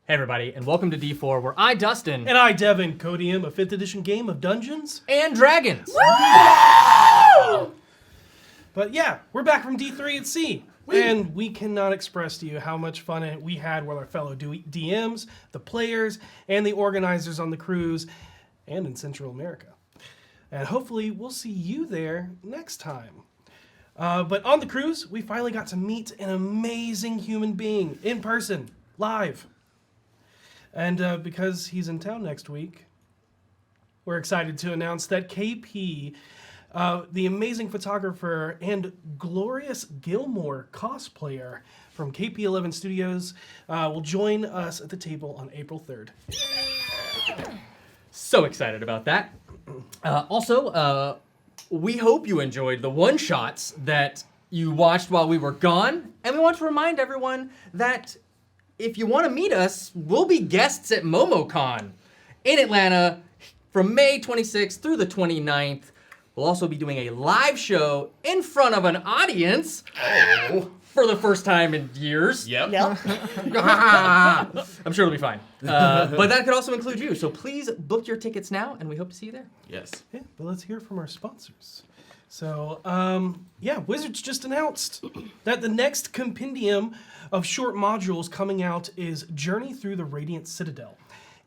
Hey everybody, and welcome to D4, where I, Dustin, And I, Devin, codium, a 5th edition game of Dungeons and Dragons. But yeah, we're back from D3 at sea. And we cannot express to you how much fun we had with our fellow DMs, the players, and the organizers on the cruise, and in Central America. And hopefully we'll see you there next time. But on the cruise, we finally got to meet an amazing human being in person, live. And because he's in town next week, we're excited to announce that KP, the amazing photographer and glorious Gilmore cosplayer from KP11 Studios, will join us at the table on April 3rd. So excited about that. Also, we hope you enjoyed the one-shots that you watched while we were gone. And we want to remind everyone that if you want to meet us, we'll be guests at MomoCon in Atlanta from May 26th through the 29th. We'll also be doing a live show in front of an audience for the first time in years. Yep. I'm sure it'll be fine. But that could also include you. So please book your tickets now, and we hope to see you there. Yes. Yeah, but let's hear from our sponsors. So, yeah, Wizards just announced that the next compendium of short modules coming out is Journey Through the Radiant Citadel.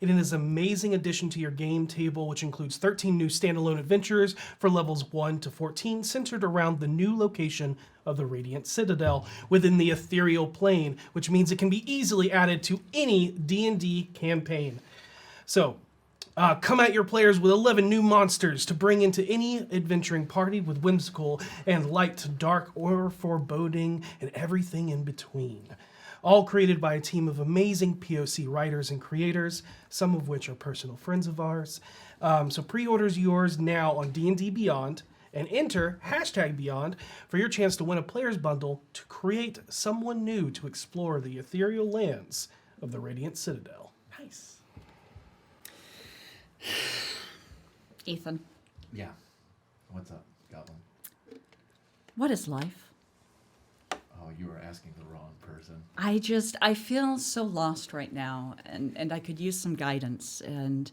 It is an amazing addition to your game table, which includes 13 new standalone adventures for levels 1 to 14, centered around the new location of the Radiant Citadel within the ethereal plane, which means it can be easily added to any D&D campaign. So, come at your players with 11 new monsters to bring into any adventuring party with whimsical and light to dark or foreboding and everything in between. All created by a team of amazing POC writers and creators, some of which are personal friends of ours. So pre-orders yours now on D&D Beyond and enter #Beyond for your chance to win a player's bundle to create someone new to explore the ethereal lands of the Radiant Citadel. Nice. Ethan, Yeah. What's up, Goblin? what is life? Oh, you were asking the wrong person. I feel so lost right now, and I could use some guidance. And,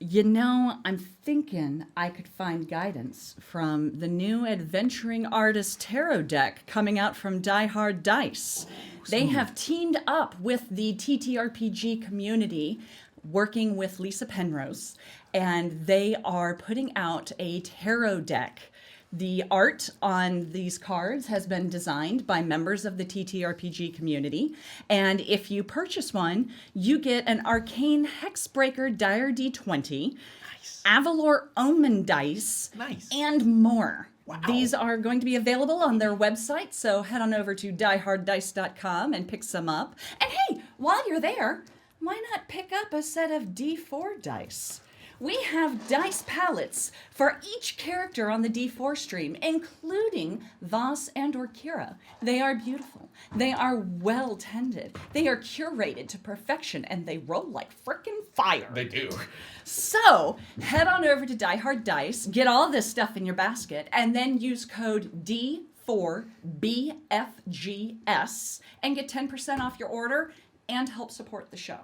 I'm thinking I could find guidance from the new Adventuring Artist Tarot deck coming out from Die Hard Dice. They have teamed up with the TTRPG community, working with Lisa Penrose, and they are putting out a tarot deck. The art on these cards has been designed by members of the TTRPG community, and if you purchase one, you get an Arcane Hexbreaker Dire D20, Nice. Avalor Omen dice, Nice. and more. Wow. These are going to be available on their website, so head on over to dieharddice.com and pick some up. And hey, while you're there, why not pick up a set of D4 dice? We have dice palettes for each character on the D4 stream, including Vaas and or Kira. They are beautiful. They are well tended. They are curated to perfection, and they roll like frickin' fire. They do. So, head on over to Die Hard Dice, get all this stuff in your basket, and then use code D4BFGS and get 10% off your order and help support the show.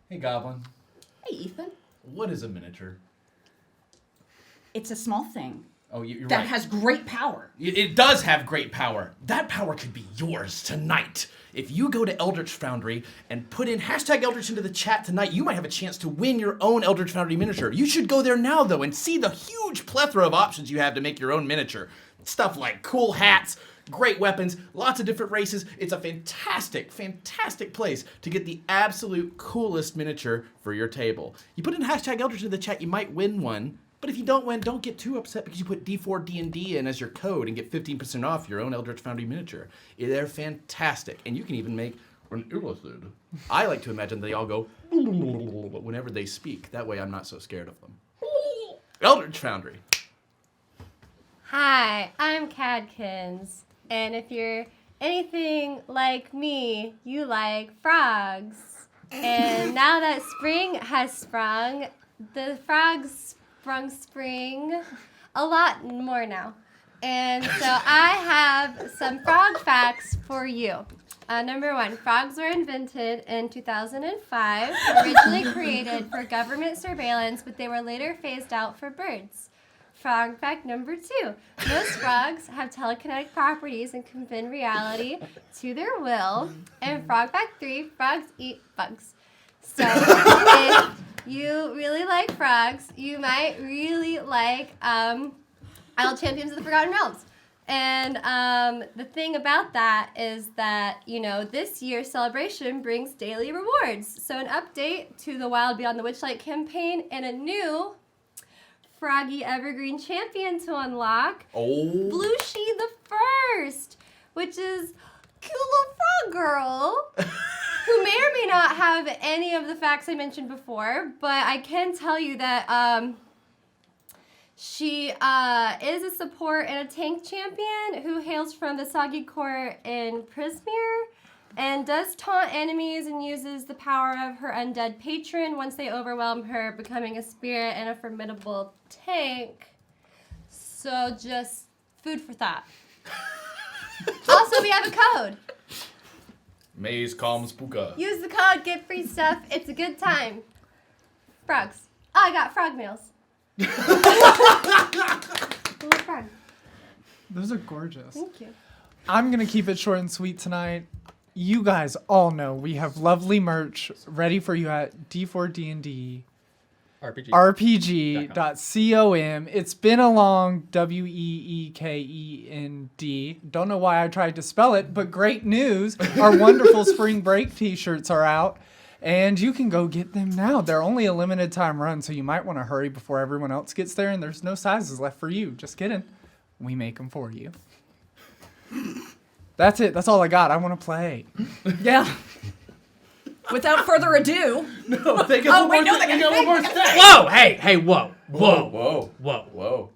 Hey, Goblin. Hey, Ethan. What is a miniature? It's a small thing Oh, you're that right. has great power. It does have great power. That power could be yours tonight. If you go to Eldritch Foundry and put in #Eldritch into the chat tonight, you might have a chance to win your own Eldritch Foundry miniature. You should go there now, though, and see the huge plethora of options you have to make your own miniature. Stuff like cool hats, great weapons, lots of different races. It's a fantastic, fantastic place to get the absolute coolest miniature for your table. You put in #Eldritch in the chat, you might win one. But if you don't win, don't get too upset because you put D4DND in as your code and get 15% off your own Eldritch Foundry miniature. They're fantastic. And you can even make an illustrated. I like to imagine they all go whenever they speak. That way I'm not so scared of them. Eldritch Foundry. Hi, I'm Cadkins, and if you're anything like me, you like frogs. And now that spring has sprung, the frogs sprung spring a lot more now. And so I have some frog facts for you. Number 1, frogs were invented in 2005, originally created for government surveillance, but they were later phased out for birds. Frog fact number 2, most frogs have telekinetic properties and can bend reality to their will. And frog fact 3, frogs eat bugs. So if you really like frogs, you might really like Isle Champions of the Forgotten Realms. And the thing about that is that, this year's celebration brings daily rewards. So an update to the Wild Beyond the Witchlight campaign and a new Froggy Evergreen champion to unlock. Oh. Blueshie the First, which is cute little frog girl who may or may not have any of the facts I mentioned before, but I can tell you that she is a support and a tank champion who hails from the Soggy Court in Prismere and does taunt enemies and uses the power of her undead patron once they overwhelm her, becoming a spirit and a formidable tank. So just food for thought. Also, we have a code. Maze calm spooka. Use the code, get free stuff. It's a good time. Frogs. Oh, I got frog meals. Little frog. Those are gorgeous. Thank you. I'm going to keep it short and sweet tonight. You guys all know we have lovely merch ready for you at D4D&D RPG. RPG.com. It's been a long WEEKEND. Don't know why I tried to spell it, but great news. Our wonderful spring break t-shirts are out, and you can go get them now. They're only a limited time run, so you might want to hurry before everyone else gets there, and there's no sizes left for you. Just kidding. We make them for you. That's it. That's all I got. I want to play. Yeah. Without further ado. No, they got Oh, wait, no, they got one more thing. Whoa! Hey, whoa. Whoa.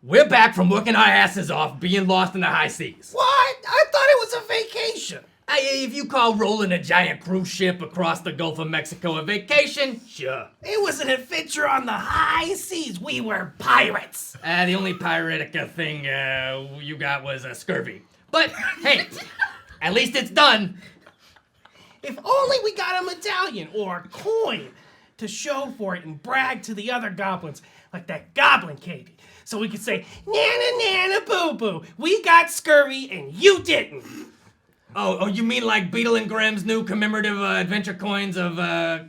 We're back from working our asses off, being lost in the high seas. What? I thought it was a vacation. If you call rolling a giant cruise ship across the Gulf of Mexico a vacation, sure. It was an adventure on the high seas. We were pirates. The only piratic thing you got was scurvy. But, hey, at least it's done. If only we got a medallion or a coin to show for it and brag to the other goblins, like that goblin Katie. So we could say, Nana, Nana, Boo Boo, we got scurvy and you didn't. Oh, you mean like Beetle and Grimm's new commemorative adventure coins of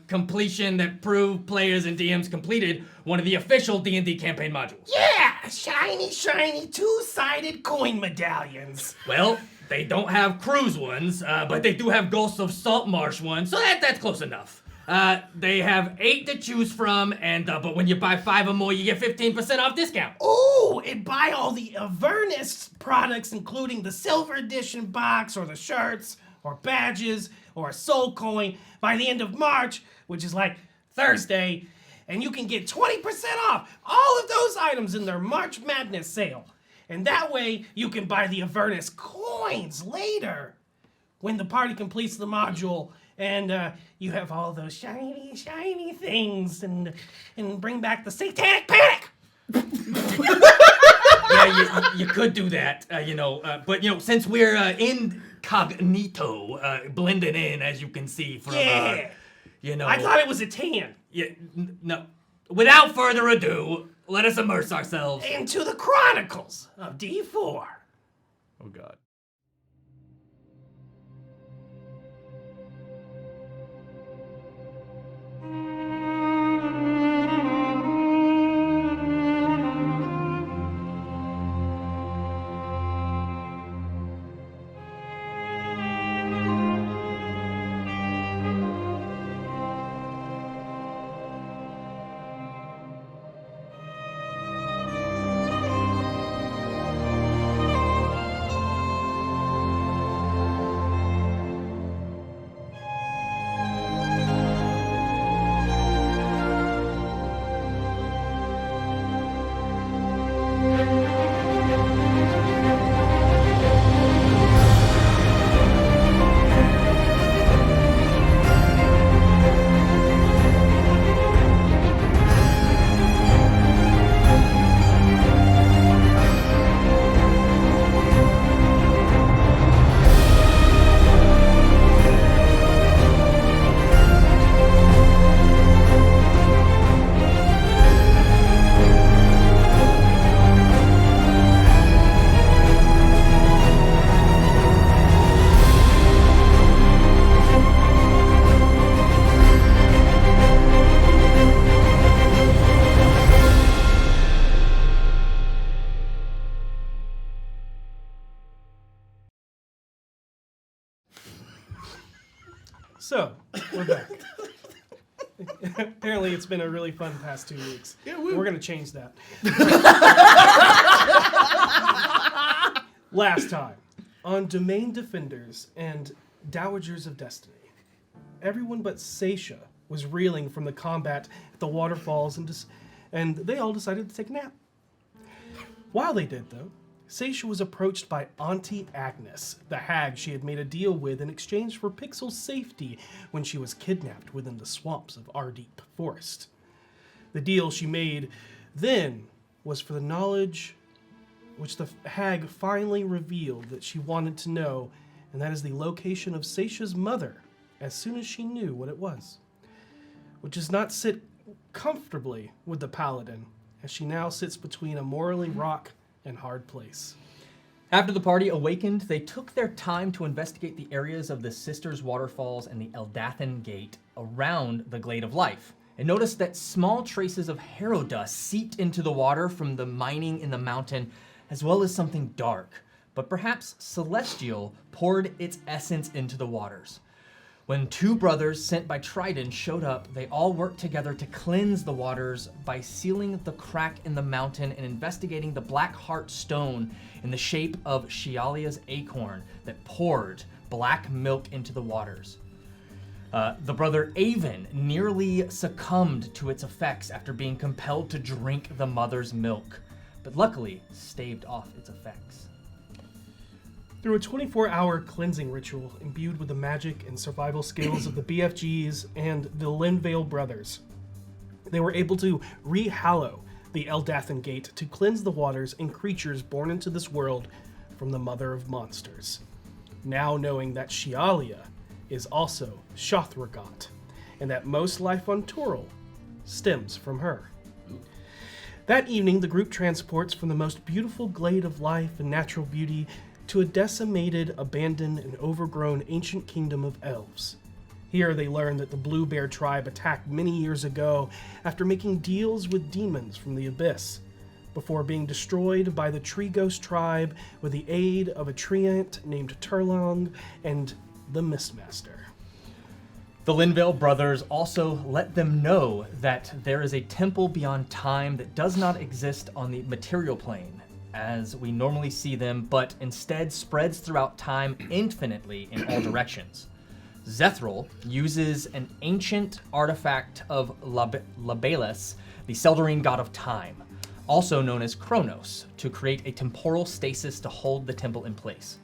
completion that prove players and DMs completed one of the official D&D campaign modules? Yeah, shiny, two-sided coin medallions. Well, they don't have cruise ones, but they do have Ghosts of Saltmarsh ones, so that's close enough. They have 8 to choose from, and but when you buy 5 or more, you get 15% off discount. Ooh, and buy all the Avernus products, including the Silver Edition box, or the shirts, or badges, or a soul coin by the end of March, which is like Thursday, and you can get 20% off all of those items in their March Madness sale. And that way, you can buy the Avernus coins later, when the party completes the module, and you have all those shiny things, and bring back the Satanic Panic! Yeah, you could do that, but since we're incognito, blended in, as you can see from, I thought it was a tan. Yeah, no. Without further ado, let us immerse ourselves Into the Chronicles of D4. Oh, God. So, we're back. Apparently, it's been a really fun past 2 weeks. Yeah, We're going to change that. Last time, on Domain Defenders and Dowagers of Destiny, everyone but Saesha was reeling from the combat at the waterfalls, and they all decided to take a nap. While they did, though, Saesha was approached by Auntie Agnes, the hag she had made a deal with in exchange for Pixel's safety when she was kidnapped within the swamps of Ardeep Forest. The deal she made then was for the knowledge which the hag finally revealed that she wanted to know, and that is the location of Saesha's mother as soon as she knew what it was, which does not sit comfortably with the paladin, as she now sits between a morally rock and hard place. After the party awakened, they took their time to investigate the areas of the Sisters Waterfalls and the Eldathan Gate around the Glade of Life, and noticed that small traces of harrow dust seeped into the water from the mining in the mountain, as well as something dark, but perhaps celestial, poured its essence into the waters. When two brothers sent by Trident showed up, they all worked together to cleanse the waters by sealing the crack in the mountain and investigating the Black Heart Stone in the shape of Shialia's acorn that poured black milk into the waters. The brother Avon nearly succumbed to its effects after being compelled to drink the mother's milk, but luckily staved off its effects. Through a 24-hour cleansing ritual imbued with the magic and survival skills of the BFGs and the Linvale brothers, they were able to re-hallow the Eldathan Gate to cleanse the waters and creatures born into this world from the mother of monsters. Now knowing that Shialia is also Shothragot, and that most life on Toril stems from her. That evening, the group transports from the most beautiful glade of life and natural beauty to a decimated, abandoned, and overgrown ancient kingdom of elves. Here they learn that the Blue Bear tribe attacked many years ago after making deals with demons from the abyss, before being destroyed by the Tree Ghost tribe with the aid of a treant named Turlong and the MIstmaster. The Linvale brothers also let them know that there is a temple beyond time that does not exist on the material plane, as we normally see them, but instead spreads throughout time infinitely in all directions. Zethril uses an ancient artifact of Labelis, the Seldarine god of time, also known as Kronos, to create a temporal stasis to hold the temple in place.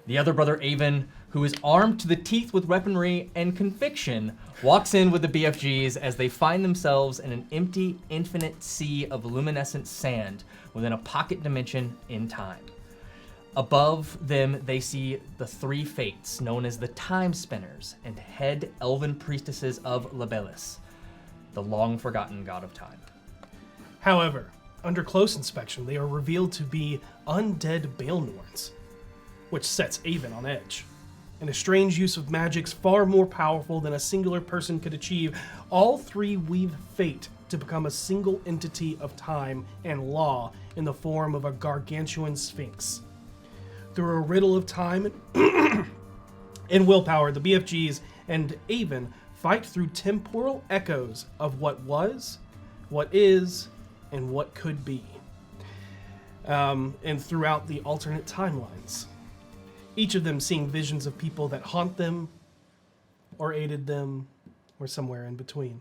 The other brother, Avon, who is armed to the teeth with weaponry and conviction, walks in with the BFGs as they find themselves in an empty, infinite sea of luminescent sand within a pocket dimension in time. Above them, they see the three fates, known as the Time Spinners, and head elven priestesses of Labelis, the long-forgotten god of time. However, under close inspection, they are revealed to be undead Baelnorns, which sets Avon on edge. And a strange use of magics far more powerful than a singular person could achieve, all three weave fate to become a single entity of time and law in the form of a gargantuan sphinx. Through a riddle of time and willpower, the BFGs and Avon fight through temporal echoes of what was, what is, and what could be, and throughout the alternate timelines. Each of them seeing visions of people that haunt them, or aided them, or somewhere in between.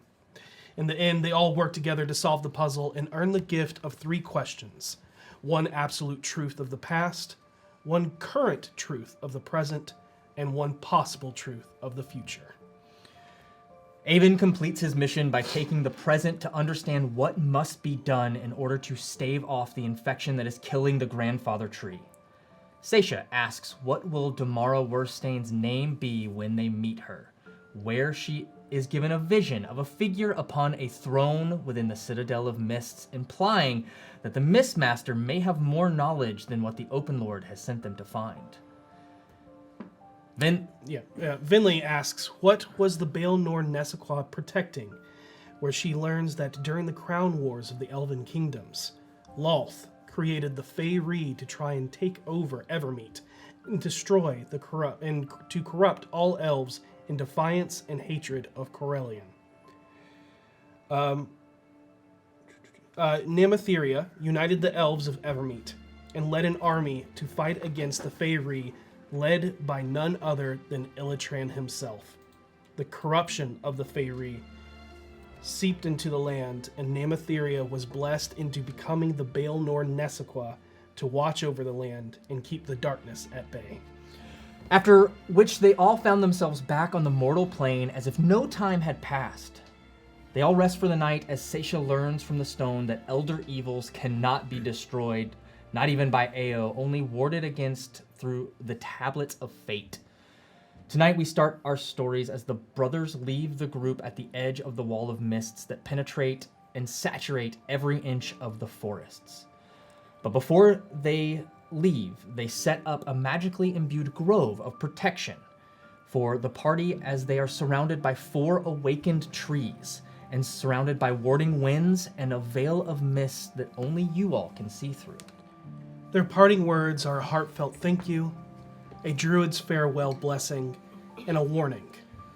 In the end, they all work together to solve the puzzle and earn the gift of 3 questions. 1 absolute truth of the past, 1 current truth of the present, and 1 possible truth of the future. Avon completes his mission by taking the present to understand what must be done in order to stave off the infection that is killing the grandfather tree. Saesha asks what will Damara Worstain's name be when they meet her, where she is given a vision of a figure upon a throne within the Citadel of Mists, implying that the MIstmaster may have more knowledge than what the Open Lord has sent them to find. Vinley asks, what was the Baelnor Nesequa protecting? Where she learns that during the Crown Wars of the Elven Kingdoms, Lolth created the Fey-Ree to try and take over Evermeet and destroy the corrupt all elves in defiance and hatred of Corellian. Namatheria united the elves of Evermeet and led an army to fight against the Feyre, led by none other than Illitran himself. The corruption of the Feyre seeped into the land, and Namatheria was blessed into becoming the Baelnor Nessaqua to watch over the land and keep the darkness at bay. After which they all found themselves back on the mortal plane as if no time had passed. They all rest for the night as Saesha learns from the stone that elder evils cannot be destroyed, not even by Ao, only warded against through the tablets of fate. Tonight we start our stories as the brothers leave the group at the edge of the wall of mists that penetrate and saturate every inch of the forests. But before they leave, they set up a magically imbued grove of protection for the party as they are surrounded by 4 awakened trees and surrounded by warding winds and a veil of mist that only you all can see through. Their parting words are a heartfelt thank you, a druid's farewell blessing, and a warning.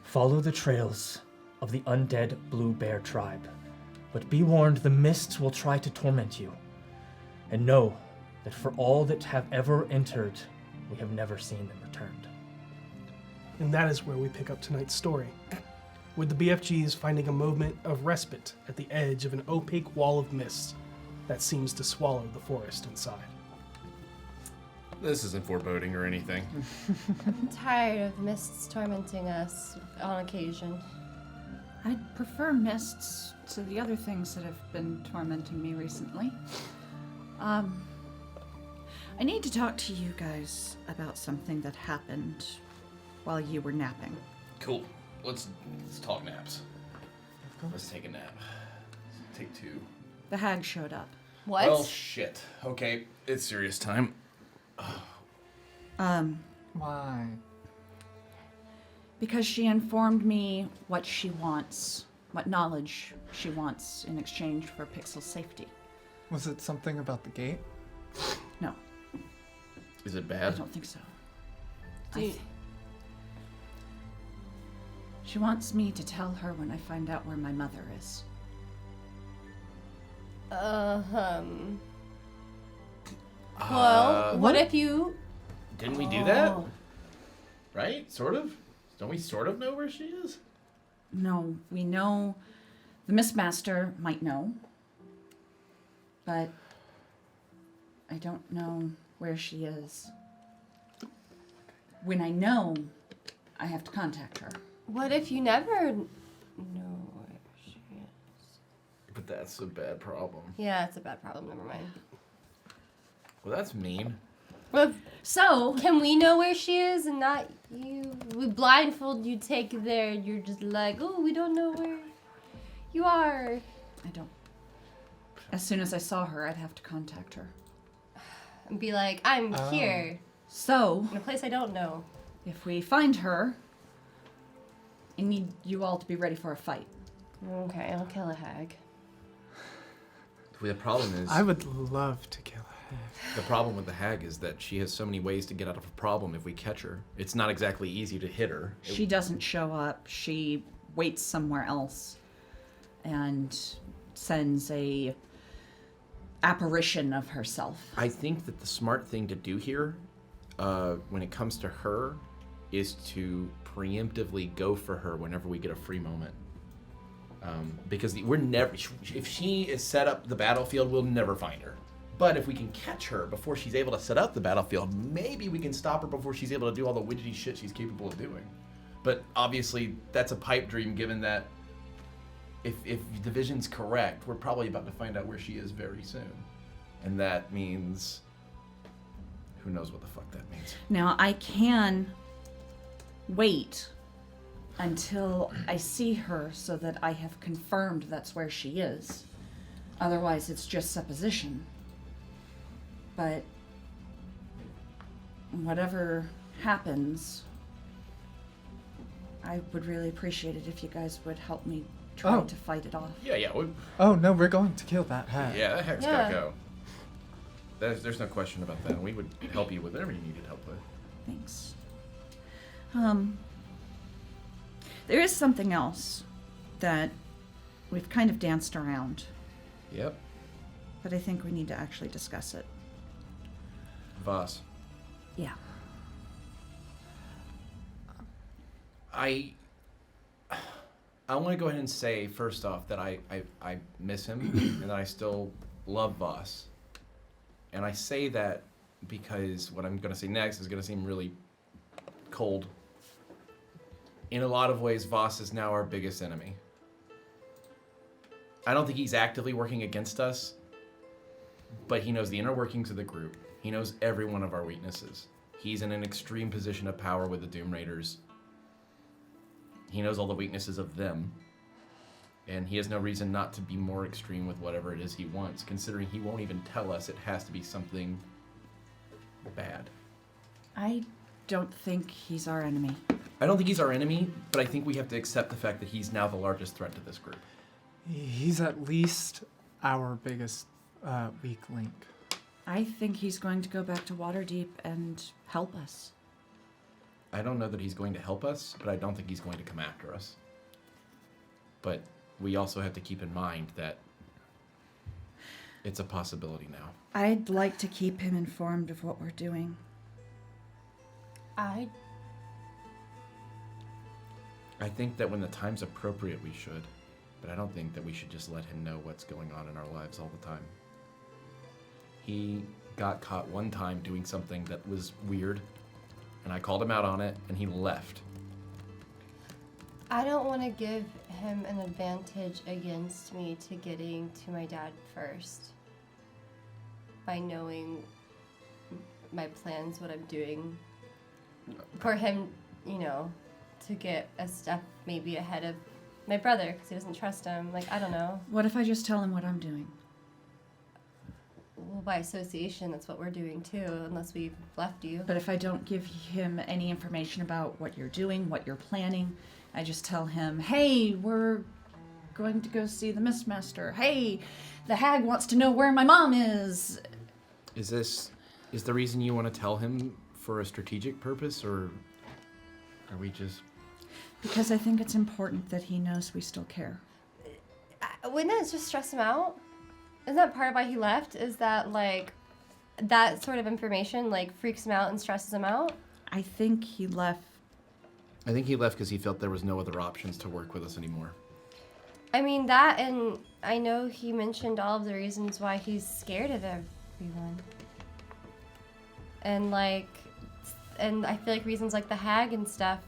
Follow the trails of the undead Blue Bear tribe, but be warned the mists will try to torment you. And know that for all that have ever entered, we have never seen them returned. And that is where we pick up tonight's story, with the BFGs finding a moment of respite at the edge of an opaque wall of mist that seems to swallow the forest inside. This isn't foreboding or anything. I'm tired of mists tormenting us on occasion. I'd prefer mists to the other things that have been tormenting me recently. I need to talk to you guys about something that happened while you were napping. Cool. Let's talk naps. Let's take a nap. Take 2. The hag showed up. What? Well, shit. Okay, it's serious time. Why? Because she informed me what she wants, what knowledge she wants in exchange for Pixel's safety. Was it something about the gate? No, Is it I bad? don't think so. Do you- She wants me to tell her when I find out where my mother is. Well, what if you... Didn't we do that? Right? Sort of? Don't we sort of know where she is? No, we know the MIstmaster might know, but I don't know where she is. When I know, I have to contact her. What if you never know where she is? But that's a bad problem. Yeah, it's a bad problem. Never mind. Well, that's mean. Well, So, can we know where she is and not you? We blindfold you, take you there, and you're just like, oh, we don't know where you are. I don't. As soon as I saw her, I'd have to contact her. And be like, I'm here So, in a place I don't know. if we find her, I need you all to be ready for a fight. Okay, I'll kill a hag. The problem is, I would love to kill a hag. the problem with the hag is that she has so many ways to get out of a problem if we catch her. It's not exactly easy to hit her. She doesn't show up. She waits somewhere else and sends a apparition of herself. I think that the smart thing to do here, when it comes to her, is to preemptively go for her whenever we get a free moment. Because we're never, if she is set up the battlefield, we'll never find her. But if we can catch her before she's able to set up the battlefield, maybe we can stop her before she's able to do all the widgety shit she's capable of doing. But obviously, that's a pipe dream, given that if the vision's correct, we're probably about to find out where she is very soon. And that means, who knows what the fuck that means. Now, I can wait until I see her so that I have confirmed that's where she is. Otherwise, it's just supposition. But whatever happens, I would really appreciate it if you guys would help me try Oh. to fight it off. Yeah, Oh no, we're going to kill that hag. yeah, that heck's Yeah. gotta go. There's no question about that. We would help you with whatever you needed help with. Thanks. There is something else that we've kind of danced around, Yep. but I think we need to actually discuss it. Vaas. Yeah. I want to go ahead and say, first off, that I miss him and that I still love Vaas. And I say that because what I'm going to say next is going to seem really cold. In a lot of ways, Vaas is now our biggest enemy. I don't think he's actively working against us, but he knows the inner workings of the group. He knows every one of our weaknesses. He's in an extreme position of power with the Doom Raiders. He knows all the weaknesses of them. And he has no reason not to be more extreme with whatever it is he wants, considering he won't even tell us it has to be something bad. I don't think he's our enemy. I don't think he's our enemy, but I think we have to accept the fact that he's now the largest threat to this group. He's at least our biggest weak link. I think he's going to go back to Waterdeep and help us. I don't know that he's going to help us, but I don't think he's going to come after us. But we also have to keep in mind that it's a possibility now. I'd like to keep him informed of what we're doing. I think that when the time's appropriate, we should. But I don't think that we should just let him know what's going on in our lives all the time. He got caught one time doing something that was weird, and I called him out on it, and he left. I don't want to give him an advantage against me to getting to my dad first. By knowing my plans, what I'm doing. For him, you know, to get a step maybe ahead of my brother because he doesn't trust him. Like, I don't know. What if I just tell him what I'm doing? Well, by association, that's what we're doing too, unless we've left you. But if I don't give him any information about what you're doing, what you're planning, I just tell him, hey, we're going to go see the MIstmaster. Hey, the hag wants to know where my mom is. Is the reason you want to tell him for a strategic purpose, or are we just... Because I think it's important that he knows we still care. Wouldn't that just stress him out? Isn't that part of why he left? Is that, like, that sort of information, like, freaks him out and stresses him out? I think he left. I think he left because he felt there was no other options to work with us anymore. I mean, that, and I know he mentioned all of the reasons why he's scared of everyone. And, like, and I feel like reasons like the hag and stuff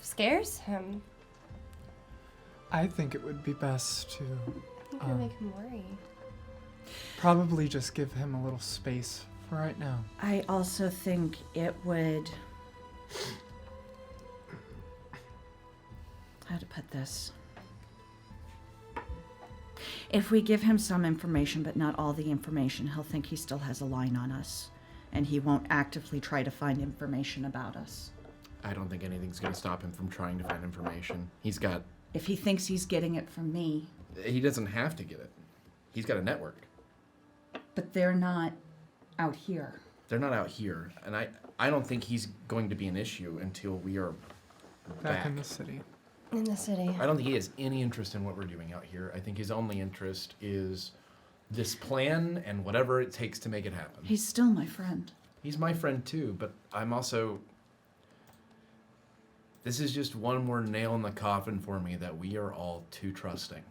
scares him. I think it would be best to You can make him worry. probably just give him a little space for right now. I also think it would... How to put this? If we give him some information, but not all the information, he'll think he still has a line on us. And he won't actively try to find information about us. I don't think anything's going to stop him from trying to find information. If he thinks he's getting it from me. He doesn't have to get it. He's got a network. But they're not out here. They're not out here, and I don't think he's going to be an issue until we are Back in the city. In the city. I don't think he has any interest in what we're doing out here. I think his only interest is this plan and whatever it takes to make it happen. He's still my friend. He's my friend too, but I'm also... This is just one more nail in the coffin for me that we are all too trusting.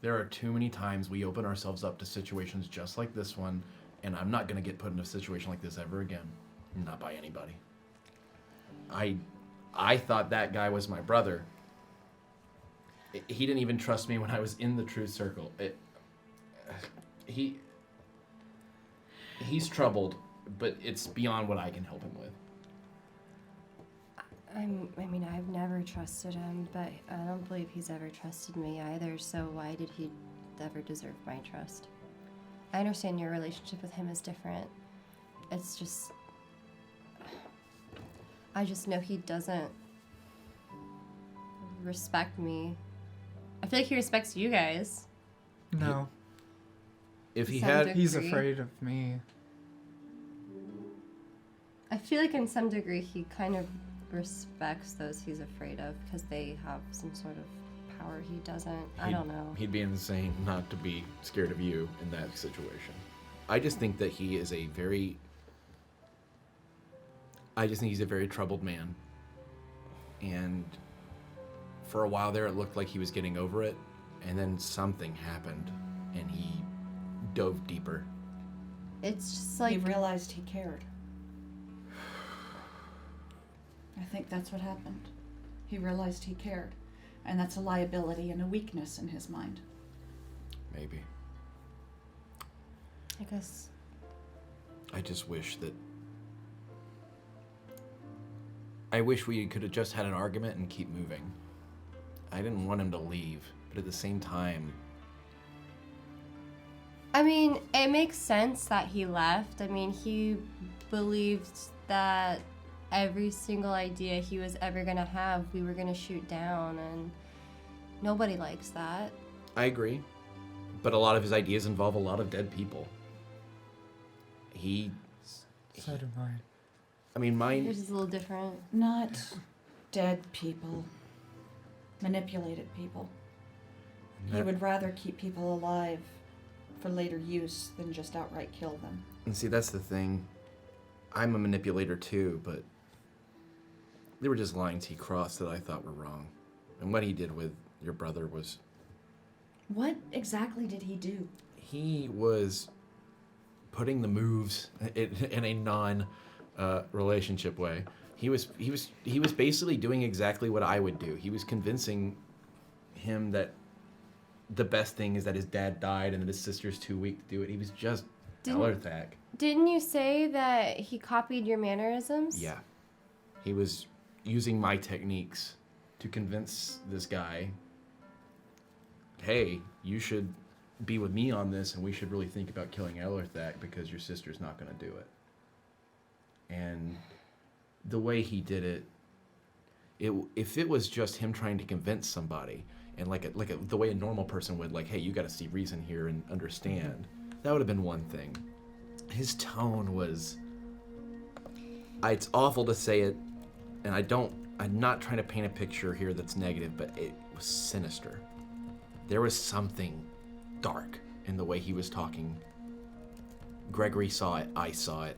There are too many times we open ourselves up to situations just like this one, and I'm not going to get put in a situation like this ever again. Not by anybody. I thought that guy was my brother. He didn't even trust me when I was in the Truth Circle. He's troubled, but it's beyond what I can help him with. I mean, I've never trusted him, but I don't believe he's ever trusted me either, so why did he ever deserve my trust? I understand your relationship with him is different. It's just... I just know he doesn't respect me. I feel like he respects you guys. No, If he Some had... degree. he's afraid of me. I feel like in some degree he kind of respects those he's afraid of because they have some sort of power he doesn't. I don't know. He'd be insane not to be scared of you in that situation. I just think that he is a very... I just think he's a very troubled man. And for a while there, it looked like he was getting over it. And then something happened, and he dove deeper. It's just He like realized he cared. I think that's what happened. He realized he cared. And that's a liability and a weakness in his mind. Maybe. I guess I just wish that... I wish we could have just had an argument and keep moving. I didn't want him to leave, but at the same time... I mean, it makes sense that he left. I mean, he believed that every single idea he was ever gonna have, we were gonna shoot down, and nobody likes that. I agree. But a lot of his ideas involve a lot of dead people. So do mine. I mean, mine... Yours is a little different. Not dead people. Manipulated people. He that- would rather keep people alive for later use than just outright kill them. And see, that's the thing. I'm a manipulator too, but there were just lines he crossed that I thought were wrong. And what he did with your brother was... What exactly did he do? He was putting the moves in a non-relationship way. He was basically doing exactly what I would do. He was convincing him that the best thing is that his dad died and that his sister's too weak to do it. He was just Ellerthak. Didn't you say that he copied your mannerisms? Yeah. He was using my techniques to convince this guy, hey, you should be with me on this and we should really think about killing Ellerthak because your sister's not going to do it. And the way he did it, if it was just him trying to convince somebody and the way a normal person would, like, hey, you got to see reason here and understand, that would have been one thing. His tone was, it's awful to say it, and I'm not trying to paint a picture here that's negative, but it was sinister. There was something dark in the way he was talking. Gregory saw it, I saw it.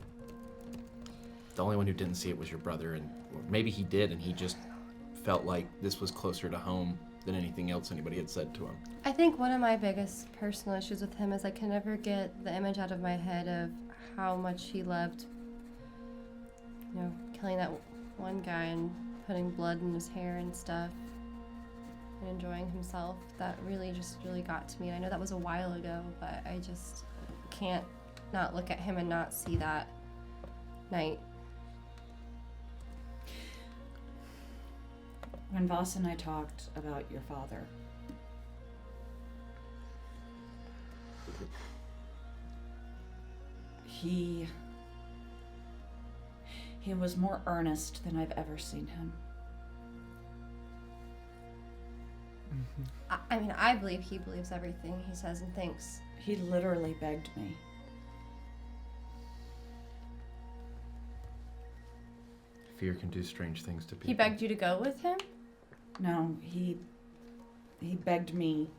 The only one who didn't see it was your brother, and or maybe he did, and he just felt like this was closer to home than anything else anybody had said to him. I think one of my biggest personal issues with him is I can never get the image out of my head of how much he loved, killing that one guy and putting blood in his hair and stuff and enjoying himself. That really got to me. And I know that was a while ago, but I just can't not look at him and not see that night. When Vaas and I talked about your father, he was more earnest than I've ever seen him. I mean, I believe he believes everything he says and thinks. He literally begged me. Fear can do strange things to people. He begged you to go with him? No, he begged me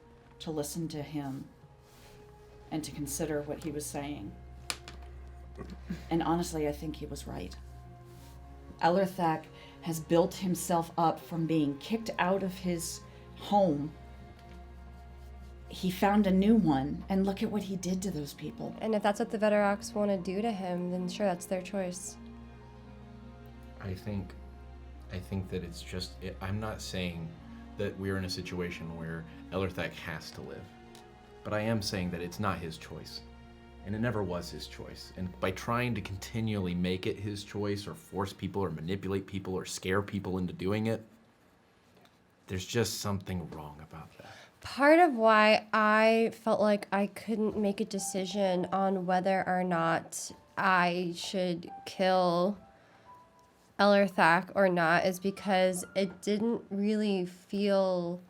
to listen to him and to consider what he was saying. And honestly, I think he was right. Ellerthak has built himself up from being kicked out of his home. He found a new one, and look at what he did to those people. And if that's what the Veteracs want to do to him, then sure, that's their choice. I think that it's just... I'm not saying that we're in a situation where Ellerthak has to live. But I am saying that it's not his choice. And it never was his choice. And by trying to continually make it his choice or force people or manipulate people or scare people into doing it, there's just something wrong about that. Part of why I felt like I couldn't make a decision on whether or not I should kill Ellerthak or not is because it didn't really feel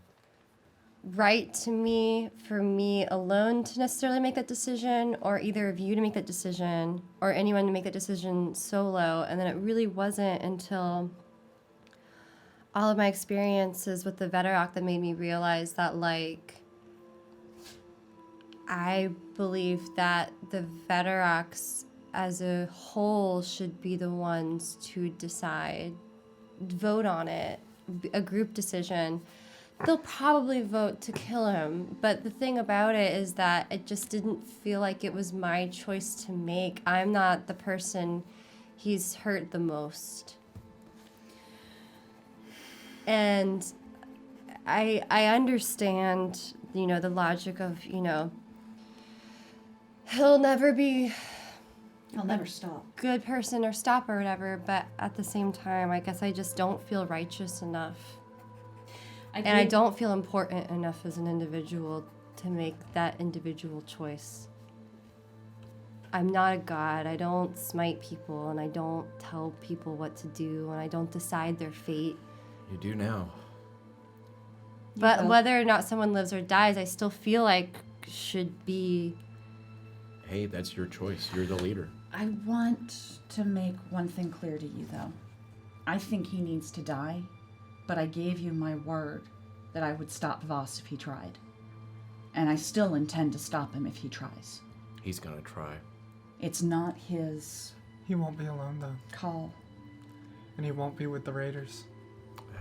right to me for me alone to necessarily make that decision, or either of you to make that decision, or anyone to make that decision solo. And then it really wasn't until all of my experiences with the Veterock that made me realize that, like, I believe that the Veterocks as a whole should be the ones to decide, vote on it, a group decision. They'll probably vote to kill him, but the thing about it is that it just didn't feel like it was my choice to make. I'm not the person he's hurt the most. And I understand, you know, the logic of, you know, he'll never be I'll never stop. good person or stop or whatever, but at the same time, I guess I just don't feel righteous enough. And I don't feel important enough as an individual to make that individual choice. I'm not a god. I don't smite people, and I don't tell people what to do, and I don't decide their fate. You do now. But whether or not someone lives or dies, I still feel like should be... Hey, that's your choice. You're the leader. I want to make one thing clear to you, though. I think he needs to die, but I gave you my word that I would stop Vaas if he tried. And I still intend to stop him if he tries. He's gonna try. It's not his He won't be alone, though. call. And he won't be with the Raiders.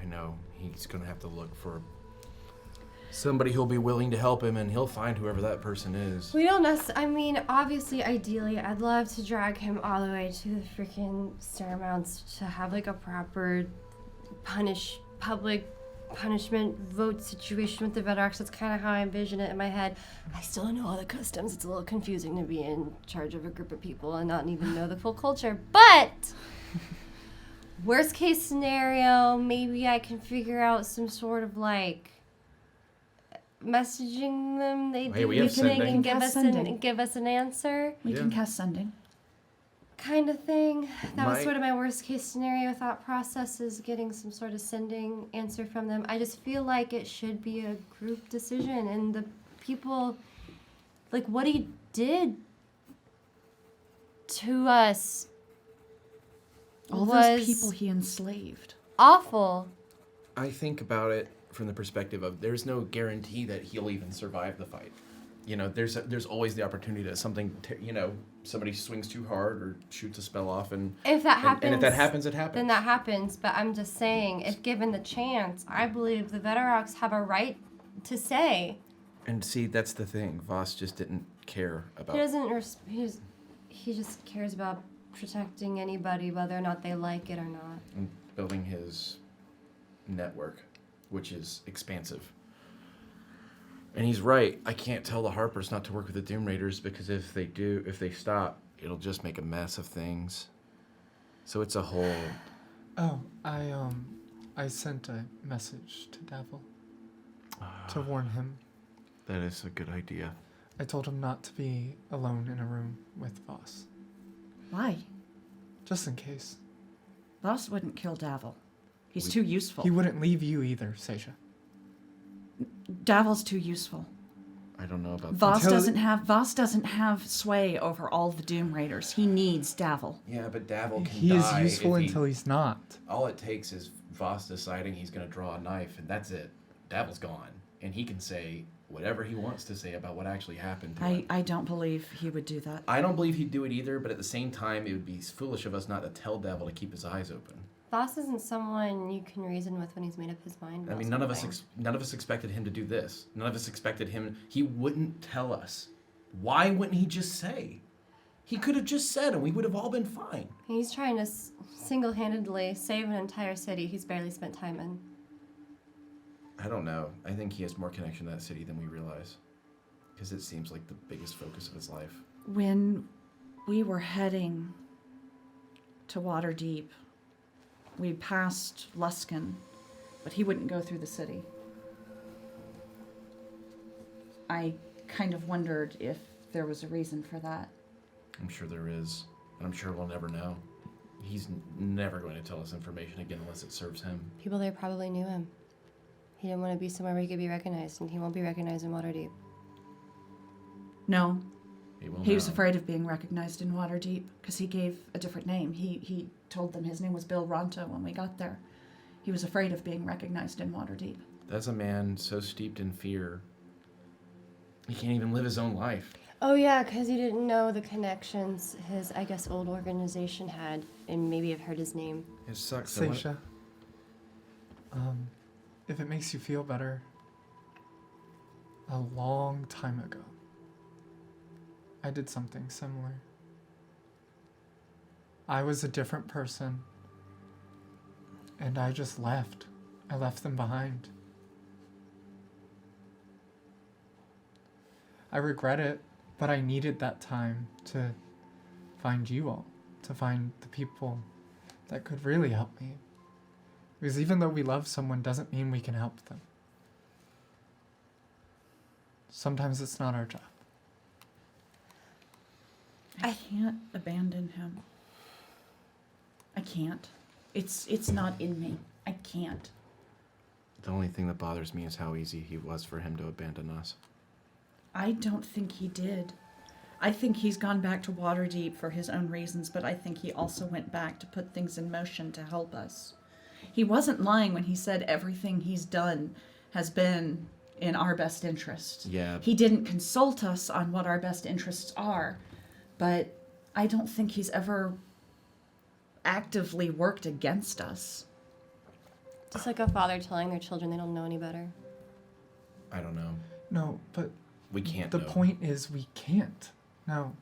I know. He's gonna have to look for somebody who'll be willing to help him, and he'll find whoever that person is. We don't necessarily... I mean, obviously, ideally, I'd love to drag him all the way to the freaking Stairmounts to have, like, a proper public punishment vote situation with the Veterocks. That's kind of how I envision it in my head. I still don't know all the customs. It's a little confusing to be in charge of a group of people and not even know the full culture. But worst case scenario, maybe I can figure out some sort of, like, messaging them. They Hey, do we have listening sending. and give us Sending. give us an answer, We can cast sending. kind of thing. That was My- sort of my worst case scenario thought process, is getting some sort of sending answer from them. I just feel like it should be a group decision, and the people, like, what he did to us All was those people he enslaved. awful. I think about it from the perspective of there's no guarantee that he'll even survive the fight. You know, there's always the opportunity that somebody swings too hard or shoots a spell off, and If that happens, and if that happens, it happens. then that happens. But I'm just saying, if given the chance, I believe the Veterocks have a right to say. And see, that's the thing. Vaas just didn't care about. He doesn't. He just cares about protecting anybody, whether or not they like it or not. and building his network, which is expansive. And he's right. I can't tell the Harpers not to work with the Doom Raiders, because if they stop, it'll just make a mess of things. So it's a whole... Oh, I sent a message to Davil to warn him. That is a good idea. I told him not to be alone in a room with Vaas, Why? just in case. Vaas wouldn't kill Davil. He's too useful. He wouldn't leave you either, Saesha. Davil's too useful. I don't know about Vaas Until- Vaas doesn't have sway over all the Doom Raiders. He needs Davil. Yeah, but Davil can He is die useful if until he's not. All it takes is Vaas deciding he's going to draw a knife, and that's it. Davil's gone. And he can say whatever he wants to say about what actually happened to him. I don't believe he would do that. I don't believe he'd do it either, but at the same time, it would be foolish of us not to tell Davil to keep his eyes open. Vaas isn't someone you can reason with when he's made up his mind. I about mean, none of us something. expected him to do this. None of us expected him. He wouldn't tell us. Why wouldn't he just say? He could have just said, and we would have all been fine. He's trying to single-handedly save an entire city he's barely spent time in. I don't know. I think he has more connection to that city than we realize, because it seems like the biggest focus of his life. When we were heading to Waterdeep, we passed Luskin, but he wouldn't go through the city. I kind of wondered if there was a reason for that. I'm sure there is, and I'm sure we'll never know. He's never going to tell us information again unless it serves him. People there probably knew him. He didn't want to be somewhere where he could be recognized, and he won't be recognized in Waterdeep. No, will he was now. afraid of being recognized in Waterdeep because he gave a different name. He told them his name was Bill Ronto when we got there. He was afraid of being recognized in Waterdeep. That's a man so steeped in fear, he can't even live his own life. Oh yeah, because you didn't know the connections his, I guess, old organization had, and maybe have heard his name. It sucks. I want- Saesha, if it makes you feel better, a long time ago, I did something similar. I was a different person, and I just left. I left them behind. I regret it, but I needed that time to find you all, to find the people that could really help me. Because even though we love someone doesn't mean we can help them. Sometimes it's not our job. I can't abandon him. I can't. It's not in me. I can't. The only thing that bothers me is how easy he was for him to abandon us. I don't think he did. I think he's gone back to Waterdeep for his own reasons, but I think he also went back to put things in motion to help us. He wasn't lying when he said everything he's done has been in our best interest. Yeah. He didn't consult us on what our best interests are, but I don't think he's ever actively worked against us. Just like a father telling their children they don't know any better. I don't know. No, but We can't the know. point is we can't. No.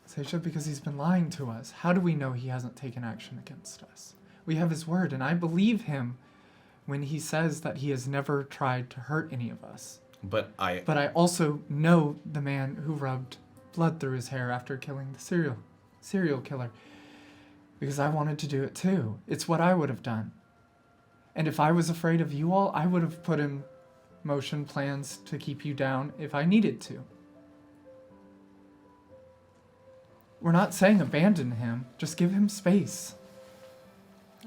Saesha, because he's been lying to us. How do we know he hasn't taken action against us? We have his word, and I believe him when he says that he has never tried to hurt any of us. But I But I also know the man who rubbed blood through his hair after killing the serial killer. Because I wanted to do it too. It's what I would have done. And if I was afraid of you all, I would have put in motion plans to keep you down if I needed to. We're not saying abandon him, just give him space.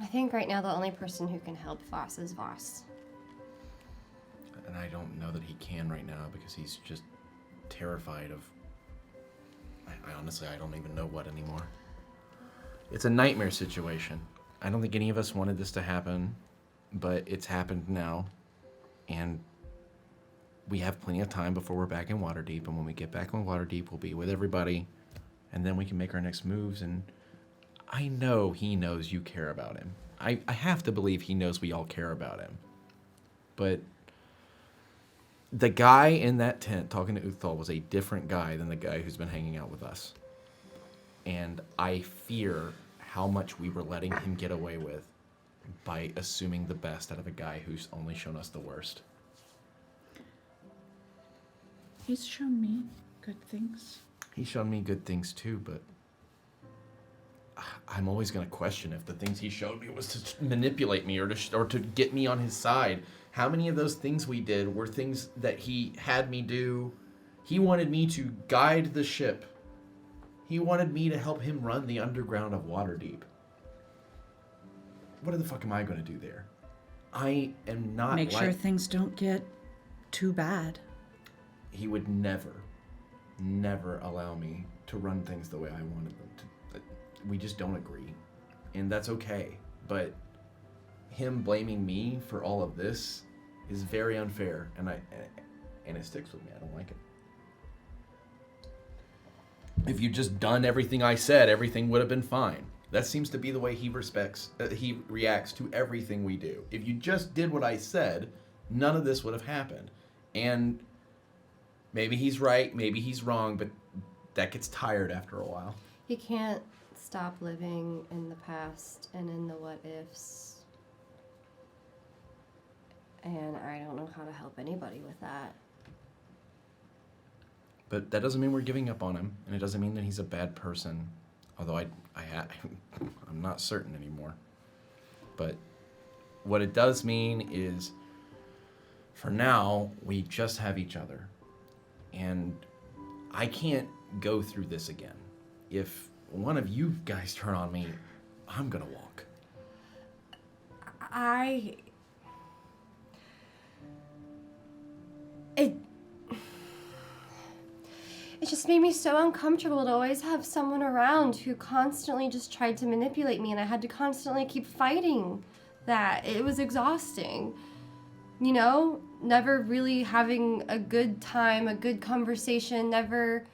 I think right now the only person who can help Vaas is Vaas. and I don't know that he can right now because he's just terrified of. I honestly, I don't even know what anymore. It's a nightmare situation. I don't think any of us wanted this to happen, but it's happened now, and we have plenty of time before we're back in Waterdeep, and when we get back in Waterdeep, we'll be with everybody, and then we can make our next moves, and I know he knows you care about him. I have to believe he knows we all care about him. But the guy in that tent talking to Uthal was a different guy than the guy who's been hanging out with us. And I fear how much we were letting him get away with by assuming the best out of a guy who's only shown us the worst. He's shown me good things. He's shown me good things too, but I'm always going to question if the things he showed me was to manipulate me or to get me on his side. How many of those things we did were things that he had me do? He wanted me to guide the ship. He wanted me to help him run the underground of Waterdeep. What the fuck am I going to do there? I am not Make sure things don't get too bad. He would never allow me to run things the way I wanted them to. We just don't agree, and that's okay. But him blaming me for all of this is very unfair, and it sticks with me. I don't like it. If you'd just done everything I said, everything would have been fine. That seems to be the way he reacts to everything we do. If you just did what I said, none of this would have happened. And maybe he's right, maybe he's wrong, but that gets tired after a while. He can't stop living in the past and in the what ifs. And I don't know how to help anybody with that. But that doesn't mean we're giving up on him, and it doesn't mean that he's a bad person. Although I'm not certain anymore. But what it does mean is, for now, we just have each other. And I can't go through this again. If one of you guys turn on me, I'm gonna walk. It just made me so uncomfortable to always have someone around who constantly just tried to manipulate me, and I had to constantly keep fighting that. It was exhausting. You know, never really having a good time, a good conversation, never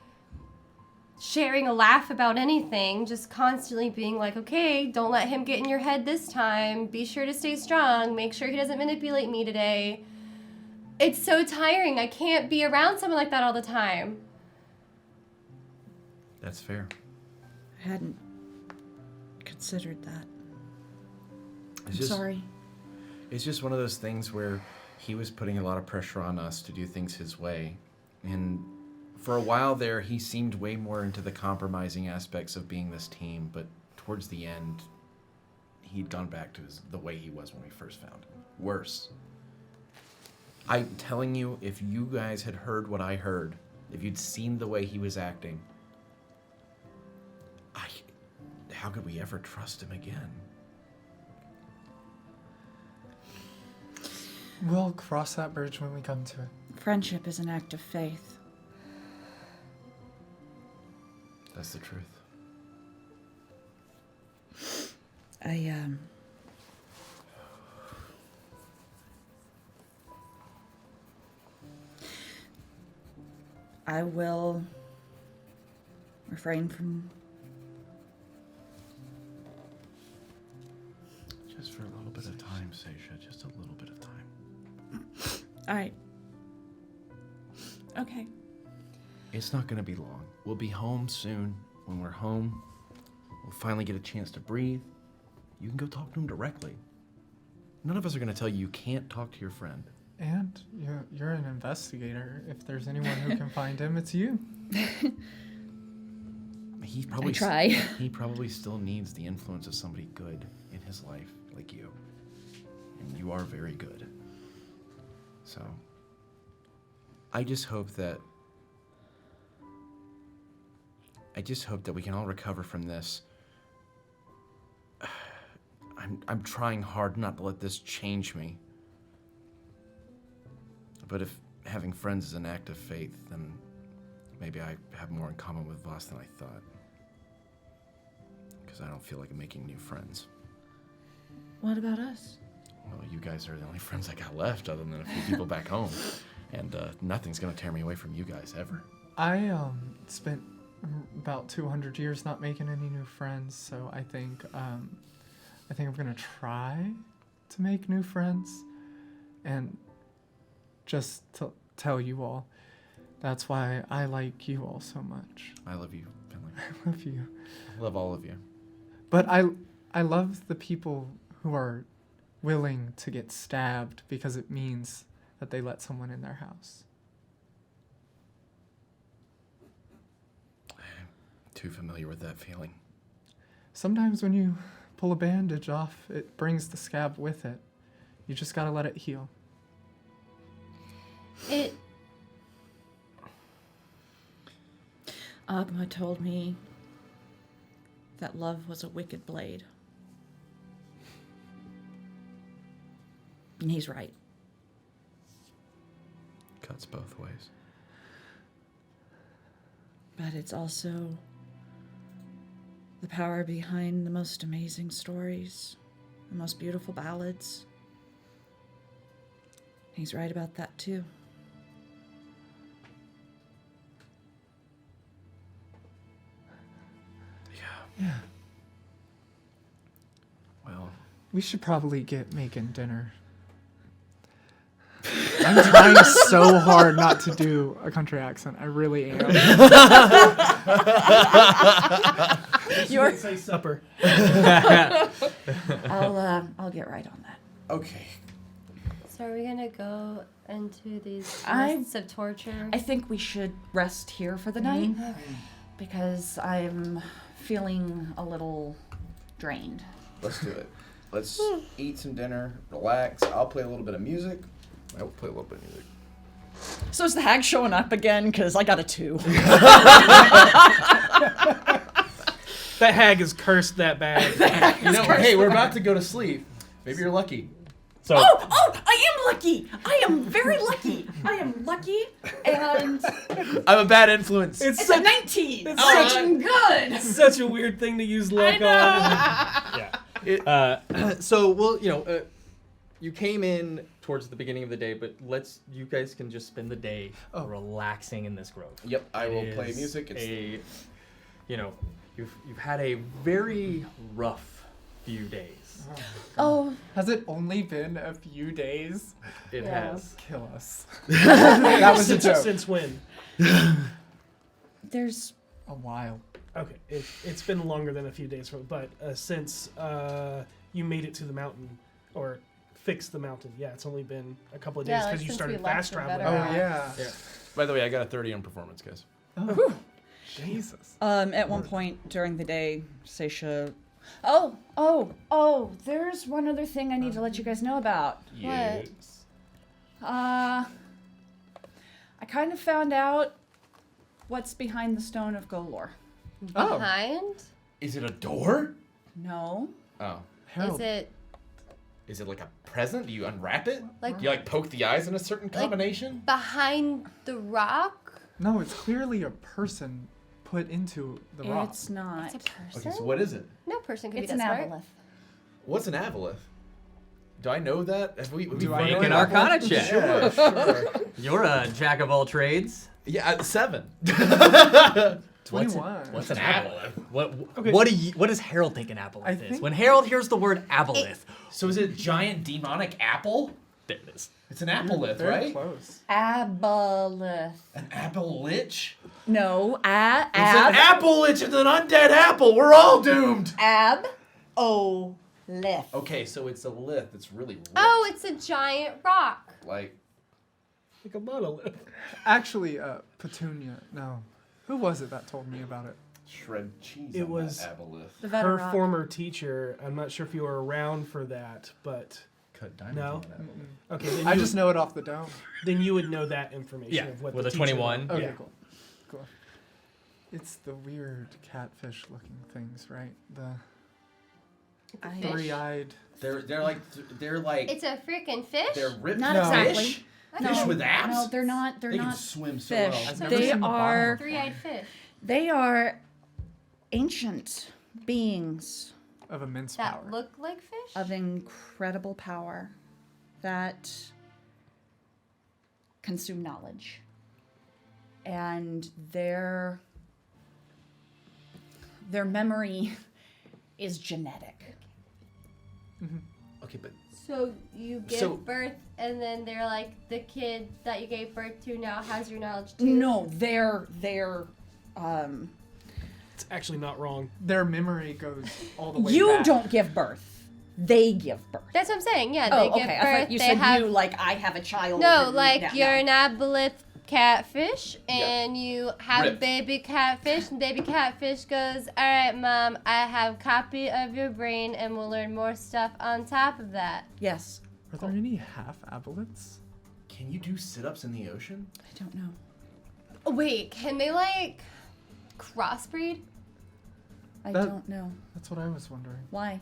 sharing a laugh about anything, just constantly being like, okay, don't let him get in your head this time. Be sure to stay strong. Make sure he doesn't manipulate me today. It's so tiring. I can't be around someone like that all the time. That's fair. I hadn't considered that. It's I'm just, sorry. It's just one of those things where he was putting a lot of pressure on us to do things his way. And for a while there, he seemed way more into the compromising aspects of being this team, but towards the end, he'd gone back to the way he was when we first found him. Worse. I'm telling you, if you guys had heard what I heard, if you'd seen the way he was acting, how could we ever trust him again? We'll cross that bridge when we come to it. Friendship is an act of faith. That's the truth. I will refrain from... Just for a little bit of time, Saesha. Just a little bit of time. All right. Okay. It's not going to be long. We'll be home soon. When we're home, we'll finally get a chance to breathe. You can go talk to him directly. None of us are going to tell you can't talk to your friend. And you're an investigator. If there's anyone who can find him, it's you. He probably I try. He probably still needs the influence of somebody good in his life, like you. And you are very good. So, I just hope that we can all recover from this. I'm trying hard not to let this change me. But if having friends is an act of faith, then maybe I have more in common with Vaas than I thought. Because I don't feel like I'm making new friends. What about us? Well, you guys are the only friends I got left, other than a few people back home. And nothing's gonna tear me away from you guys, ever. I spent about 200 years not making any new friends, so I think I'm gonna try to make new friends. And just to tell you all, that's why I like you all so much. I love you, Finley. I love you. I love all of you. But I love the people who are willing to get stabbed because it means that they let someone in their house. I'm too familiar with that feeling. Sometimes when you pull a bandage off, it brings the scab with it. You just gotta let it heal. Agma told me that love was a wicked blade. And he's right. Cuts both ways. But it's also the power behind the most amazing stories, the most beautiful ballads. He's right about that too. Yeah. Well, We should probably get making dinner. I'm trying so hard not to do a country accent. I really am. You say supper. I'll get right on that. okay. So are we gonna go into these I- lists of torture? I think we should rest here for the night because I'm feeling a little drained. Let's do it. Let's eat some dinner, relax. I'll play a little bit of music. I'll play a little bit of music. So is the hag showing up again? Because I got a 2. That hag is cursed that bad. You know, hey, we're about to go to sleep. Maybe you're lucky. So Oh, I am lucky. I am very lucky. I am lucky, and I'm a bad influence. it's a 19. it's I'm good. such a weird thing to use luck on. yeah. So, well, you came in towards the beginning of the day, but you guys can just spend the day relaxing in this grove. Yep, I will It play is music. It's you've had a very rough few days. Oh, Has it only been a few days? It Yeah. has. Kill us. That was a Since, joke. since when? there's A while. Okay, it's been longer than a few days, but since you made it to the mountain or fixed the mountain, yeah, it's only been a couple of days Yeah, like because you since started we left fast or traveling. better. Oh, yeah. Yeah. By the way, I got a 30 on performance, guys. Oh, Jesus. at one point during the day, Saesha. Oh, there's one other thing I need to let you guys know about. What? I kind of found out what's behind the stone of Golor. Oh, Behind? Is it a door? No. Oh. Harold. Is it like a present? Do you unwrap it? Like- you poke the eyes in a certain combination? Behind the rock? No, it's clearly a person put into the rock. It's not. It's a person? Okay, so what is it? No person can It's be an that smart. aboleth. What's an aboleth? Do I know that? Have we Do I found know Make an it? Arcana check. Sure, sure. You're a jack of all trades. Yeah, 7. 21. What's an aboleth? Okay. What does Harold think an aboleth I is? think- When Harold hears the word aboleth, So is it a giant demonic apple? there it is. It's an aboleth, Very right? close. Aboleth. An apolich? No, It's an apolich and an undead apple. We're all doomed. Aboleth. Okay, so it's a lith. It's really lit. Oh, it's a giant rock. Like, Like a monolith. Actually, Petunia. No. Who was it that told me about it? shred cheese It on was- that aboleth. The Her veteran. former teacher. I'm not sure if you were around for that, but Cut diamonds No. on that aboleth. okay. Then I you, just know it off the dome. then you would know that information Yeah, of what with the a teacher- 21. Okay, Yeah. cool. It's the weird catfish-looking things, right? The I- Fish? three-eyed. They're like It's a freaking fish? they're ripped Not No. exactly. fish. No, Fish with abs. No, they're not. They're They can not swim so fish. well. I've never They seen the bottom are. of Three-eyed fish. They are ancient beings Of immense power. That look like fish? of incredible power that consume knowledge, and their memory is genetic. Okay, but So you give So- birth, and then they're like, the kid that you gave birth to now has your knowledge too. No, they're It's actually not wrong. Their memory goes all the way you back. don't give birth. They give birth. That's what I'm saying. Yeah, Oh, they give okay. birth. I thought you they said have you like I have a child. no, and- like yeah, you're no. an aboleth catfish, and you have Ripped. baby catfish, and baby catfish goes, "All right, mom, I have a copy of your brain, and we'll learn more stuff on top of that." Yes. Are there any half aboleths? can you do sit-ups in the ocean? I don't know. Oh, wait, can they like crossbreed? I That- don't know. That's what I was wondering. Why?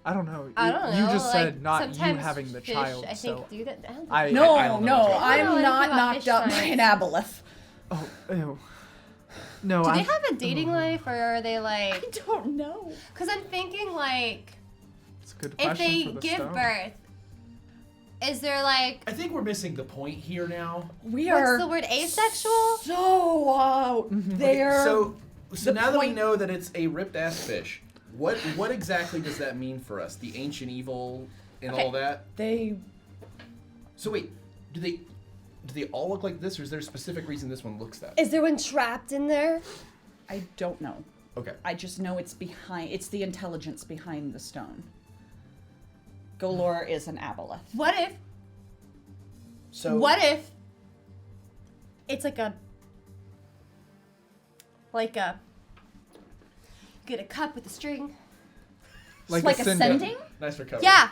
I don't know. I don't know. You just like, said not you sometimes having the fish, child, I think so do that. I don't I think- No, I don't know no, what's going on. I don't I'm know not anything about knocked fish up by science. an aboleth. oh, ew. No, Do I they have a dating life, or are they I like? don't know. Because I'm thinking like, It's a good if question they for the give stone. birth, is there like, I think we're missing the point here now. We are what's the word, asexual? so out there. So The now that we point- know that it's a ripped ass fish, what exactly does that mean for us? The ancient evil and Okay. all that. they So wait, do they all look like this, or is there a specific reason this one looks that? Is there one trapped in there? I don't know. Okay. I just know it's the intelligence behind the stone. Golor is an aboleth. What if? So What if? It's like a. Get a cup with a string. Like, Like a send- ascending? Nice recovery. Yeah,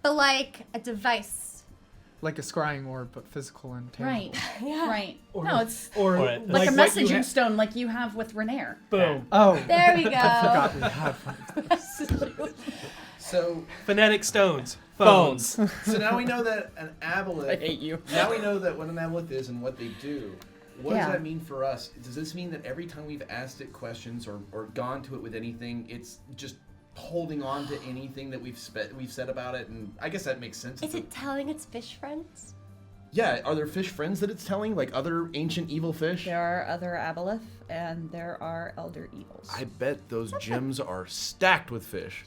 but like a device. Like a scrying orb, but physical and tangible. Right. Yeah. Right. Or, No, it's or Or like a what you messaging stone like you have with Renair. Boom. Oh, There we go. forgot we had one. So Phonetic stones. Phones. so now we know that an aboleth. hate you. Now we know that what an aboleth is and what they do. What Yeah. does that mean for us? Does this mean that every time we've asked it questions or gone to it with anything, it's just holding on to anything that we've said about it, and I guess that makes sense. Is it telling its fish friends? Yeah, are there fish friends that it's telling, like other ancient evil fish? There are other aboleth, and there are elder evils. I bet those gems are stacked with fish.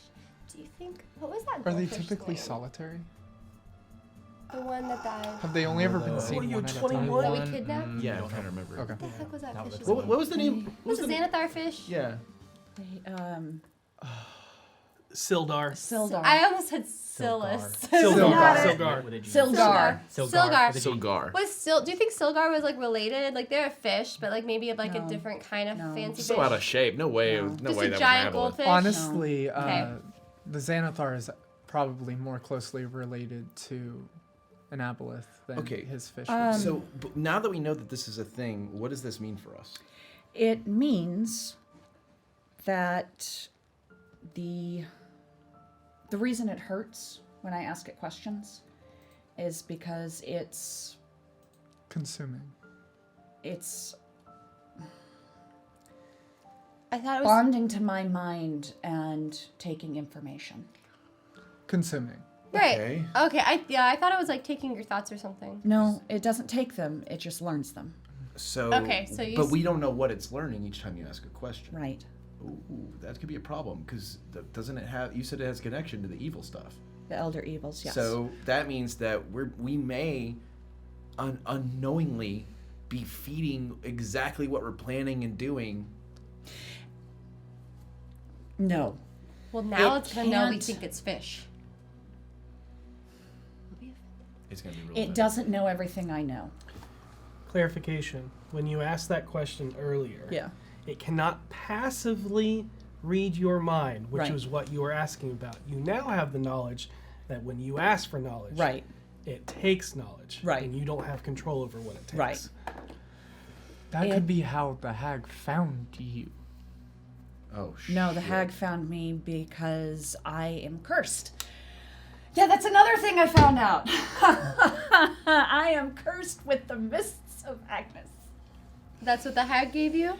Do you think, what was that Are they goldfish's typically name? solitary? The one that died. Have they only ever been What are seen you, one at a 21? time? That we kidnapped? Yeah, I'm trying to remember. Okay. What the heck was that Not fish's with name? What was the name? What Was was it the name? Xanathar fish? Yeah. Sildar. Sildar. I almost said Silas. Silgar. With a G. Silgar. Silgar. with a G. Silgar. Do you think Silgar was like related? Like they're a fish, but like maybe of like a No. different kind of No. fancy So fish. out of shape. No way. No. No Just way a that giant was an aboleth. goldfish. Honestly, Okay. the Xanathar is probably more closely related to an aboleth than Okay. his fish. So now that we know that this is a thing, what does this mean for us? It means that the reason it hurts when I ask it questions is because it's Consuming. I thought it was. bonding to my mind and taking information. Consuming. Right. Okay. Okay. I thought it was like taking your thoughts or something. No, it doesn't take them, it just learns them. So. Okay, so you But s- we don't know what it's learning each time you ask a question. Right. Ooh, that could be a problem because doesn't it have? You said it has a connection to the evil stuff. The elder evils, yes. So that means that we may unknowingly be feeding exactly what we're planning and doing. No. Well, now It it's gonna know we can't- think it's fish. It's gonna be real. It doesn't know everything I know. Clarification. When you asked that question earlier, it cannot passively read your mind, which Right. was what you were asking about. You now have the knowledge that when you ask for knowledge, Right. it takes knowledge. Right. And you don't have control over what it takes. Right. That It- could be how the hag found you. Oh shit. No, the hag found me because I am cursed. Yeah, that's another thing I found out. I am cursed with the mists of Agnes. That's what the hag gave you.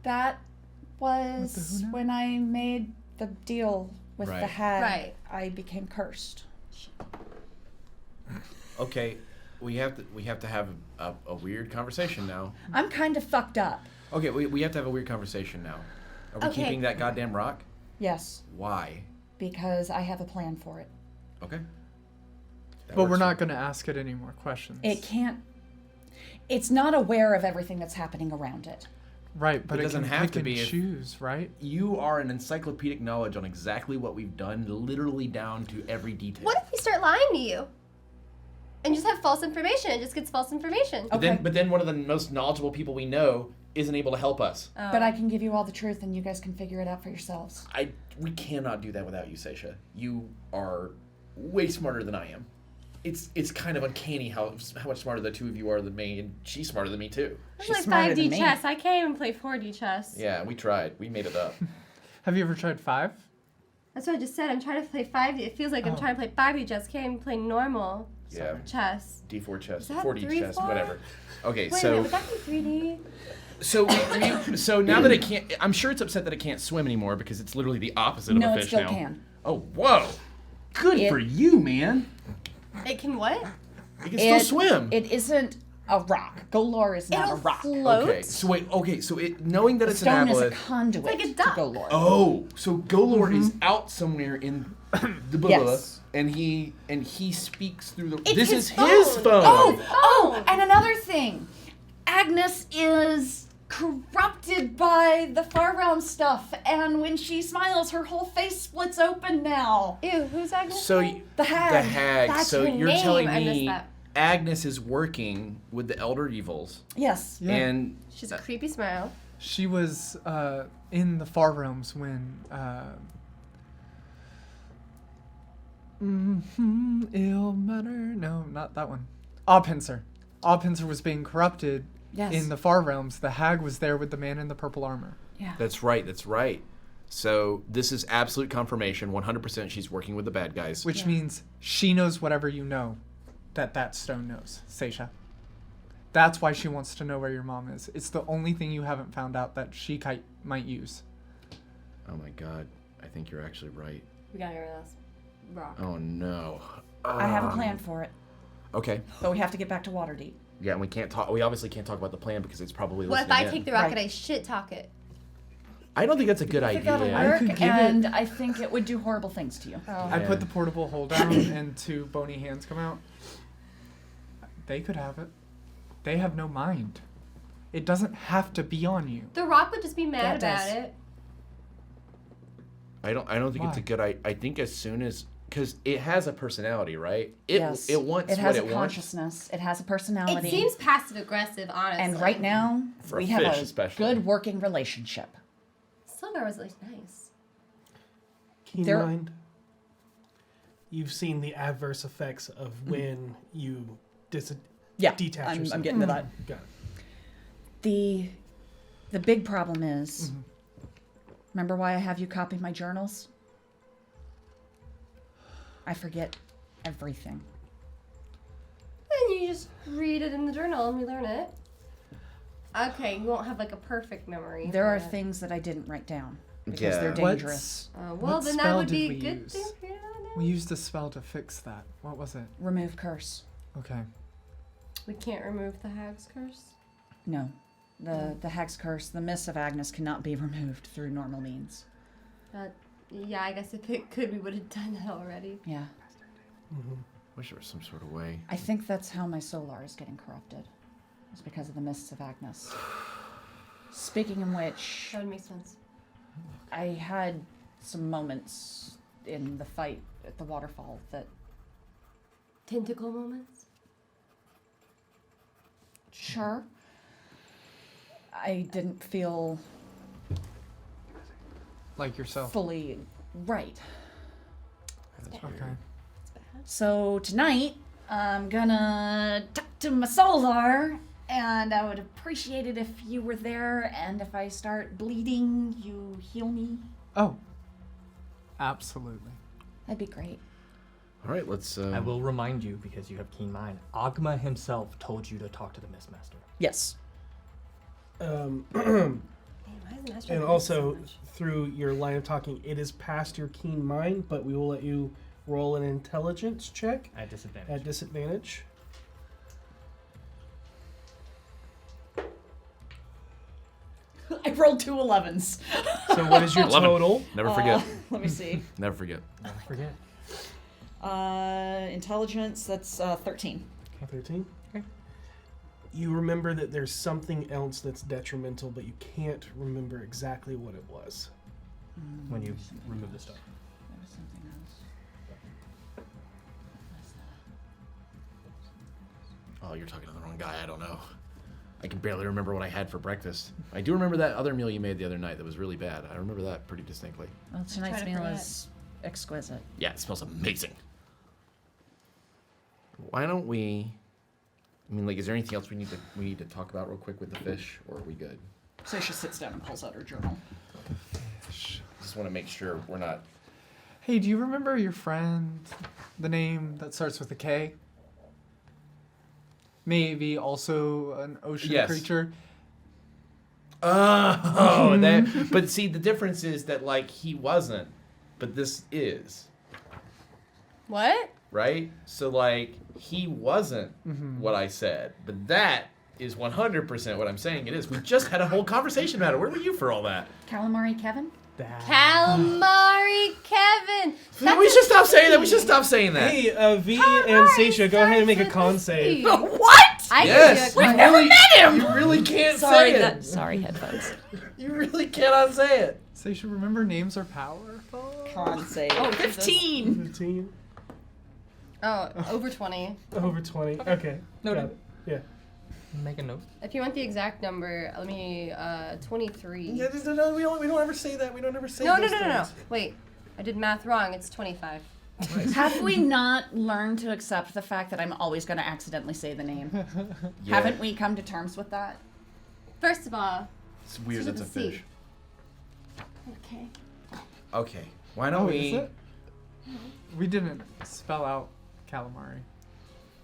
That was With the who now? when I made the deal with the Right. hag. Right. I became cursed. Okay, we have to have a weird conversation now. I'm kind of fucked up. Okay, we have to have a weird conversation now. Are we Okay. keeping that goddamn rock? Yes, Why? because I have a plan for it. Okay. That But we're works not for- going to ask it any more questions. It can't. It's not aware of everything that's happening around it. Right, but It it, doesn't can have pick to and be if- choose, right? You are an encyclopedic knowledge on exactly what we've done, literally down to every detail. What if we start lying to you? And just have false information? It just gets false information. Okay. But then one of the most knowledgeable people we know isn't able to help us. But I can give you all the truth, and you guys can figure it out for yourselves. We cannot do that without you, Saesha. You are way smarter than I am. It's kind of uncanny how much smarter the two of you are than me, and she's smarter than me too. It's She's like smarter 5D than me. chess. I can't even play 4D chess. Yeah, we tried. We made it up. Have you ever tried 5? That's what I just said. I'm trying to play 5D. It feels like I'm Oh. trying to play 5D chess. Can't even play normal Yeah. chess. D4 chess, Is that 4D 3, chess, 4? whatever. Okay, Wait a so minute, would that be 3D? so now that it can't, I'm sure it's upset that it can't swim anymore because it's literally the opposite No, of a it fish still now. can. Oh, whoa! Good It- for you, man. It can what? It can still swim. It isn't a rock. Golor is not It'll a rock. float. Okay, so wait. Okay, so knowing that it's an Stone is a aboleth. conduit It's like a to duck. Golor. Oh, so Golor is out somewhere in the blah, Yes. and he speaks through the. It's this his is his phone. phone. Oh, and another thing. Agnes is corrupted by the Far Realm stuff, and when she smiles, her whole face splits open now. Ew, who's Agnes? So again? The hag. the hag. That's so her you're name. telling I missed me that. Agnes is working with the elder evils, Yes. Yeah. and She's a creepy smile. She was in the Far Realms when Ilmater? No, not that one. Obpincer. Obpincer was being corrupted Yes. in the Far Realms. The hag was there with the man in the purple armor. Yeah. that's right. That's right. So this is absolute confirmation. 100% she's working with the bad guys. Which means she knows whatever you know that stone knows, Saesha. That's why she wants to know where your mom is. It's the only thing you haven't found out that she might use. Oh my god. I think you're actually right. We gotta get rid of this rock. Oh no. I have a plan for it, Okay. but we have to get back to Waterdeep. Yeah, and we can't talk. We obviously can't talk about the plan because it's probably. What if listening I in. take the rock Right. and I shit talk it? I don't think that's a good I think that'll idea. work, could give and I think it would do horrible things to you. I put the portable hold down and two bony hands come out. They could have it. They have no mind. It doesn't have to be on you. The rock would just be mad Yeah, it about does. it. I don't think it's a Why? good. I think as soon as because it has a personality, right? Yes. It wants It has what a it wants. consciousness. It has a personality. It seems passive aggressive, honestly. and right now, For a we have fish, a especially. good working relationship. Silver was like nice. Keen There- mind. You've seen the adverse effects of when you Yeah, detach I'm yourself. getting to that. Got it. The big problem is, remember why I have you copy my journals? I forget everything. And you just read it in the journal and we learn it. Okay, you won't have like a perfect memory. There are but- things that I didn't write down because Yeah. they're What's- dangerous. well, What then that spell would be did a we good use? thing for you to know. We used a spell to fix that. What was it? Remove curse. Okay. We can't remove the hag's curse. No. The Hag's curse, the Mists of Agnes cannot be removed through normal means. Yeah, I guess if it could, we would have done that already. Yeah. Wish there was some sort of way. I think that's how my solar is getting corrupted. It's because of the Mists of Agnes. Speaking in which, That would make sense. I had some moments in the fight at the waterfall that Tentacle moments. sure I didn't feel Like yourself. fully right. Okay. So tonight I'm gonna talk to my solar, and I would appreciate it if you were there, and if I start bleeding, you heal me. Oh. Absolutely. That'd be great. All right, let's. I will remind you, because you have keen mind, Agma himself told you to talk to the MIstmaster. Yes. Man, why is the master And doing also, so much? through your line of talking, it is past your keen mind, but we will let you roll an intelligence check At disadvantage. at disadvantage. I rolled 2 11s. So what is your 11. total? Never forget. Let me see. Never forget. Don't forget. Intelligence, that's 13. 13. Okay. You remember that there's something else that's detrimental, but you can't remember exactly what it was. When you remove the stuff. There was something else. Oh, you're talking to the wrong guy. I don't know. I can barely remember what I had for breakfast. I do remember that other meal you made the other night that was really bad. I remember that pretty distinctly. Well, tonight's to meal forget. is exquisite. Yeah, it smells amazing. Why don't we? I mean, like, is there anything else we need to talk about real quick with the fish, or are we good? Saesha sits down and pulls out her journal. Just want to make sure we're not. Hey, do you remember your friend? The name that starts with a K? Maybe also an ocean Yes. creature. Oh, that. But see, the difference is that like he wasn't, but this is, What? right? So like he wasn't what I said, but that is 100% what I'm saying it is. We just had a whole conversation about it. Where were you for all that? Calamari Kevin? Calamari Kevin. We should stop saying that. We should stop saying that. Hey, V and Saesha, go ahead and make a con save. What? I Yes, can do you it. really, you really can't say it. Sorry, headphones. You really cannot say it. So you should remember names are powerful. Con save. Oh, 15. 15. Oh, over 20. Over 20. Okay. Noted. Got it. Yeah. Make a note. If you want the exact number, let me 23. Yeah, no, we don't ever say that. We don't ever say No. those things. Wait, I did math wrong. It's 25. Have we not learned to accept the fact that I'm always going to accidentally say the name? Yeah. Haven't we come to terms with that? First of all, It's weird. Start That's a with a C. fish. okay. Okay. Why don't Oh, we? is it? We didn't spell out calamari.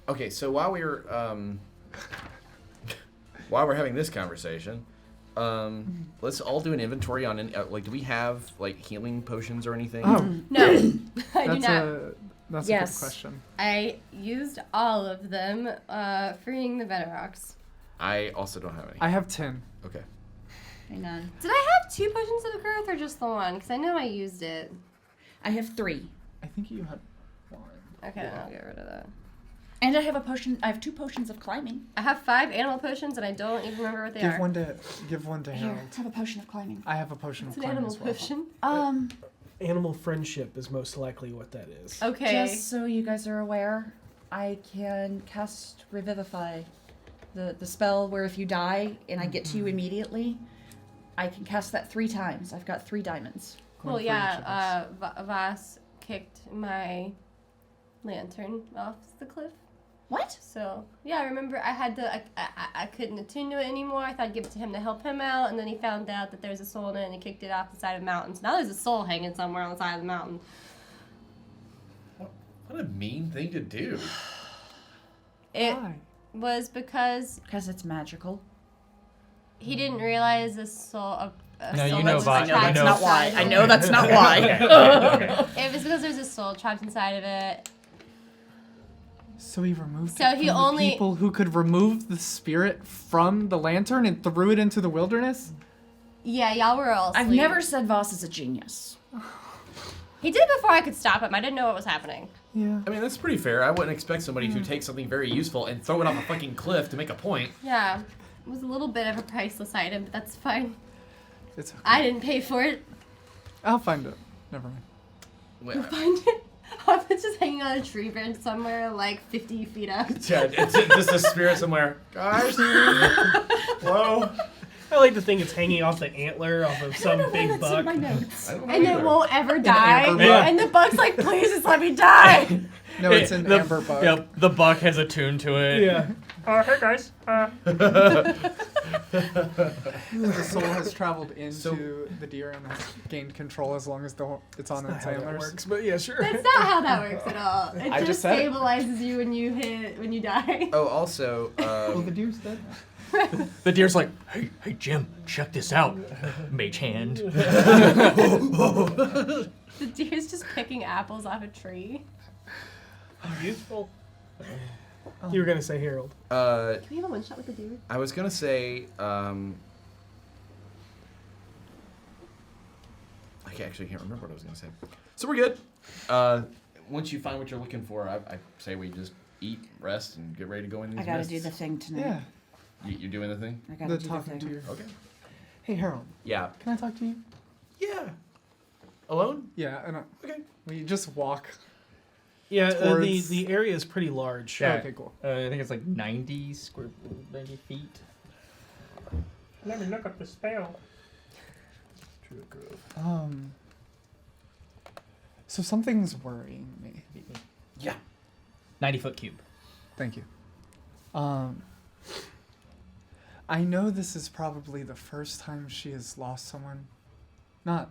Okay, so while we're having this conversation, let's all do an inventory on like, do we have like healing potions or anything? No, I do not. That's Yes. a good question. I used all of them, freeing the Bedrocks. I also don't have any. I have 10. Okay. Hang on. Did I have 2 potions of growth or just the one? Because I know I used it. I have 3. I think you had 1. Okay, I'll get rid of that. And I have a potion. I have 2 potions of climbing. I have 5 animal potions and I don't even remember what they are. Give one to Here, Harold. have a potion of climbing. I have a potion It's of an climbing animal as well. potion. Animal friendship is most likely what that is. Okay. Just so you guys are aware, I can cast Revivify, the spell where if you die and I get to you immediately, I can cast that 3 times. I've got 3 diamonds. Cool, One for each of yeah. Vaas kicked my lantern off the cliff. What? So, yeah, I remember I had to, I couldn't attune to it anymore. I thought I'd give it to him to help him out, and then he found out that there's a soul in it, and he kicked it off the side of the mountain. So now there's a soul hanging somewhere on the side of the mountain. What a mean thing to do. It Why? was because Because it's magical. he didn't realize a soul, a No, soul you that know, was Vaas, trapped you know. That's not why. inside I of know it. that's not why. It was because there's a soul trapped inside of it. So he removed So it he from the only- people who could remove the spirit from the lantern and threw it into the wilderness? Yeah, y'all were all asleep. I've never said Voss is a genius. He did it before I could stop him. I didn't know what was happening. Yeah. I mean, that's pretty fair. I wouldn't expect somebody to take something very useful and throw it off a fucking cliff to make a point. Yeah, it was a little bit of a priceless item, but that's fine. It's okay. I didn't pay for it. I'll find it. Never mind. Well, Find it. It's just hanging on a tree branch somewhere, like 50 feet up. yeah, it's just a spirit somewhere. Guys, whoa. I like to think it's hanging off the antler off of some big That's buck. in my notes. I don't know And it either. won't ever die. amber bug. And the bug's like, please just let me die. No, it's an amber bug. Yep, the buck has a tune to it. Yeah. Hey guys. The soul has traveled into So- the deer and has gained control as long as it's on its How that antlers. works, but yeah, sure. That's not how that works at all. It I just just said it. stabilizes you when you die. Oh, also, Well, the deer's dead. The deer's like, hey Jim, check this out. Mage hand. The deer's just picking apples off a tree. Useful. You were gonna say Harold. Can we have a one shot with the deer? I was gonna say, I actually can't remember what I was gonna say. So we're good. Once you find what you're looking for, I say we just eat, rest, and get ready to go in these I gotta mists. do the thing tonight. Yeah. You're doing the thing? I gotta The do the talking thing. to you. Okay. Hey, Harold, Yeah. can I talk to you? Yeah. Alone? Yeah, and Okay. we just walk. Yeah, Towards- the area is pretty large. Yeah. Okay, cool. I think it's like 90 feet. Let me look up the spell. So something's worrying me. Yeah. 90-foot cube. Thank you. I know this is probably the first time she has lost someone. Not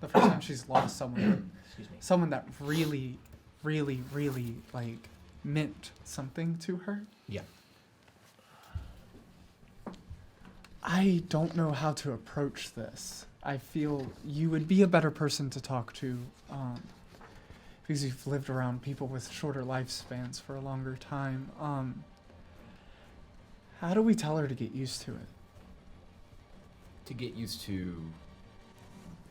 the first time she's lost someone. Excuse me. Someone that really, really, really, like, meant something to her. Yeah. I don't know how to approach this. I feel you would be a better person to talk to, because you've lived around people with shorter lifespans for a longer time. How do we tell her to get used to it? To get used to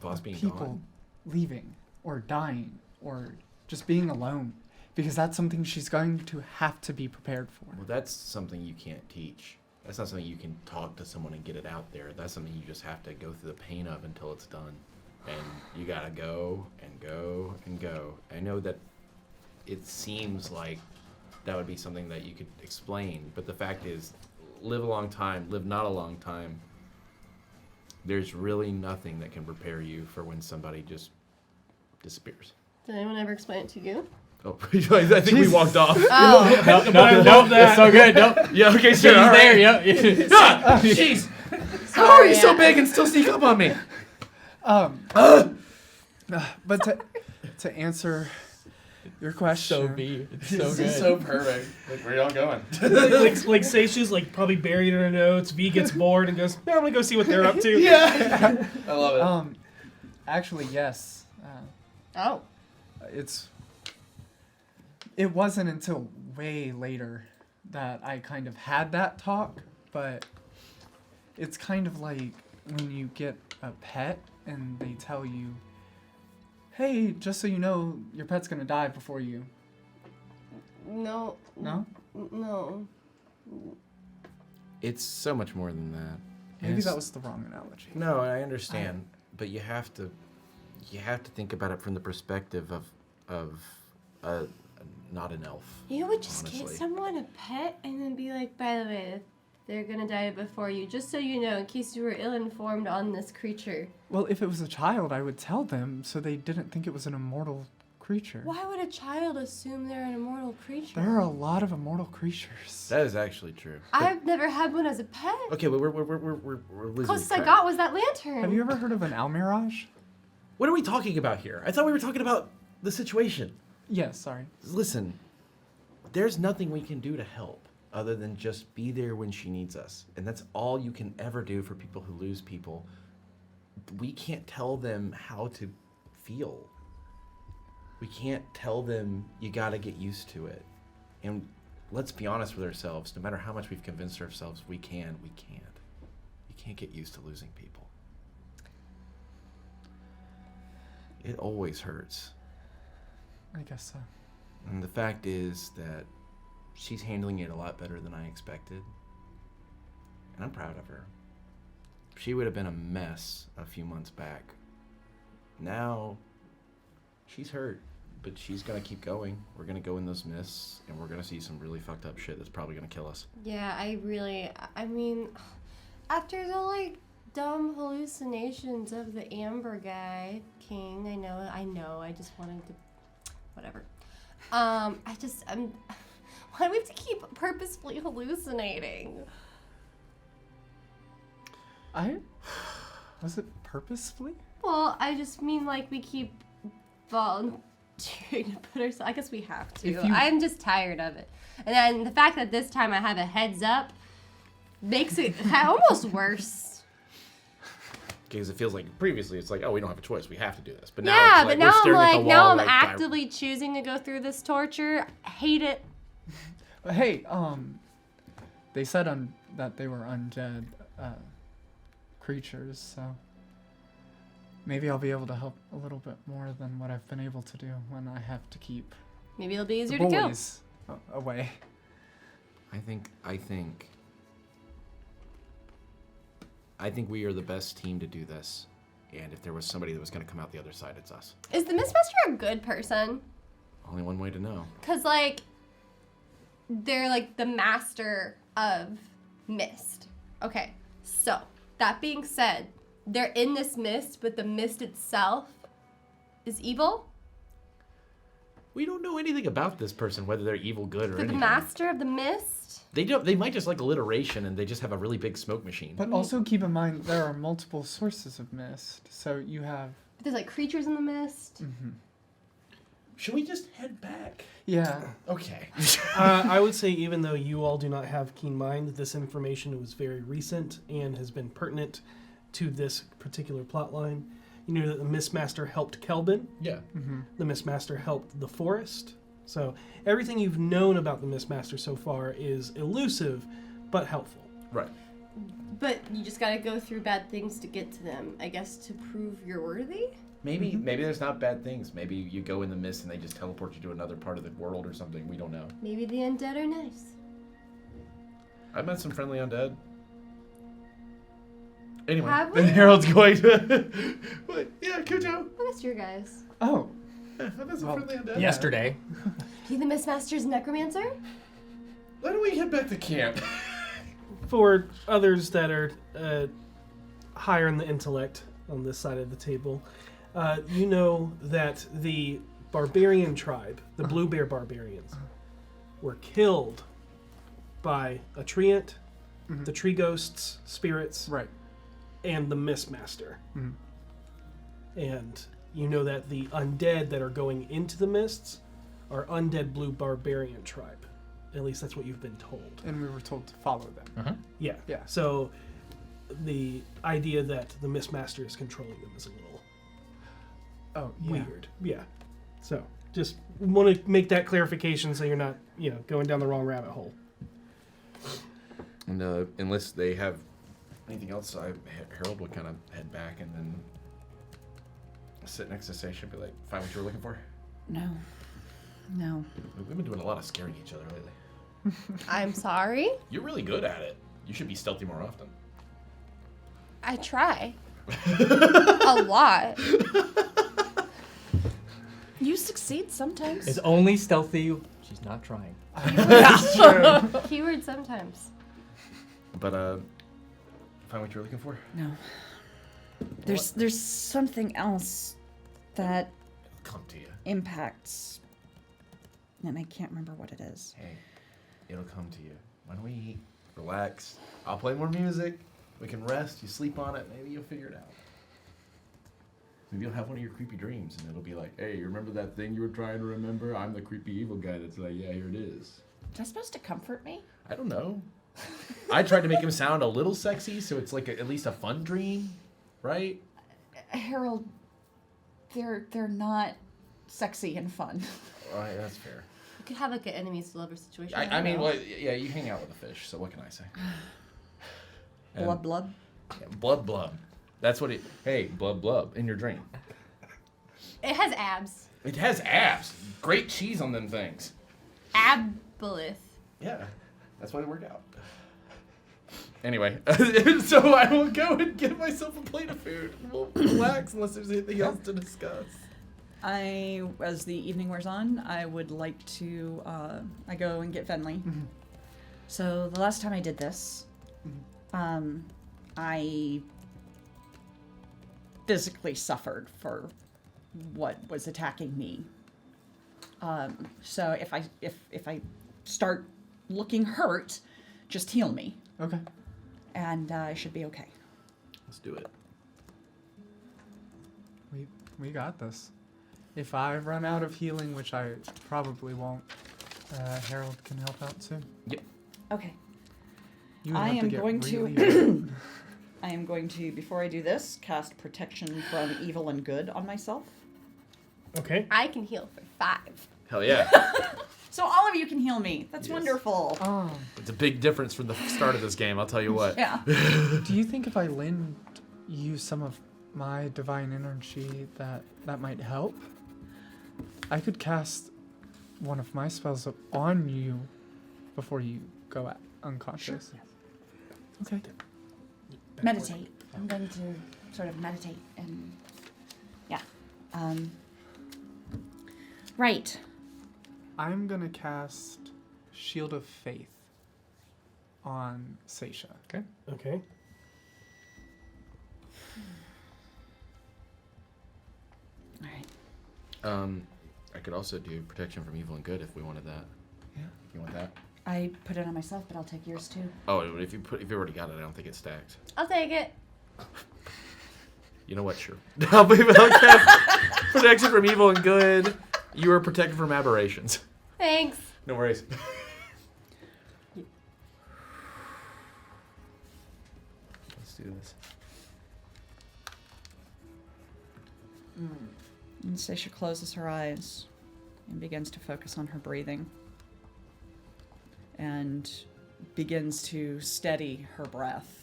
Vaas being People gone. leaving or dying or just being alone, because that's something she's going to have to be prepared for. Well, that's something you can't teach. That's not something you can talk to someone and get it out there. That's something you just have to go through the pain of until it's done. And you gotta go and go and go. I know that it seems like that would be something that you could explain, but the fact is, live a long time, live not a long time. There's really nothing that can prepare you for when somebody just disappears. Did anyone ever explain it to you? Oh, I think we walked off. Oh, No, it's so good. No, Yeah, okay, he's sure. all there. right. Yep. Ah, jeez. How are you so yeah. big and still sneak up on me? But to answer Your question. So V. It's so This good. is so perfect. Like, where y'all going? like Saesha's like probably buried in her notes. V gets bored and goes, "Yeah, I'm gonna go see what they're up to." Yeah. I love it. Actually, yes. Oh. It wasn't until way later that I kind of had that talk, but it's kind of like when you get a pet and they tell you, hey, just so you know, your pet's gonna die before you. No. No? No. It's so much more than that. Maybe It's- that was the wrong analogy. No, I understand, but you have to think about it from the perspective of not an elf. You would just honestly. get someone a pet and then be like, by the way, they're gonna die before you, just so you know, in case you were ill-informed on this creature. Well, if it was a child, I would tell them so they didn't think it was an immortal creature. Why would a child assume they're an immortal creature? There are a lot of immortal creatures. That is actually true. I've never had one as a pet. Okay, but we're losing Closest I track. got was that lantern. Have you ever heard of an almirage? What are we talking about here? I thought we were talking about the situation. Yes, sorry. Listen, there's nothing we can do to help other than just be there when she needs us. And that's all you can ever do for people who lose people. We can't tell them how to feel. We can't tell them you gotta get used to it. And let's be honest with ourselves, no matter how much we've convinced ourselves we can't. You can't get used to losing people. It always hurts. I guess so. And the fact is that she's handling it a lot better than I expected. And I'm proud of her. She would have been a mess a few months back. Now, she's hurt, but she's gonna keep going. We're gonna go in those mists, and we're gonna see some really fucked up shit that's probably gonna kill us. Yeah, I mean, after the, like, dumb hallucinations of the Amber guy, King, I know, I just wanted to, whatever. Why do we have to keep purposefully hallucinating? Was it purposefully? Well, I just mean, like, we keep volunteering to put ourselves, I guess we have to. I'm just tired of it. And then the fact that this time I have a heads up makes it almost worse. Because it feels like previously it's like, oh, we don't have a choice. We have to do this. But now Yeah, it's but like now we're I'm staring at the like, wall. now I'm like, actively choosing to go through this torture. I hate it. But hey, they said that they were undead creatures, so maybe I'll be able to help a little bit more than what I've been able to do when I have to keep Maybe it'll be the easier to kill. boys away. I think we are the best team to do this. And if there was somebody that was going to come out the other side, it's us. Is the MIstmaster a good person? Only one way to know. Because, like, they're, like, the master of mist. Okay, so, that being said, they're in this mist, but the mist itself is evil? We don't know anything about this person, whether they're evil, good, or They're the anything. master of the mist? They might just like alliteration, and they just have a really big smoke machine. But also keep in mind there are multiple sources of mist, so you have. There's, like, creatures in the mist. Should we just head back? Yeah. Okay. I would say even though you all do not have keen mind, this information was very recent and has been pertinent to this particular plot line. You know that the MIstmaster helped Kelvin. Yeah. The MIstmaster helped the forest. So everything you've known about the MIstmaster so far is elusive, but helpful. Right. But you just gotta go through bad things to get to them, I guess, to prove you're worthy? Maybe there's not bad things. Maybe you go in the mist and they just teleport you to another part of the world or something. We don't know. Maybe the undead are nice. I've met some friendly undead. Anyway, Have we? then Harold's going to. What? Yeah, Cujo. Oh, that's your guys. Oh. Yeah, I met some Well, friendly undead. Yesterday. You the MIstmaster's necromancer? Why don't we head back to camp? For others that are higher in the intellect on this side of the table, you know that the barbarian tribe, the Blue Bear Barbarians, were killed by a treant, the tree ghosts, spirits, Right. and the MIstmaster. And you know that the undead that are going into the mists are undead blue barbarian tribe. At least that's what you've been told. And we were told to follow them. Yeah. Yeah. So the idea that the MIstmaster is controlling them is a little Oh, yeah. weird. Yeah. So just want to make that clarification so you're not, going down the wrong rabbit hole. And unless they have anything else, Harold would kind of head back and then sit next to Saesha and be like, find what you were looking for? No. No. We've been doing a lot of scaring each other lately. I'm sorry. You're really good at it. You should be stealthy more often. I try. A lot. You succeed sometimes. It's only stealthy. She's not trying. Keyword sometimes. But, find what you were looking for? No. There's something else that Come to you. impacts, and I can't remember what it is. Hey, it'll come to you. Why don't we eat? Relax. I'll play more music. We can rest. You sleep on it. Maybe you'll figure it out. Maybe you'll have one of your creepy dreams, and it'll be like, hey, you remember that thing you were trying to remember? I'm the creepy evil guy that's like, yeah, here it is. Is that supposed to comfort me? I don't know. I tried to make him sound a little sexy, so it's like at least a fun dream, right? Harold, they're not sexy and fun. All right, that's fair. You could have like an enemies to lovers situation. I mean, well, yeah, you hang out with a fish, so what can I say? And- Blood. Yeah, blub. That's what it. Hey, blub in your dream. It has abs. It has abs. Great cheese on them things. Aboleth. Yeah, that's why they work out. Anyway, so I will go and get myself a plate of food. We'll relax unless there's anything else to discuss. As the evening wears on, I would like to, I go and get Venley. Mm-hmm. So the last time I did this, I physically suffered for what was attacking me. So if I start looking hurt, just heal me, Okay. and I should be okay. Let's do it. We got this. If I run out of healing, which I probably won't, Harold can help out too. Okay. You would I have am get going really to. I am going to, before I do this, cast protection from evil and good on myself. Okay. I can heal for 5. Hell yeah. So all of you can heal me. That's Yes. wonderful. Oh. It's a big difference from the start of this game, I'll tell you what. Yeah. Do you think if I lend you some of my divine energy that might help? I could cast one of my spells on you before you go unconscious. Okay. Meditate. I'm going to sort of meditate and yeah. Right. I'm gonna cast Shield of Faith on Saesha. Okay. All right. I could also do protection from evil and good if we wanted that. Yeah. You want that? I put it on myself, but I'll take yours too. Oh, if you already got it, I don't think it stacks. I'll take it. You know what? Sure. I'll cast protection from evil and good. You are protected from aberrations. Thanks. No worries. Let's do this. And Saesha closes her eyes and begins to focus on her breathing and begins to steady her breath.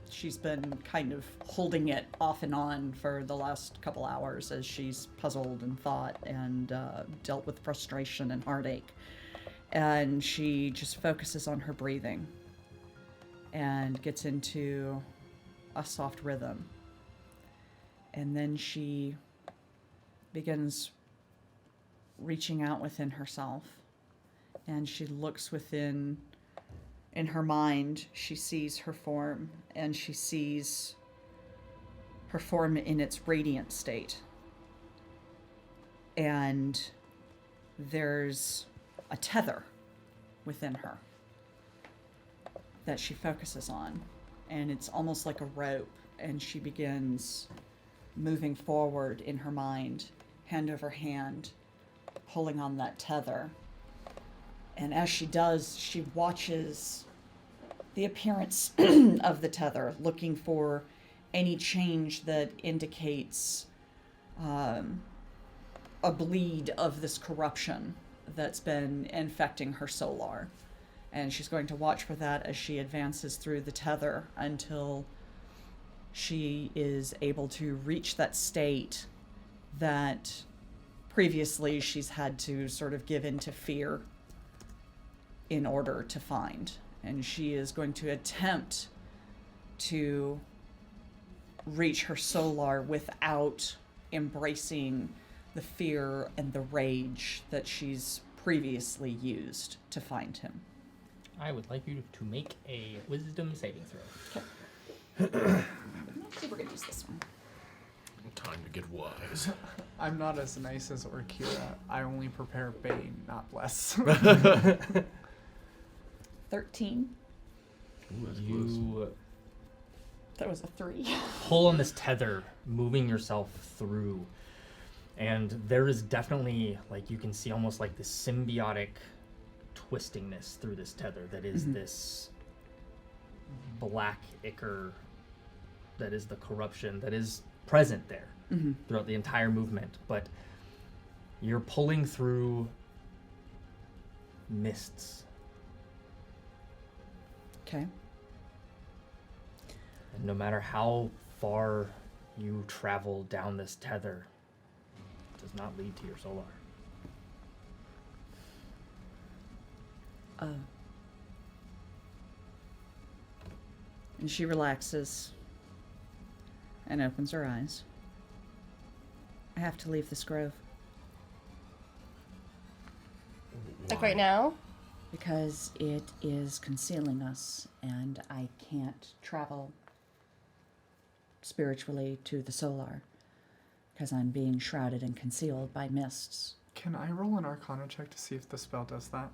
She's been kind of holding it off and on for the last couple hours as she's puzzled and thought and dealt with frustration and heartache. And she just focuses on her breathing and gets into a soft rhythm. And then she begins reaching out within herself, and she looks within. In her mind, she sees her form, and she sees her form in its radiant state. And there's a tether within her that she focuses on, and it's almost like a rope, and she begins moving forward in her mind, hand over hand, pulling on that tether. And as she does, she watches the appearance of the tether, looking for any change that indicates a bleed of this corruption that's been infecting her solar. And she's going to watch for that as she advances through the tether until she is able to reach that state that previously she's had to sort of give in to fear in order to find. And she is going to attempt to reach her solar without embracing the fear and the rage that she's previously used to find him. I would like you to make a wisdom saving throw. Actually, we're going to use this one. Time to get wise. I'm not as nice as Orkira. I only prepare Bane, not Bless. 13. Ooh, that's close. You That was a 3. pull on this tether, moving yourself through, and there is definitely, like, you can see almost like this symbiotic twistingness through this tether that is this black ichor that is the corruption that is present there throughout the entire movement. But you're pulling through mists, Okay. and no matter how far you travel down this tether, it does not lead to your solar. And she relaxes and opens her eyes. I have to leave this grove Like right now? because it is concealing us, and I can't travel spiritually to the solar because I'm being shrouded and concealed by mists. Can I roll an Arcana check to see if the spell does that?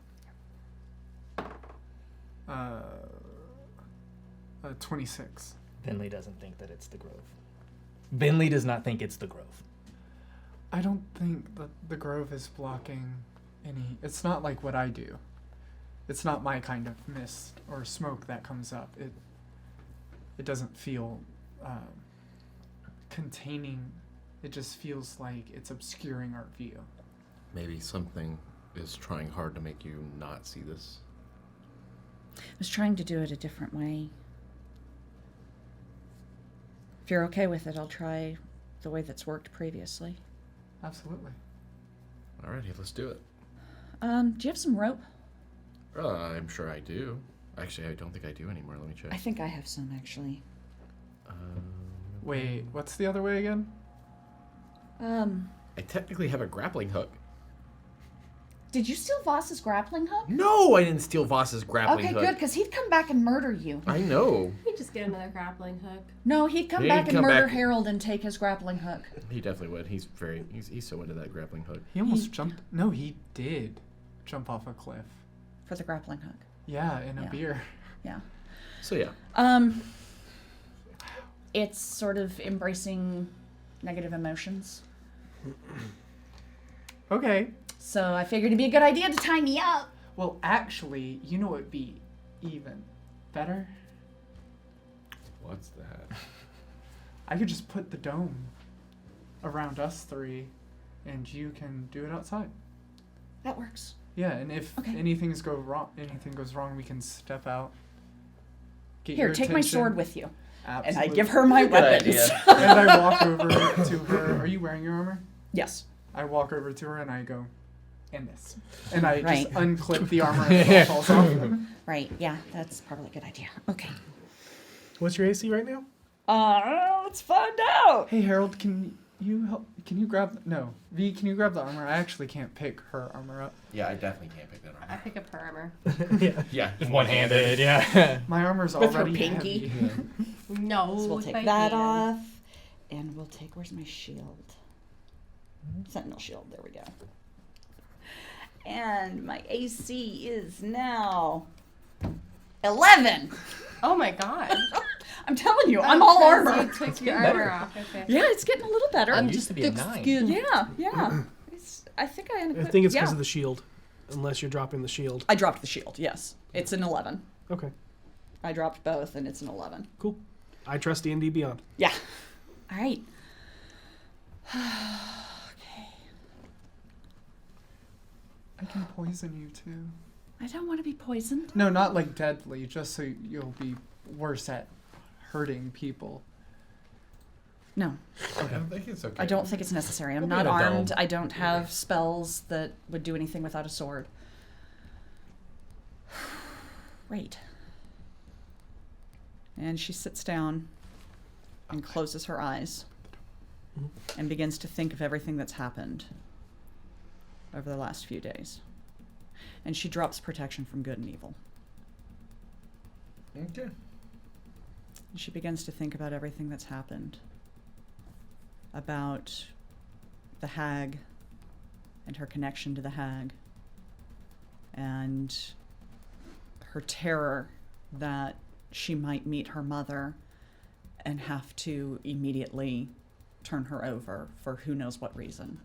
26. Vinley doesn't think that it's the grove. Vinley does not think it's the grove. I don't think that the grove is blocking any. It's not like what I do. It's not my kind of mist or smoke that comes up. It doesn't feel containing. It just feels like it's obscuring our view. Maybe something is trying hard to make you not see this. I was trying to do it a different way. If you're okay with it, I'll try the way that's worked previously. Absolutely. Alrighty, let's do it. Do you have some rope? I'm sure I do. Actually, I don't think I do anymore. Let me check. I think I have some, actually. Wait, what's the other way again? I technically have a grappling hook. Did you steal Vaas's grappling hook? No, I didn't steal Vaas's grappling Okay, hook. good, because he'd come back and murder you. I know. We just get another grappling hook. No, he'd come He'd back and come murder back- Harold and take his grappling hook. He definitely would. He's so into that grappling hook. He almost jumped. No, he did jump off a cliff. For the grappling hook. Yeah, in a Yeah. beer. Yeah. So yeah. It's sort of embracing negative emotions. Okay. So I figured it'd be a good idea to tie me up. Well, actually, you know what'd be even better? What's that? I could just put the dome around us three, and you can do it outside. That works. Yeah, and if Okay. anything goes wrong, we can step out. Get Here, your take my attention. sword with you. Absolutely. And I give her my weapons. And I walk over to her. Are you wearing your armor? Yes. I walk over to her and I go, and this. And I Right. just unclip the armor and it all falls off. Right, yeah, that's probably a good idea. Okay. What's your AC right now? Let's find out. Hey Harold, can you help? Can you grab? No, V, can you grab the armor? I actually can't pick her armor up. Yeah, I definitely can't pick that I armor. pick up her armor. Yeah, One-handed, yeah. My armor's With her already pinky. heavy. No, So we'll with take my that hand. off. And we'll take, where's my shield? Sentinel shield, there we go. And my AC is now 11. Oh my god. I'm telling you, I'm Oh, all 'cause armor. You took your getting armor better. off. Okay. Yeah, it's getting a little better. It used to be a 9. Yeah, yeah. I think I unequipped. I think it's because of the shield, unless you're dropping the shield. I dropped the shield, yes. It's an 11. Okay, I dropped both, and it's an 11. cool. I trust D&D Beyond. Yeah. All right. I can poison you too. I don't want to be poisoned. No, not like deadly, just so you'll be worse at hurting people. No, I don't think it's okay. I don't think it's necessary. I'm We'll be not in a armed. dome. I don't have spells that would do anything without a sword. Right. And she sits down and closes her eyes and begins to think of everything that's happened over the last few days. And she drops protection from good and evil. Okay. And she begins to think about everything that's happened. About the hag and her connection to the hag. And her terror that she might meet her mother and have to immediately turn her over for who knows what reason.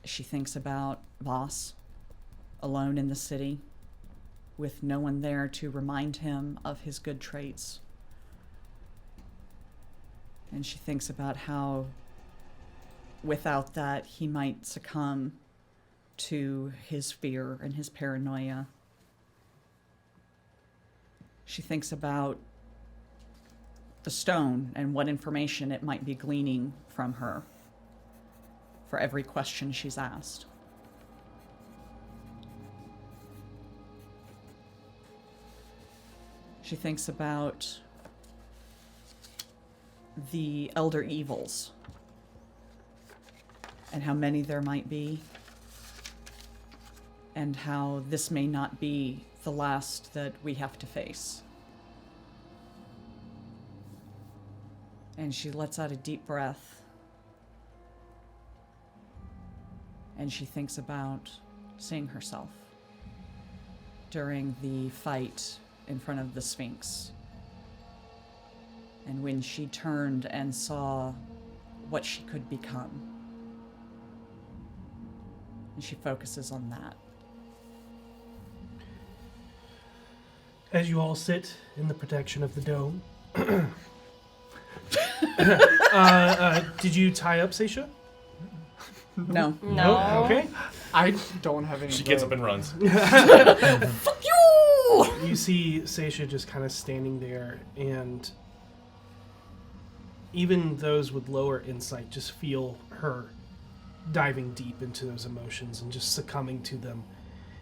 She thinks about Vaas, alone in the city, with no one there to remind him of his good traits. And she thinks about how, without that, he might succumb to his fear and his paranoia. She thinks about the stone and what information it might be gleaning from her for every question she's asked. She thinks about the elder evils and how many there might be, and how this may not be the last that we have to face. And she lets out a deep breath, and she thinks about seeing herself during the fight in front of the Sphinx. And when she turned and saw what she could become. And she focuses on that. As you all sit in the protection of the dome, did you tie up Saesha? No. No. Okay. I don't have any. She gets up bow. and runs. Fuck you! You see Saesha just kind of standing there, and even those with lower insight just feel her diving deep into those emotions and just succumbing to them.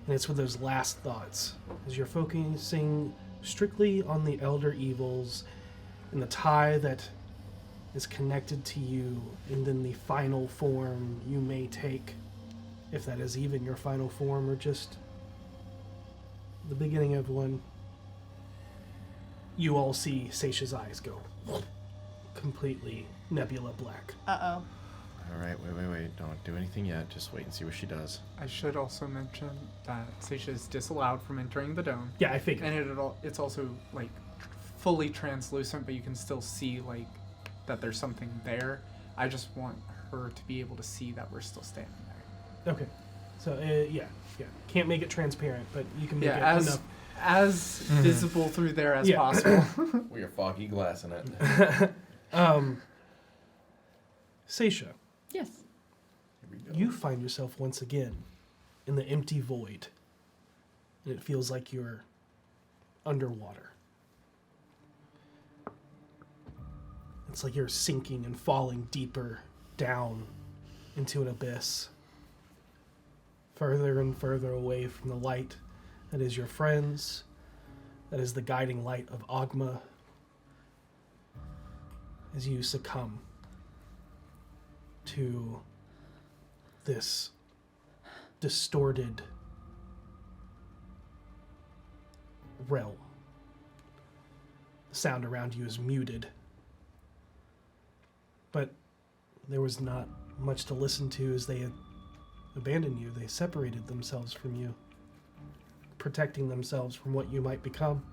And it's with those last thoughts, as you're focusing strictly on the elder evils and the tie that is connected to you, and then the final form you may take, if that is even your final form or just the beginning of one. You all see Saesha's eyes go completely nebula black. Uh-oh. All right, wait. Don't do anything yet. Just wait and see what she does. I should also mention that Saesha is disallowed from entering the dome, Yeah, I figured. and it's also like fully translucent, but you can still see like that there's something there. I just want her to be able to see that we're still standing there. Okay. So, yeah. Can't make it transparent, but you can make it enough. As visible through there as Yeah. possible. We are foggy glass in it. Saesha, Yes. Here we go. you find yourself once again in the empty void, and it feels like you're underwater. It's like you're sinking and falling deeper down into an abyss, further and further away from the light that is your friends, that is the guiding light of Ogma, as you succumb to this distorted realm. The sound around you is muted, but there was not much to listen to as they had abandoned you. They separated themselves from you, protecting themselves from what you might become.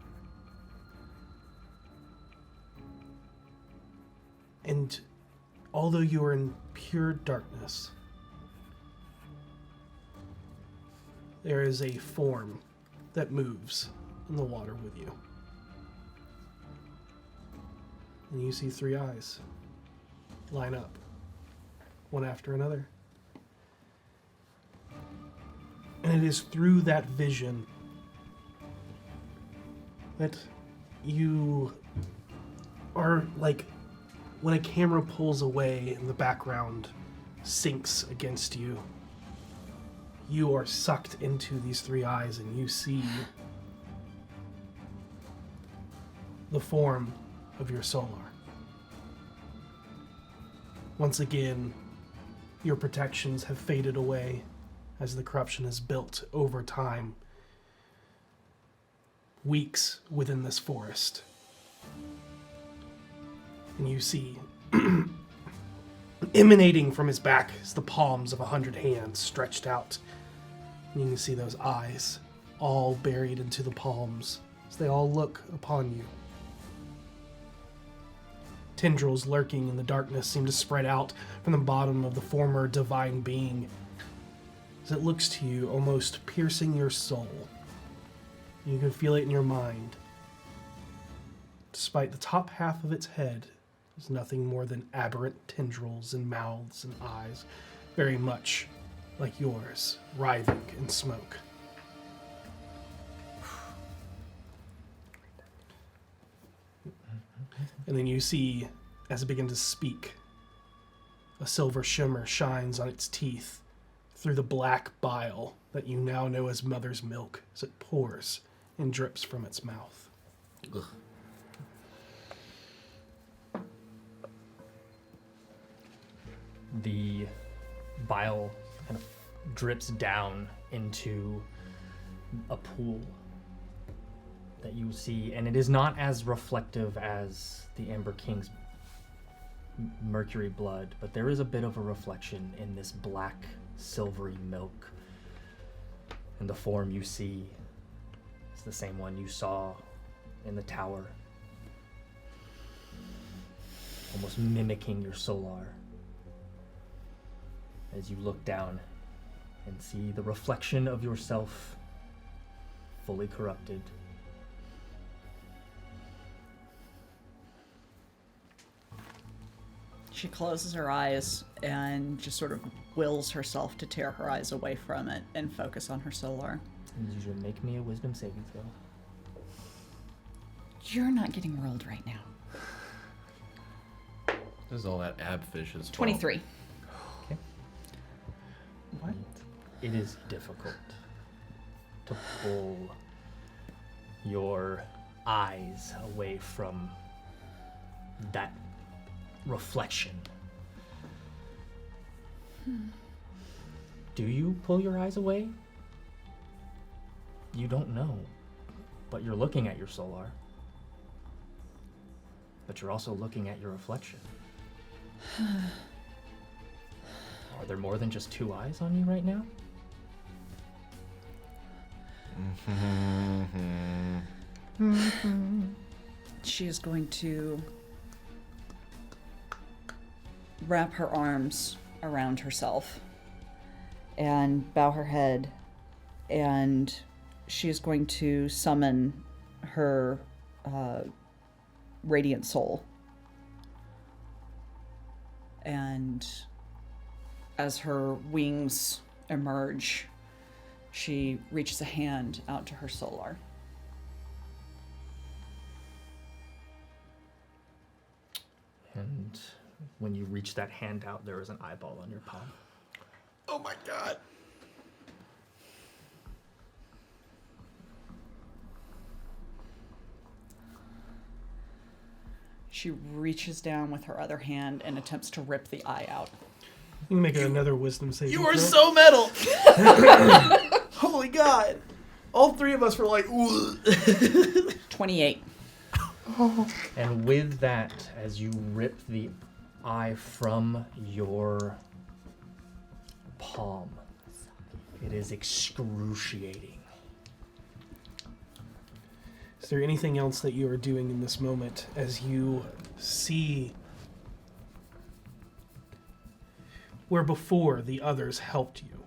And although you are in pure darkness, there is a form that moves in the water with you. And you see 3 eyes line up, one after another. And it is through that vision that you are like when a camera pulls away and the background sinks against you. You are sucked into these 3 eyes and you see the form of your Solar. Once again, your protections have faded away as the corruption is built over time. Weeks within this forest. And you see emanating from his back is the palms of 100 hands stretched out. And you can see those eyes all buried into the palms as they all look upon you. Tendrils lurking in the darkness seem to spread out from the bottom of the former divine being as it looks to you, almost piercing your soul. You can feel it in your mind. Despite the top half of its head is nothing more than aberrant tendrils and mouths and eyes, very much like yours, writhing in smoke. And then you see, as it begins to speak, a silver shimmer shines on its teeth through the black bile that you now know as mother's milk as it pours and drips from its mouth. Ugh. The bile kind of drips down into a pool that you see, and it is not as reflective as the Amber King's mercury blood, but there is a bit of a reflection in this black, silvery milk. And the form you see is the same one you saw in the tower, almost mimicking your Solar. As you look down and see the reflection of yourself fully corrupted. She closes her eyes and just sort of wills herself to tear her eyes away from it and focus on her Solar. And you should make me a wisdom saving throw. You're not getting rolled right now. This is all that abfish's fault. 23. Okay. What? It is difficult to pull your eyes away from that reflection. Do you pull your eyes away? You don't know, but you're looking at your Solar. But you're also looking at your reflection. Are there more than just 2 eyes on you right now? She is going to wrap her arms around herself and bow her head, and she is going to summon her radiant soul. And as her wings emerge, she reaches a hand out to her Solar. And when you reach that hand out, there is an eyeball on your palm. Oh my god. She reaches down with her other hand and attempts to rip the eye out. You can make another wisdom saving You are throw. so metal. Holy God. All 3 of us were like, ooh. 28. And with that, as you rip the eye from your palm, it is excruciating. Is there anything else that you are doing in this moment as you see where before the others helped you?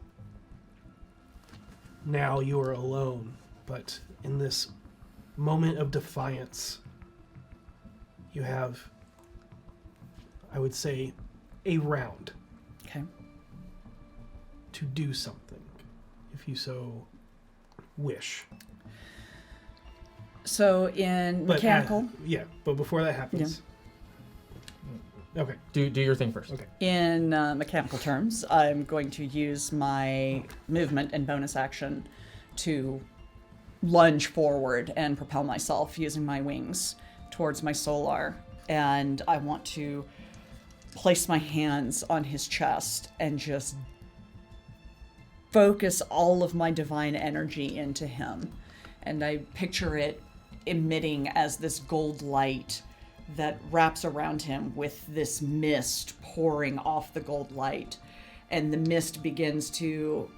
now you are alone, but in this moment of defiance, you have, I would say, a round Okay. to do something, if you so wish. So in But mechanical, but before that happens, okay. Do your thing first. Okay. in mechanical terms, I'm going to use my movement and bonus action to lunge forward and propel myself using my wings towards my solar. And I want to place my hands on his chest and just focus all of my divine energy into him. And I picture it emitting as this gold light that wraps around him with this mist pouring off the gold light. And the mist begins to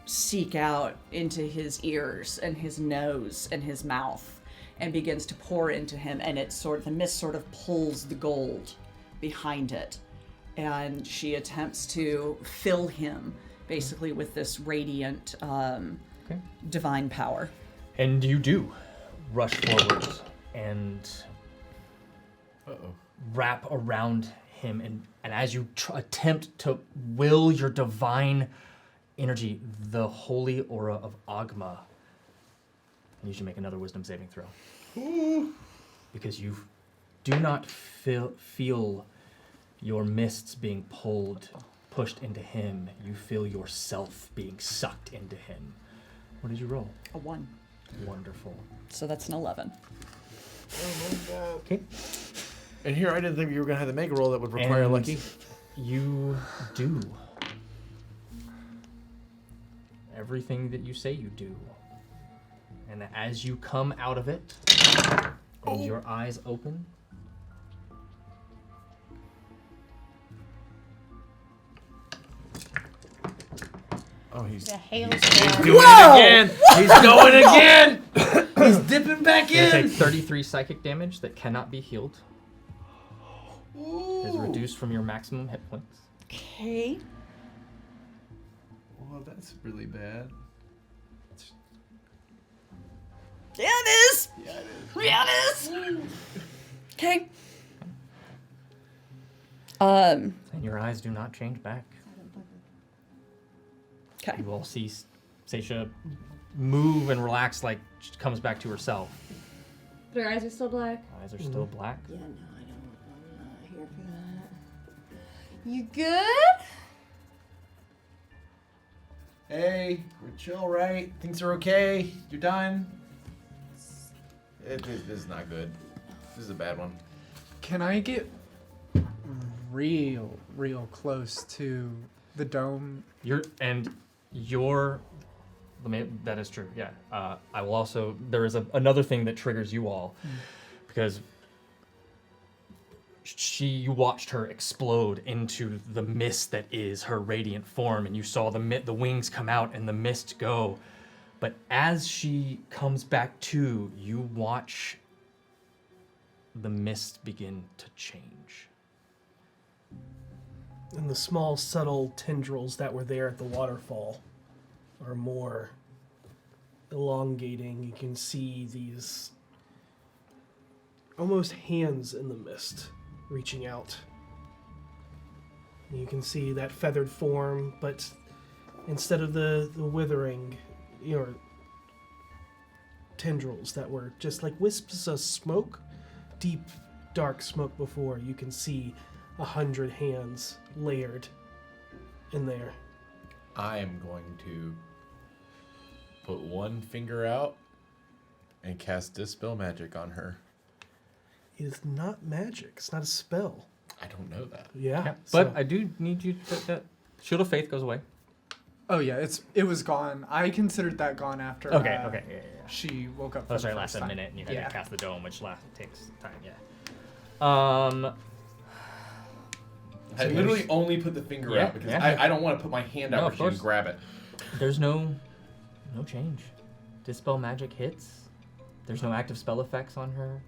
seek out into his ears and his nose and his mouth and begins to pour into him. And the mist sort of pulls the gold behind it. And she attempts to fill him basically with this radiant divine power. And you do rush forward and wrap around him. And as you attempt to will your divine energy, the holy aura of Agma, I need you to make another wisdom saving throw. Because you do not feel your mists being pushed into him. You feel yourself being sucked into him. What did you roll? A 1. Wonderful. So that's an 11. Okay. And here, I didn't think you were going to have the mega roll that would require And lucky. You do everything that you say you do. And as you come out of it, and your eyes open, Oh, he's The doing hailstorm. it again. He's going again. He's dipping back you take in. 33 psychic damage that cannot be healed. Is reduced from your maximum hit points. Okay. Well, that's really bad. Yeah, it is. Yeah, it is. Yeah, it is. Okay. And your eyes do not change back. Okay. You all see Saesha move and relax like she comes back to herself. But her eyes are still black. Eyes are still black. Yeah, no, I'm not here for that. You good? Hey, we're chill, right? Things are okay. You're done. This is not good. This is a bad one. Can I get real close to the dome? That is true. Yeah. I will also. There is another thing that triggers you all, because you watched her explode into the mist that is her radiant form, and you saw the wings come out and the mist go. But as she comes back to, you watch the mist begin to change. And the small, subtle tendrils that were there at the waterfall are more elongating. You can see these almost hands in the mist reaching out. And you can see that feathered form, but instead of the withering, tendrils that were just like wisps of smoke, deep, dark smoke before, you can see 100 hands layered in there. I am going to put one finger out and cast Dispel Magic on her. It is not magic. It's not a spell. I don't know that. Yeah. But I do need you to. That Shield of Faith goes away. Oh yeah, it was gone. I considered that gone after. Okay. Yeah. She woke up. Oh, For sorry, the last first a time. minute, and you had Yeah. to cast the dome, which takes time. Yeah. I literally only put the finger out because I don't want to put my hand out No, where of she can course. grab it. There's no change. Dispel magic hits. There's no active spell effects on her.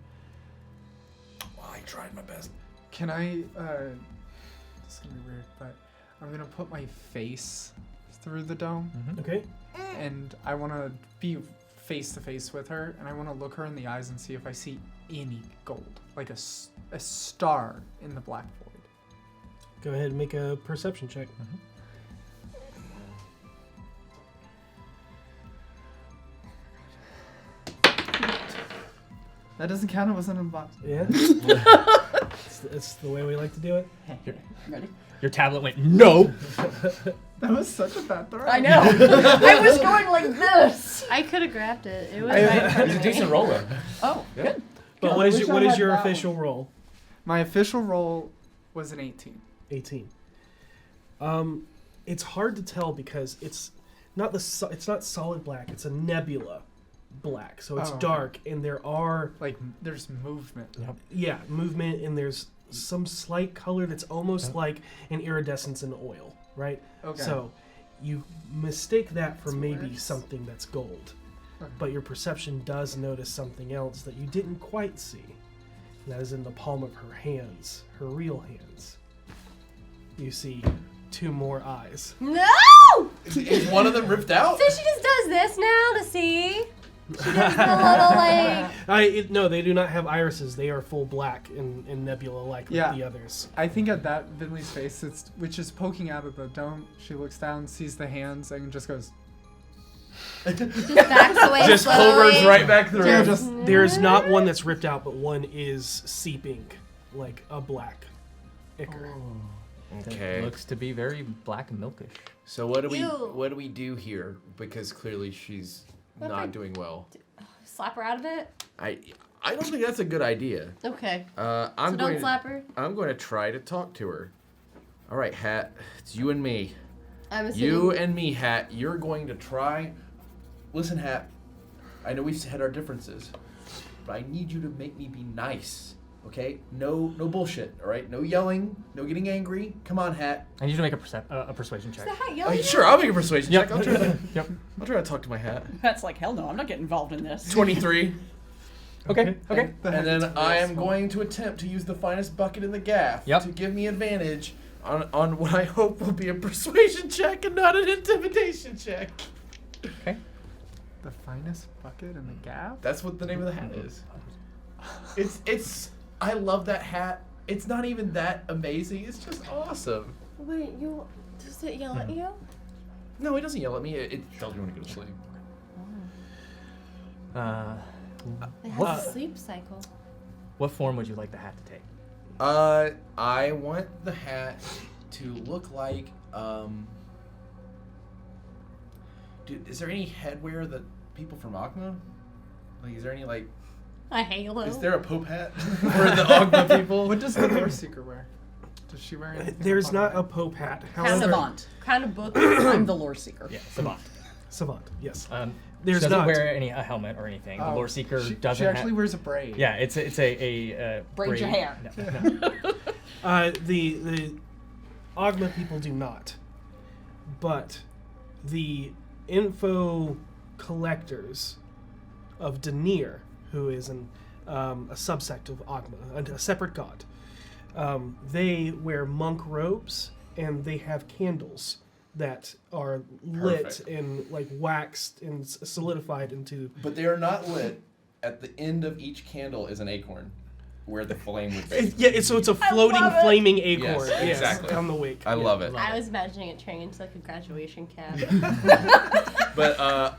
Well, I tried my best. Can I? This is gonna be weird, but I'm gonna put my face through the dome, Okay. and I want to be face to face with her, and I want to look her in the eyes and see if I see any gold, like a star in the black void. Go ahead and make a perception check. That doesn't count. It wasn't in the box. Yeah. It's the way we like to do it. Ready? Your tablet went, no! That was such a bad throw. I know. I was going like this. I could have grabbed it. It was right in front He's a of me. decent roller. Oh, good. But I what wish is I what is had your that official roll? My official roll was an 18. 18. It's hard to tell because it's not it's not solid black. It's a nebula black. So it's Oh, okay. dark, and there are Like, there's movement. movement, and there's some slight color that's almost like an iridescence in oil, right? Okay. So you mistake that for That's maybe worse. something that's gold. Okay. But your perception does notice something else that you didn't quite see. And that is in the palm of her hands, her real hands. You see 2 more eyes. No! Is one of them ripped out? So she just does this now to see? She does the little like... No, they do not have irises. They are full black and nebula like Yeah. the others. I think at that Vinley's face, which is poking out of the dome, she looks down, sees the hands, and just goes, Just backs away Just slowly. hovers right back through. There is not one that's ripped out, but one is seeping like a black ichor. Okay. Looks to be very black and milkish. So what do Ew. we do here? Because clearly she's What if not I- doing well. Slap her out of it? I don't think that's a good idea. Okay. I'm So going don't to, slap her. I'm going to try to talk to her. All right, Hat. It's you and me. I'm assuming... You and me, Hat. You're going to try. Listen, Hat. I know we've had our differences, but I need you to make me be nice. Okay? No bullshit. All right? No yelling. No getting angry. Come on, Hat. I need you to make a persuasion Is check. the hat Oh, yelling? sure, I'll make a persuasion Yep. check. I'll try to. Yep. I'll try to talk to my Hat. That's like, hell no, I'm not getting involved in this. 23. Okay. Okay. And then I am going to attempt to use the finest bucket in the gaff Yep. to give me advantage on what I hope will be a persuasion check and not an intimidation check. Okay. the finest bucket in the gap? That's what the name of the hat is. It's I love that hat. It's not even that amazing. It's just awesome. Wait, does it yell at you? No, it doesn't yell at me. It tells me when to go to sleep. It has What? a sleep cycle. What form would you like the hat to take? I want the hat to look like Dude, is there any headwear that people from Ogma? Like, is there any like? A halo. Is there a Pope hat for the Ogma people? What does the Lore Seeker wear? Does she wear anything? There's up not on a her? Pope hat. Kind However, of Savant. Kind of book. I'm the lore seeker. Yeah, Savant. Savant, yes. There's There's doesn't not. wear a helmet or anything. The Oh, Lore Seeker she, doesn't. She actually have, wears a braid. Yeah, it's a Braid your hair. No. The Ogma people do not. But the info collectors of Denier, who is a subsect of Ogma, a separate god, they wear monk robes and they have candles that are lit Perfect. and like waxed and solidified into. But they are not lit. At the end of each candle is an acorn, where the flame would be. It's a floating, love it. flaming acorn. Yes, exactly. On the wake. I love it. I was imagining it turning into like a graduation cap. But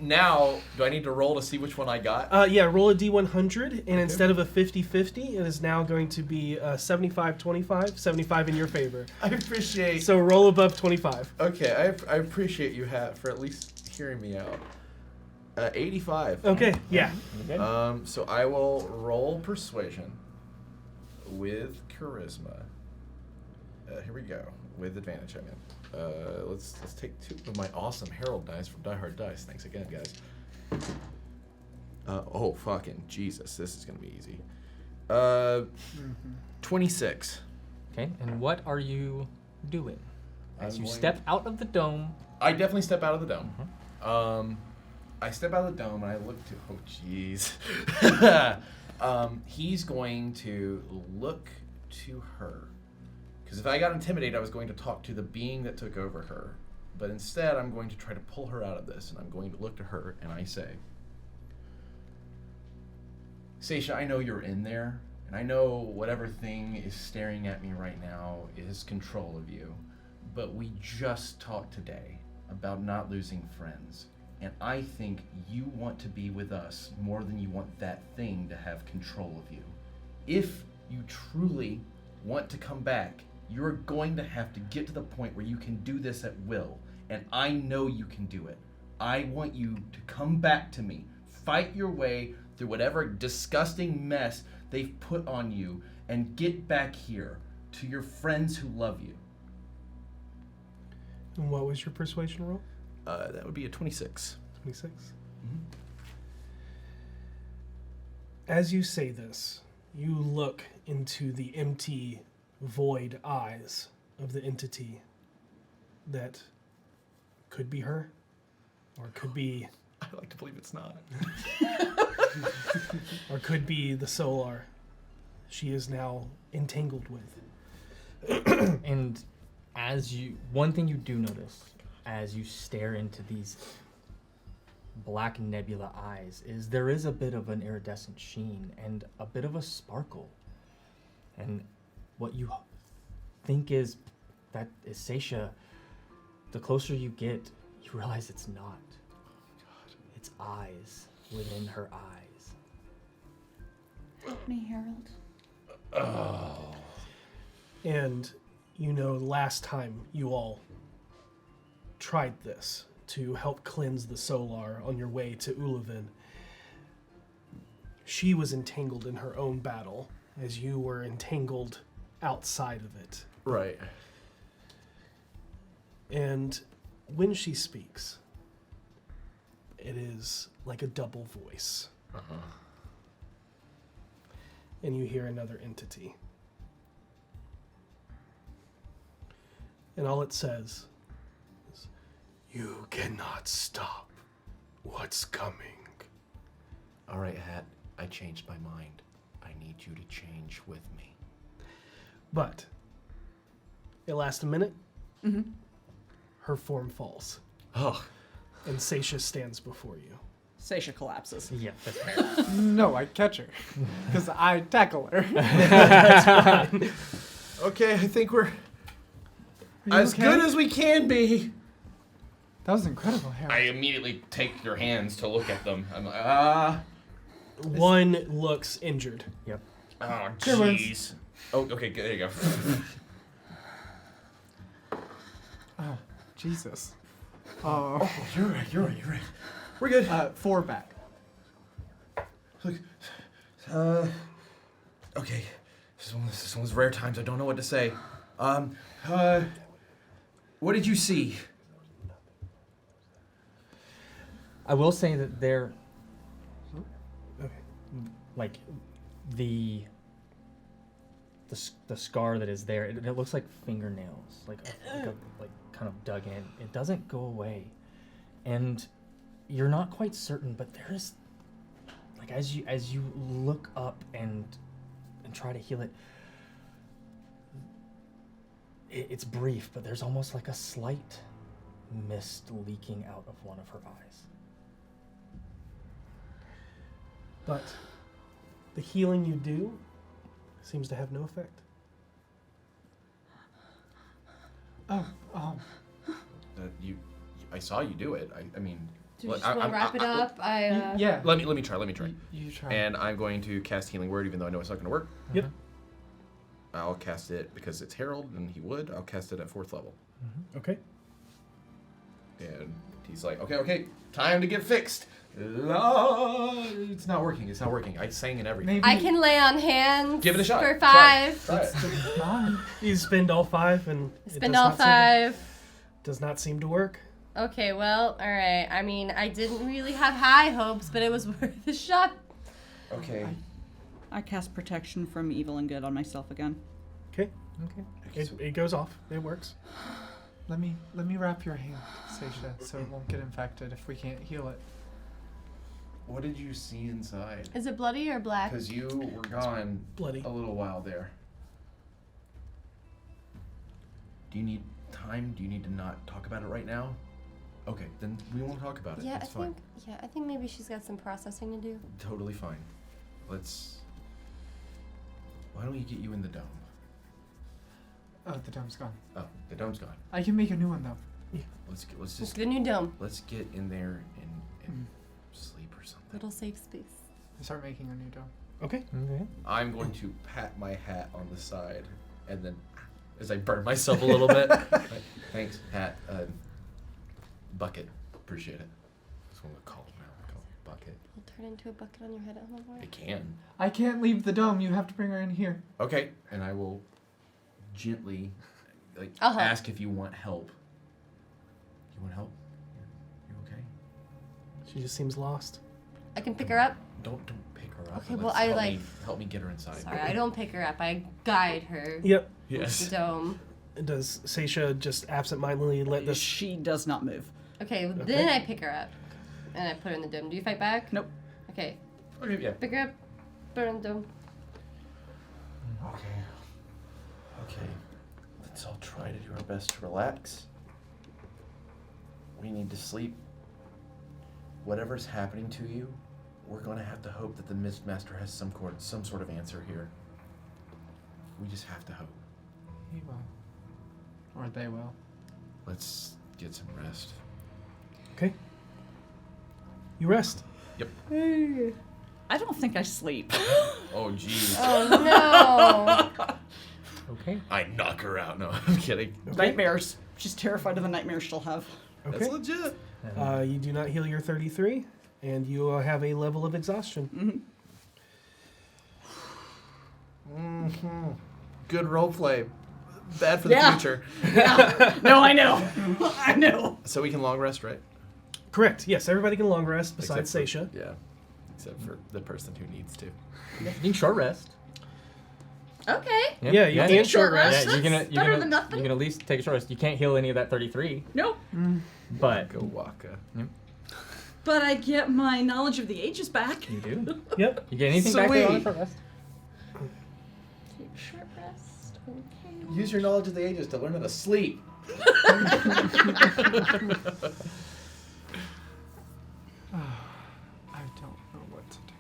now, do I need to roll to see which one I got? Roll a D100, and instead of a 50-50, it is now going to be 75-25, 75 in your favor. I appreciate. So roll above 25. Okay, I appreciate you, Hat, for at least hearing me out. 85. Okay, yeah. So I will roll persuasion with charisma. Here we go. With advantage, I mean. Let's take 2 of my awesome Herald dice from Die Hard Dice. Thanks again, guys. Oh fucking Jesus, this is gonna be easy. 26. Okay, and what are you doing as I'm you going- step out of the dome? I definitely step out of the dome. I step out of the dome and I look to. Oh, jeez. He's going to look to her. Because if I got intimidated, I was going to talk to the being that took over her. But instead, I'm going to try to pull her out of this, and I'm going to look to her, and I say, Saesha, I know you're in there, and I know whatever thing is staring at me right now is control of you, but we just talked today about not losing friends, and I think you want to be with us more than you want that thing to have control of you. If you truly want to come back, you're going to have to get to the point where you can do this at will, and I know you can do it. I want you to come back to me, fight your way through whatever disgusting mess they've put on you, and get back here to your friends who love you. And what was your persuasion roll? That would be a 26. 26. As you say this, you look into the empty, void eyes of the entity that could be her, or could be, I like to believe it's not. or could be the Solar she is now entangled with. And one thing you do notice as you stare into these black nebula eyes is there is a bit of an iridescent sheen and a bit of a sparkle. And what you think is that is Saesha, the closer you get, you realize it's not. It's eyes within her eyes. Help me, Harold. Oh. And you know, last time you all tried this to help cleanse the Solar on your way to Uluvin, she was entangled in her own battle as you were entangled outside of it. Right. And when she speaks, it is like a double voice. Uh-huh. And you hear another entity. And all it says is, "You cannot stop what's coming." All right, Hat, I changed my mind. I need you to change with me. But it lasts a minute. Her form falls. Oh. And Saesha stands before you. Saesha collapses. Yeah, that's right. No, I catch her. Because I tackle her. Okay, I think we're You as okay? good as we can be. That was incredible, Harold. I immediately take your hands to look at them. I'm like, One looks injured. Yep. oh, Good ones. jeez. Oh, okay, good. There you go. Oh, Jesus. Oh, You're right. We're good. 4 back. Look, okay. This is one of those rare times I don't know what to say. What did you see? I will say that they're Okay. like the scar that is there. It looks like fingernails, like kind of dug in. It doesn't go away, and you're not quite certain. But there's like as you look up and try to heal it, it's brief. But there's almost like a slight mist leaking out of one of her eyes. But the healing you do seems to have no effect. Oh. I saw you do it. I mean, Do we just I- want I'm- to wrap it I- up? Yeah. let me try. You try. And I'm going to cast Healing Word, even though I know it's not going to work. Yep. I'll cast it because it's Herald, and he would. I'll cast it at 4th level. Okay. And he's like, okay, time to get fixed. It's not working. I sang and everything. Maybe. I can lay on hands. Give it a shot. For Try 5. Try it. Fine. You spend all 5 and it Spend does all not 5. does not seem to work. Okay, well, all right. I mean, I didn't really have high hopes, but it was worth a shot. Okay. I cast protection from evil and good on myself again. Okay. Okay. It goes off. It works. Let me wrap your hand, Saesha, so it won't get infected if we can't heal it. What did you see inside? Is it bloody or black? Because you were gone Bloody. a little while there. Do you need time? Do you need to not talk about it right now? Okay, then we won't talk about it. Yeah, That's fine. I think maybe she's got some processing to do. Totally fine. Why don't we get you in the dome? Oh, the dome's gone. Oh, the dome's gone. I can make a new one though. Let's Let's just get a new dome. let's get in there and sleep or something. Little safe space. I start making a new dome. Okay. Okay. I'm going to pat my hat on the side, and then as I burn myself a little bit. Thanks, hat. Bucket. Appreciate it. That's what we call it now. We call it bucket. It'll turn into a bucket on your head at home. It can. I can't leave the dome. You have to bring her in here. Okay, and I will gently I'll help. ask if you want help. You want help? You okay? She just seems lost. I can pick her up. Don't pick her up. Okay, but well, let's help me get her inside. Sorry, I don't pick her up. I guide her Yep. to Yes. the dome. Does Saesha just absentmindedly let this? She does not move. Okay, then I pick her up. And I put her in the dome. Do you fight back? Nope. Okay, Okay, yeah. pick her up. Put her in the dome. Okay. Let's all try to do our best to relax. We need to sleep. Whatever's happening to you, we're going to have to hope that the MIstmaster has some sort of answer here. We just have to hope. He will. Or they will. Let's get some rest. Okay. You rest. Yep. I don't think I sleep. Oh, jeez. Oh no! Okay. I knock her out. No, I'm kidding. Nightmares. She's terrified of the nightmares she'll have. Okay. That's legit. You do not heal your 33, and you have a level of exhaustion. Good role play. Bad for the Yeah. future. No, I know. I know. So we can long rest, right? Correct. Yes, everybody can long rest besides Except Saesha. Yeah. Except for the person who needs to. You can short rest. Okay. Yeah, you can short rest. Yeah, That's better than nothing. You can at least take a short rest. You can't heal any of that 33, Nope. but Go Waka. But I get my knowledge of the ages back. you do. Yep. You get anything back there on a Sweet. short rest? Take short rest. Okay. Use your knowledge of the ages to learn how to sleep. I don't know what to take.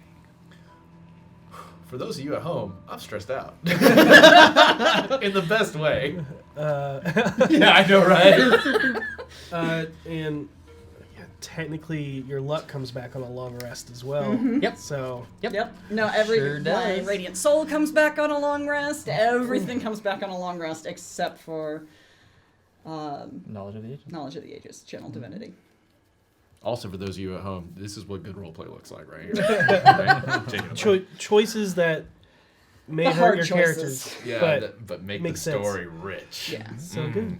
For those of you at home, I'm stressed out. In the best way. Yeah, I know, right? And yeah, technically, your luck comes back on a long rest as well. Yep. So Yep. No, every Sure my does. radiant soul comes back on a long rest. Everything comes back on a long rest except for Knowledge of the ages. knowledge of the ages, channel divinity. Also, for those of you at home, this is what good roleplay looks like, right here. Right? Genuinely. choices that may The hurt hard your choices. characters, Yeah, but but make the makes sense. story rich. Yeah. so good.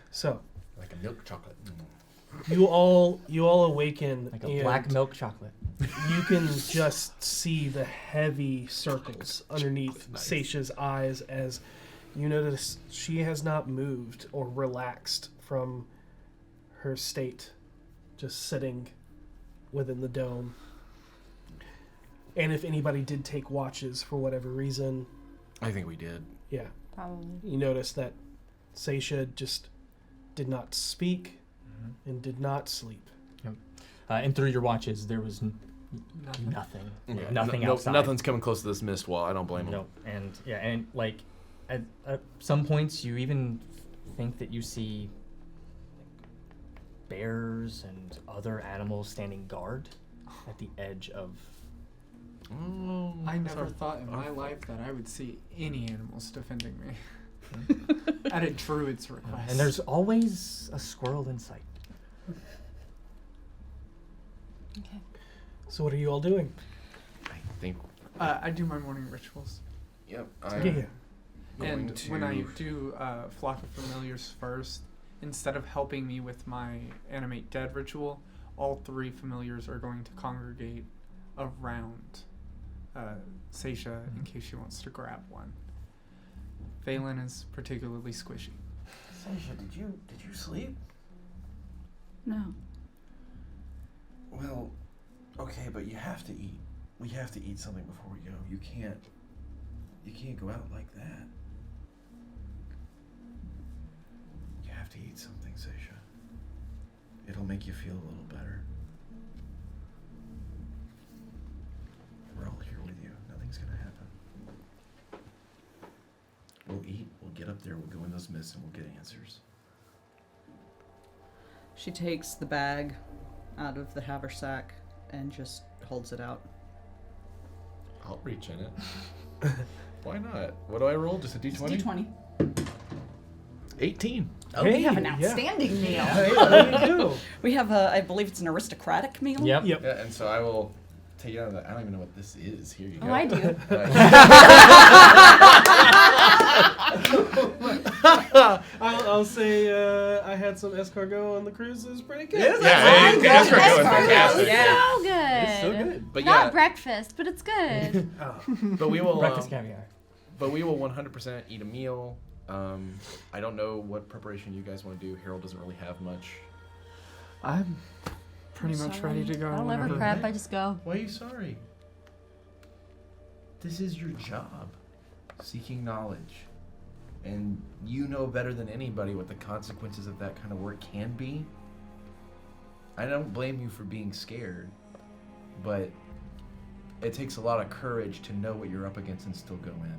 So Like a milk chocolate. you all awaken Like a and black milk chocolate. you can just see the heavy circles underneath Nice. Saesha's eyes as you notice she has not moved or relaxed from her state, just sitting within the dome. And if anybody did take watches for whatever reason, I think we did. yeah, Probably. you notice that Saesha just did not speak and did not sleep. And through your watches, there was Nothing. nothing. Yeah, Nothing no, outside. Nothing's coming close to this mist wall. I don't blame him. No, and yeah, and like at some points, you even think that you see bears and other animals standing guard at the edge of. Oh, I never thought in my life that I would see any animals defending me. At a druid's request. And there's always a squirrel in sight. Okay. So what are you all doing? I think. I do my morning rituals. Yep. Yeah. And when I do Flock of Familiars first, instead of helping me with my Animate Dead ritual, all 3 familiars are going to congregate around Saesha in case she wants to grab one. Phelan is particularly squishy. Saesha, did you sleep? No. Well, okay, but you have to eat. We have to eat something before we go. You can't go out like that. You to eat something, Saesha. It'll make you feel a little better. We're all here with you. Nothing's gonna happen. We'll eat, we'll get up there, we'll go in those mists, and we'll get answers. She takes the bag out of the haversack and just holds it out. I'll reach in it. Why not? What do I roll? Just a d20? D20. 18. Oh, we have an outstanding meal. Hey, there you go. We have a, I believe it's an aristocratic meal. Yep. Yep. Yeah, and so I will take it out of the. I don't even know what this is. Here you go. Oh, I do. I'll say I had some escargot on the cruise. It was pretty good. Yeah, escargot is fantastic. So good. It's so good. But Not yeah, breakfast, but it's good. but we will. Breakfast caviar. But we will 100% eat a meal. I don't know what preparation you guys want to do. Harold doesn't really have much. I'm pretty much ready to go. I don't ever whenever. prep, I just go. Why are you sorry? This is your job, seeking knowledge. And you know better than anybody what the consequences of that kind of work can be. I don't blame you for being scared, but it takes a lot of courage to know what you're up against and still go in.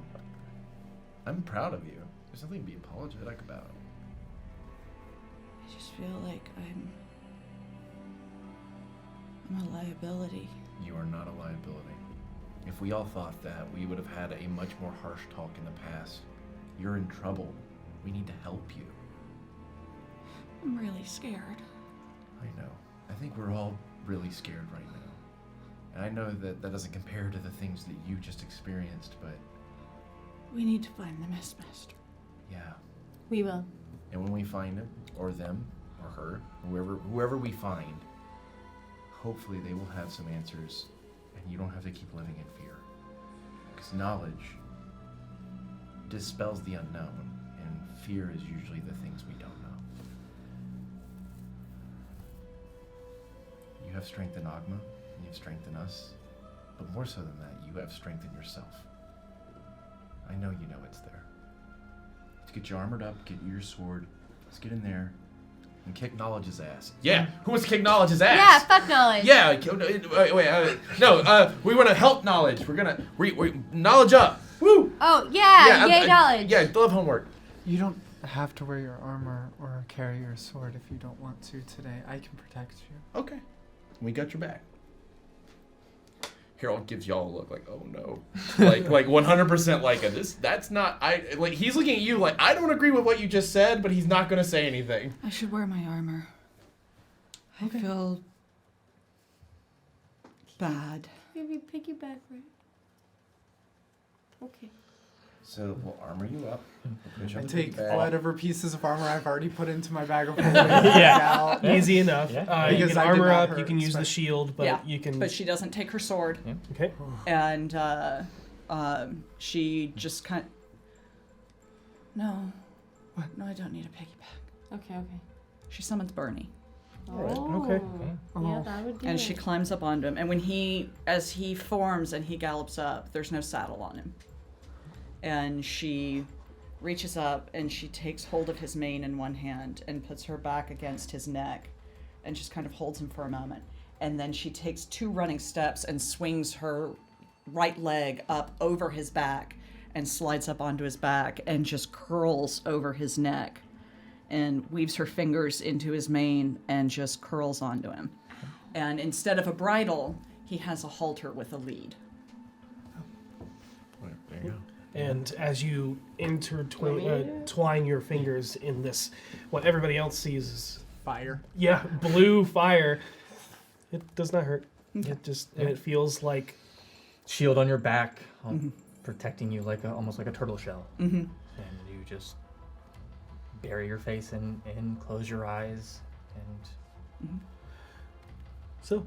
I'm proud of you. There's nothing to be apologetic about. I just feel like I'm a liability. You are not a liability. If we all thought that, we would have had a much more harsh talk in the past. You're in trouble. We need to help you. I'm really scared. I know. I think we're all really scared right now. And I know that that doesn't compare to the things that you just experienced, but We need to find the MIstmaster. yeah. We will. And when we find him, or them, or her, whoever we find, hopefully they will have some answers, and you don't have to keep living in fear. Because knowledge dispels the unknown, and fear is usually the things we don't know. You have strength in Agma, and you have strength in us, but more so than that, you have strength in yourself. I know you know it's there. Let's get you armored up, get you your sword, let's get in there, and kick Knowledge's ass. Yeah, who wants to kick Knowledge's ass? Yeah, fuck knowledge. Yeah, we want to help Knowledge. We're gonna, Knowledge up. Woo! Oh, yeah, yay knowledge. Yeah, love homework. You don't have to wear your armor or carry your sword if you don't want to today. I can protect you. Okay, we got your back. Harold gives y'all a look like, oh no, like 100% like that's not, he's looking at you like, I don't agree with what you just said, but he's not gonna say anything. I should wear my armor. I feel bad. Maybe piggyback, right? Okay. So we'll armor you up. We'll put you I on the take bag. whatever pieces of armor I've already put into my bag of holding. Yeah. Yeah. Easy enough. Yeah. You Because can I did armor not up, hurt, you can use the especially- shield, but Yeah, you can... But she doesn't take her sword, Okay. and she just kind. No. No, I don't need a piggyback. Okay, okay. She summons Bernie, Oh. Okay. Yeah, that would do and it. she climbs up onto him. And as he forms and he gallops up, there's no saddle on him. And she reaches up and she takes hold of his mane in one hand and puts her back against his neck, and just kind of holds him for a moment. And then she takes 2 running steps and swings her right leg up over his back and slides up onto his back and just curls over his neck and weaves her fingers into his mane and just curls onto him. And instead of a bridle, he has a halter with a lead. There you go. And as you twine your fingers in this, what everybody else sees is, Fire. yeah, blue fire. It does not hurt. It just, and it feels like, Shield on your back, protecting you like almost like a turtle shell. Mm-hmm. And you just bury your face in, close your eyes, and so,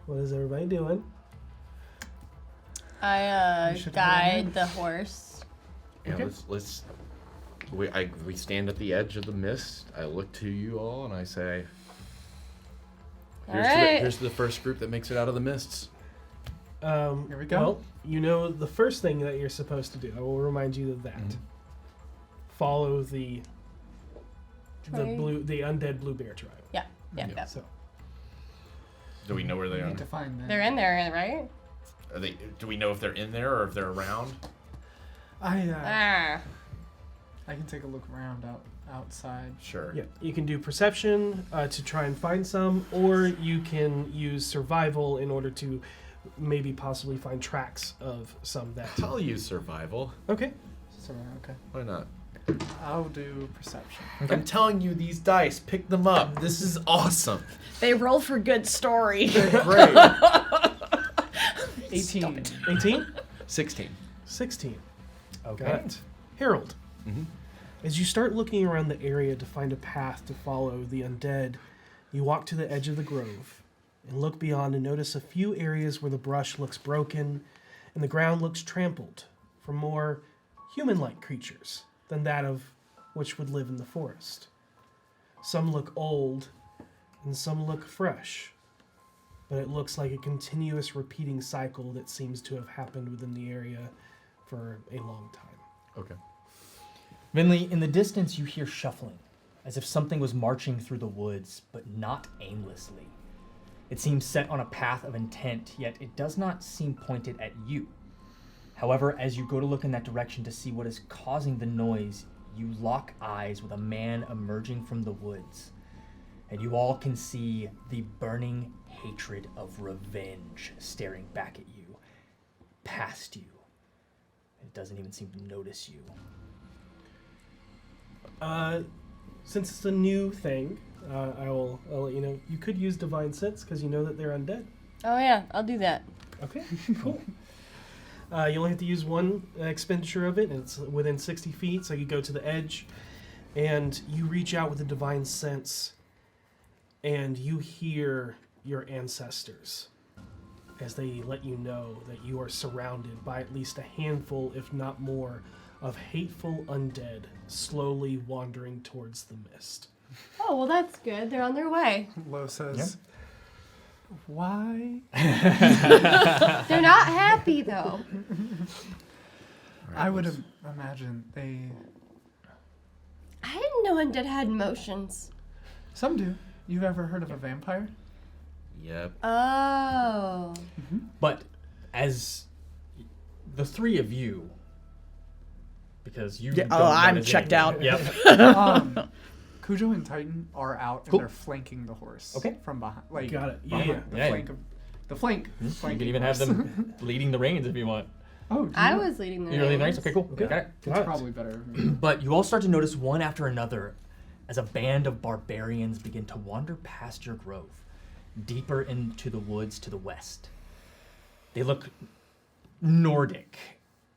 what is everybody doing? I You should guide the horse. Yeah, Okay. let's we stand at the edge of the mist. I look to you all and I say, Alright. Here's to the first group that makes it out of the mists. Here we go. Well, you know the first thing that you're supposed to do. I will remind you of that. Follow the the undead blue bear tribe. Yeah. So Do we know where they We are? need to find them. They're in there, right? Are they? Do we know if they're in there or if they're around? I can take a look around outside. Sure. yeah, you can do perception to try and find some, or you can use survival in order to maybe possibly find tracks of some that. I'll use survival. Okay. So, okay. Why not? I'll do perception. I'm telling you, these dice, pick them up. This is awesome. They roll for good story. Great. 18. 18. 16. 16. Okay. Got it. Harold. Mhm. As you start looking around the area to find a path to follow the undead, you walk to the edge of the grove and look beyond and notice a few areas where the brush looks broken and the ground looks trampled for more human-like creatures than that of which would live in the forest. Some look old and some look fresh, but it looks like a continuous repeating cycle that seems to have happened within the area for a long time. Okay. Vinley, in the distance you hear shuffling, as if something was marching through the woods, but not aimlessly. It seems set on a path of intent, yet it does not seem pointed at you. However, as you go to look in that direction to see what is causing the noise, you lock eyes with a man emerging from the woods, and you all can see the burning hatred of revenge staring back at you, past you. It doesn't even seem to notice you. Since it's a new thing, I'll let you know. You could use Divine Sense because you know that they're undead. Oh yeah, I'll do that. Okay, cool. You only have to use one expenditure of it, and it's within 60 feet, so you go to the edge, and you reach out with a Divine Sense, and you hear your ancestors as they let you know that you are surrounded by at least a handful, if not more, of hateful undead slowly wandering towards the mist. Oh well, that's good. They're on their way. Lo says, why? They're not happy though. I would imagine they... I didn't know undead had emotions. Some do. You've ever heard of a vampire? Yep. Oh. But as the three of you, because you don't I'm notice checked anything. out. Yep. Cujo and Titan are out and Cool. they're flanking the horse. Okay. From behind. Like, Got it. behind Yeah. The Yeah. flank of the flank. You flanking can even have horse. them leading the reins if you want. Oh, do I you? was leading the You're leading the reins? reins. Okay, cool. Okay, got it. It's probably better. But you all start to notice one after another as a band of barbarians begin to wander past your grove, deeper into the woods to the west. They look Nordic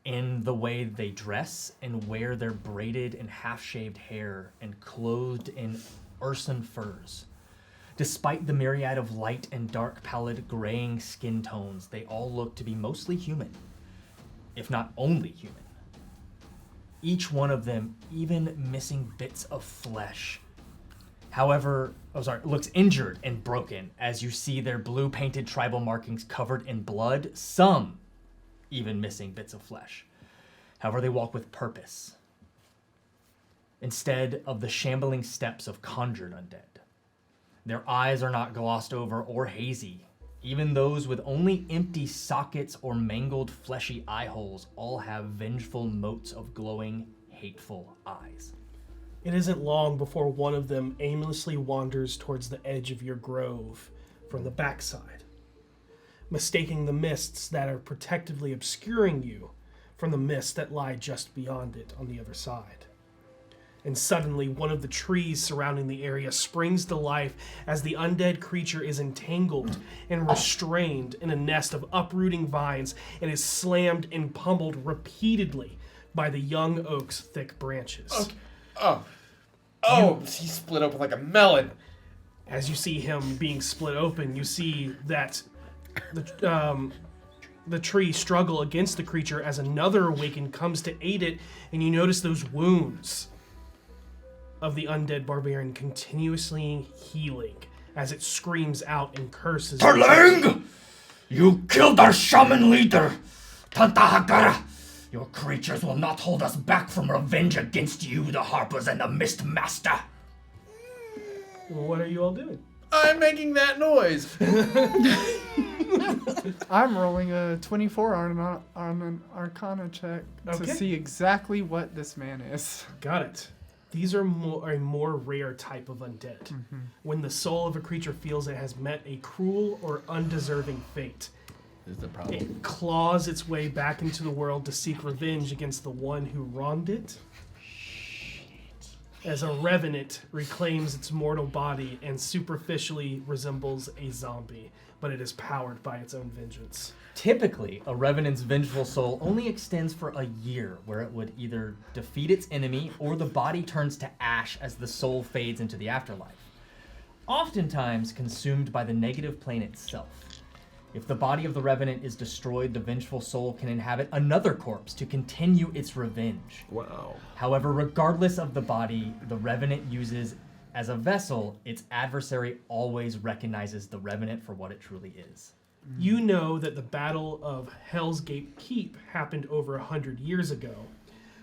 in the way they dress and wear their braided and half-shaved hair and clothed in Urson furs. Despite the myriad of light and dark pallid graying skin tones, they all look to be mostly human, if not only human. Each one of them even missing bits of flesh. However, looks injured and broken as you see their blue painted tribal markings covered in blood, some even missing bits of flesh. However, they walk with purpose, instead of the shambling steps of conjured undead. Their eyes are not glossed over or hazy. Even those with only empty sockets or mangled fleshy eye holes all have vengeful motes of glowing, hateful eyes. It isn't long before one of them aimlessly wanders towards the edge of your grove from the backside, mistaking the mists that are protectively obscuring you from the mists that lie just beyond it on the other side. And suddenly, one of the trees surrounding the area springs to life as the undead creature is entangled and restrained in a nest of uprooting vines and is slammed and pummeled repeatedly by the young oak's thick branches. Okay. Oh, he split open like a melon. As you see him being split open, you see that the tree struggle against the creature as another awakened comes to aid it, and you notice those wounds of the undead barbarian continuously healing as it screams out and curses. Terling! You killed our shaman leader, Tantahagara! Your creatures will not hold us back from revenge against you, the Harpers and the MIstmaster. What are you all doing? I'm making that noise. I'm rolling a 24 on an Arcana check Okay. to see exactly what this man is. Got it. These are a more rare type of undead. Mm-hmm. When the soul of a creature feels it has met a cruel or undeserving fate, This is the problem. it claws its way back into the world to seek revenge against the one who wronged it. As a revenant reclaims its mortal body and superficially resembles a zombie, but it is powered by its own vengeance. Typically, a revenant's vengeful soul only extends for a year, where it would either defeat its enemy or the body turns to ash as the soul fades into the afterlife. Oftentimes consumed by the negative plane itself. If the body of the revenant is destroyed, the vengeful soul can inhabit another corpse to continue its revenge. Wow. However, regardless of the body the revenant uses as a vessel, its adversary always recognizes the revenant for what it truly is. You know that the Battle of Hell's Gate Keep happened over 100 years ago,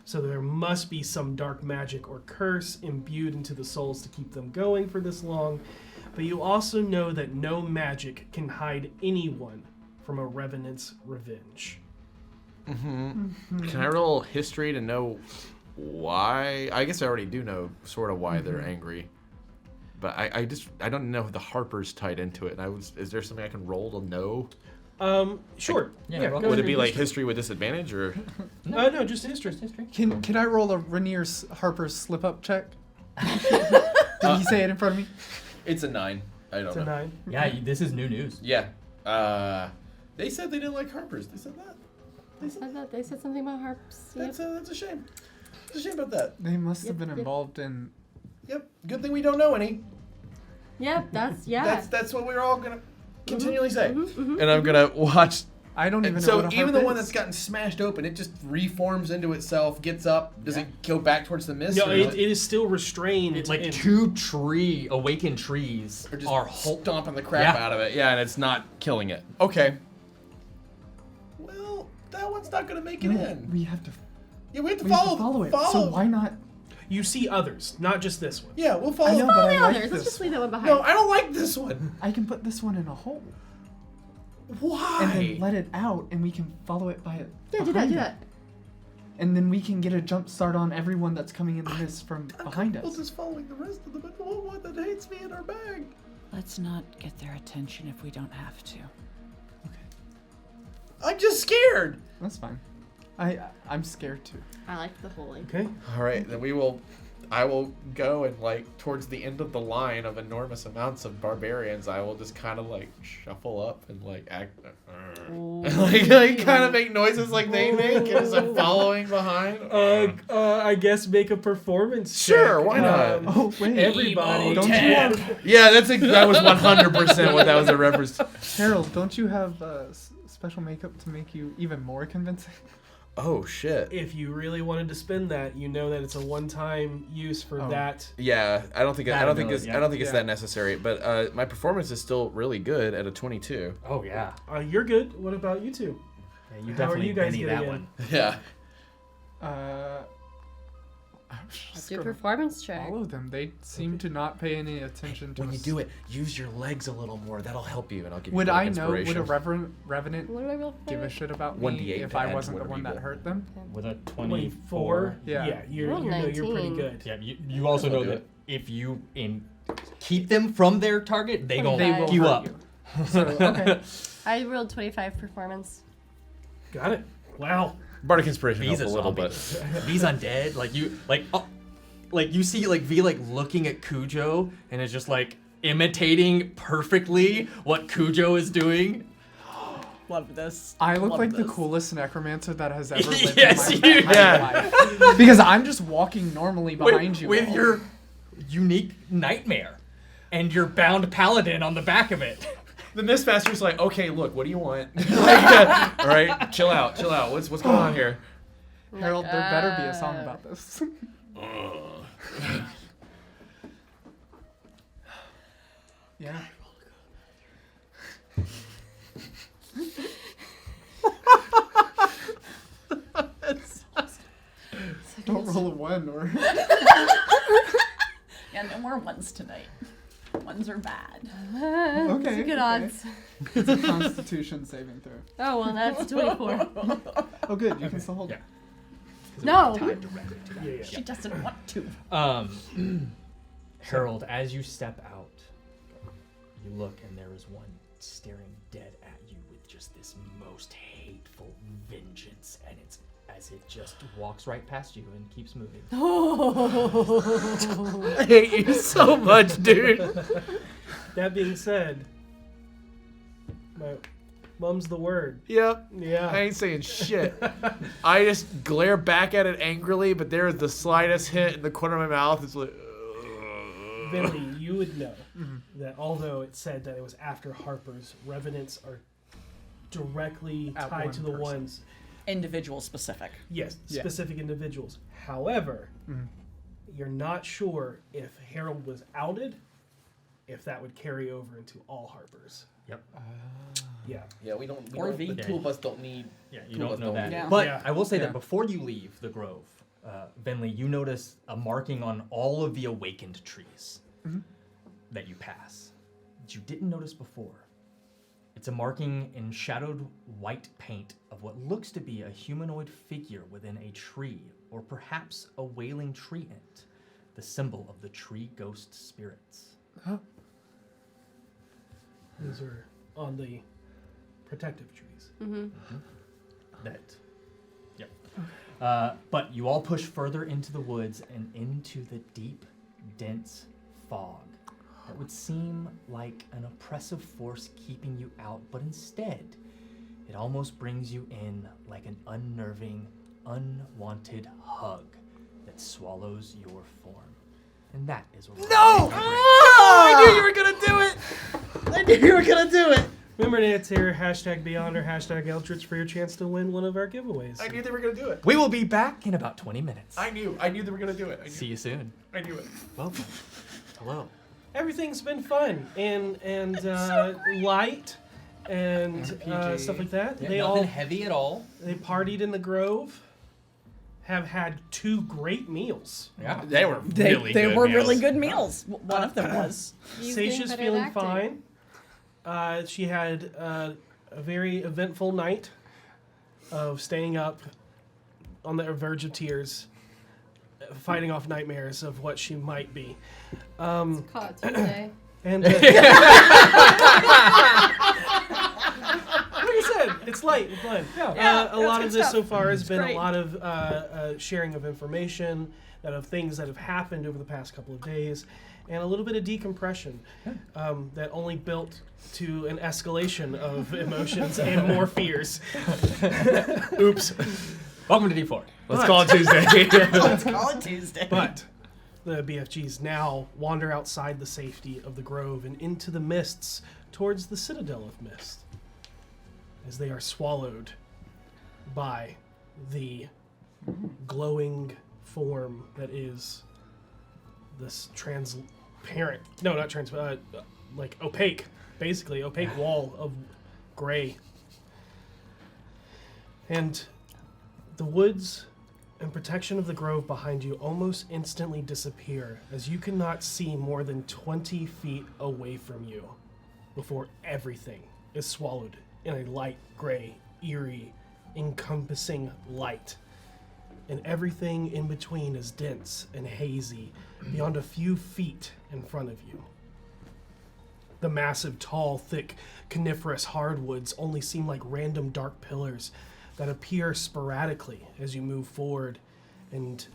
so there must be some dark magic or curse imbued into the souls to keep them going for this long. But you also know that no magic can hide anyone from a revenant's revenge. Can I roll history to know why? I guess I already do know sort of why they're angry. But I don't know if the Harper's tied into it. And is there something I can roll to know? Sure. Yeah, Yeah, roll go Would it ahead. be like history with disadvantage or? No, just history. Can I roll a Rainier Harper's slip up check? Did he say it in front of me? It's a 9. I don't It's know. a 9. Yeah, this is new news. Yeah. They said they didn't like Harper's. They said that. They said something about harps. Yep. That's a shame. It's a shame about that. They must have been Yep. involved in. Yep. Good thing we don't know any. Yep, yeah. That's what we're all gonna continually say. And I'm gonna watch. I don't even And know so what a even harp the one is. that's gotten smashed open, it just reforms into itself, gets up. Does it go back towards the mist? No, or it is still restrained. It's like in- two awakened trees or just are stomping the crap Yeah. out of it. Yeah, and it's not killing it. Okay. Well, that one's not gonna make it in. We have to. Yeah, we have to We have follow. to follow it. Follow. So why not? You see others, not just this one. Yeah, we'll follow. I know, but I The like others. Let's this. just leave that one behind. No, I don't like this one. I can put this one in a hole Why? and then let it out, and we can follow it by it. Yeah, do that, behind do it. that. And then we can get a jump start on everyone that's coming in the mist from behind We'll us. just following the rest of them, but the one that hates me in our bag. Let's not get their attention if we don't have to. I'm just scared. That's fine. I'm scared too. I like the holy. Okay. All right, then I will go and like towards the end of the line of enormous amounts of barbarians, I will just kind of like shuffle up and like act, like kind of make noises like they make, and as I'm following behind. I guess make a performance Sure, check. why not? Oh wait, Everybody. don't you have Yeah, that was 100% what that was a reference to. Harold? Don't you have special makeup to make you even more convincing? Oh shit. If you really wanted to spend that, you know that it's a one-time use for that. Yeah, I don't think it's Yeah. that necessary. But my performance is still really good at a 22. Oh yeah. You're good. What about you two? Yeah, you How are definitely you guys Benny getting that in? one. Yeah. I'm just Do a gonna performance check. follow them. They seem to not pay any attention to When you us. do it, use your legs a little more. That'll help you, and I'll give Would you I like, know? Would a inspiration. revenant What do I roll for? give a shit about 1d8 me if to I add wasn't to the whatever one you that roll. hurt them? With a 24. Yeah. you Roll know you're pretty 19. good. Yeah, you also I'll know do that it. if you keep them from their target, they gonna They They will fuck you hurt up. you. So okay. I rolled 25 performance. Got it. Wow. Bardic inspiration V's helps a a little zombie. bit. V's undead. Like you see like V like looking at Cujo and is just like imitating perfectly what Cujo is doing. Love this. I look Love like the this. coolest necromancer that has ever lived Yes, in my you entire life. Because I'm just walking normally behind you. with all. your unique nightmare and your bound paladin on the back of it. The MIstmaster's like, okay, look, what do you want? Like, all right, chill out. What's going on here? Harold, there better be a song about this. Yeah. Don't roll a 1 or. Yeah, no more ones tonight. Ones are bad. Okay, Good okay. odds. It's a Constitution saving throw. Oh, well, that's 24. Oh, good. You can still hold it. No. Tied directly to that. Yeah. She doesn't want to. Harold, as you step out, you look and there is one staring dead at you with just this most hateful vengeance, and it's as it just walks right past you and keeps moving. I hate you so much, dude. That being said, mum's the word. Yep. Yeah. I ain't saying shit. I just glare back at it angrily, but there is the slightest hint in the corner of my mouth. It's like, Vinny, you would know that although it said that it was after Harper's, revenants are directly At tied one to the person. ones, Individual specific. yes, Yeah. specific individuals. However, you're not sure if Harold was outed, if that would carry over into all Harpers. Yep. Yeah. yeah, we don't. Or V. The two of us don't need. Yeah, you two of don't us know that. need it. But Yeah. I will say Yeah. that before you leave the grove, Venley, you notice a marking on all of the awakened trees that you pass that you didn't notice before. It's a marking in shadowed white paint of what looks to be a humanoid figure within a tree, or perhaps a wailing tree ant, the symbol of the tree ghost spirits. These are on the protective trees. That, yep. But you all push further into the woods and into the deep, dense fog that would seem like an oppressive force keeping you out, but instead, it almost brings you in like an unnerving, unwanted hug that swallows your form. And that is what No! I knew you were gonna do it. I knew you were gonna do it. Remember to answer #Beyond or #Eldritch for your chance to win one of our giveaways. I knew they were gonna do it. We will be back in about 20 minutes. I knew they were gonna do it. See you soon. I knew it. Welcome. Hello. Everything's been fun and light and RPG. stuff like that. Yeah, They nothing all heavy at all. they partied in the Grove. Have had 2 great meals. Yeah. They were They were really good meals. One of them was. He's getting Seisha's better at feeling acting. fine. She had a very eventful night of staying up on the verge of tears, fighting off nightmares of what she might be. Call it Tuesday. And like I said, it's light and fun. Yeah, A lot that's of good this stuff. so far has been great. a lot of sharing of information, of things that have happened over the past couple of days, and a little bit of decompression that only built to an escalation of emotions and more fears. Oops. Welcome to D4. Let's call it Tuesday. Let's call it Tuesday. But the BFGs now wander outside the safety of the grove and into the mists towards the Citadel of Mist, as they are swallowed by the glowing form that is this transparent, no, not transparent, like opaque, basically opaque wall of gray. And the woods and protection of the grove behind you almost instantly disappear, as you cannot see more than 20 feet away from you before everything is swallowed in a light gray, eerie, encompassing light. And everything in between is dense and hazy beyond a few feet in front of you. The massive, tall, thick, coniferous hardwoods only seem like random dark pillars that appear sporadically as you move forward, and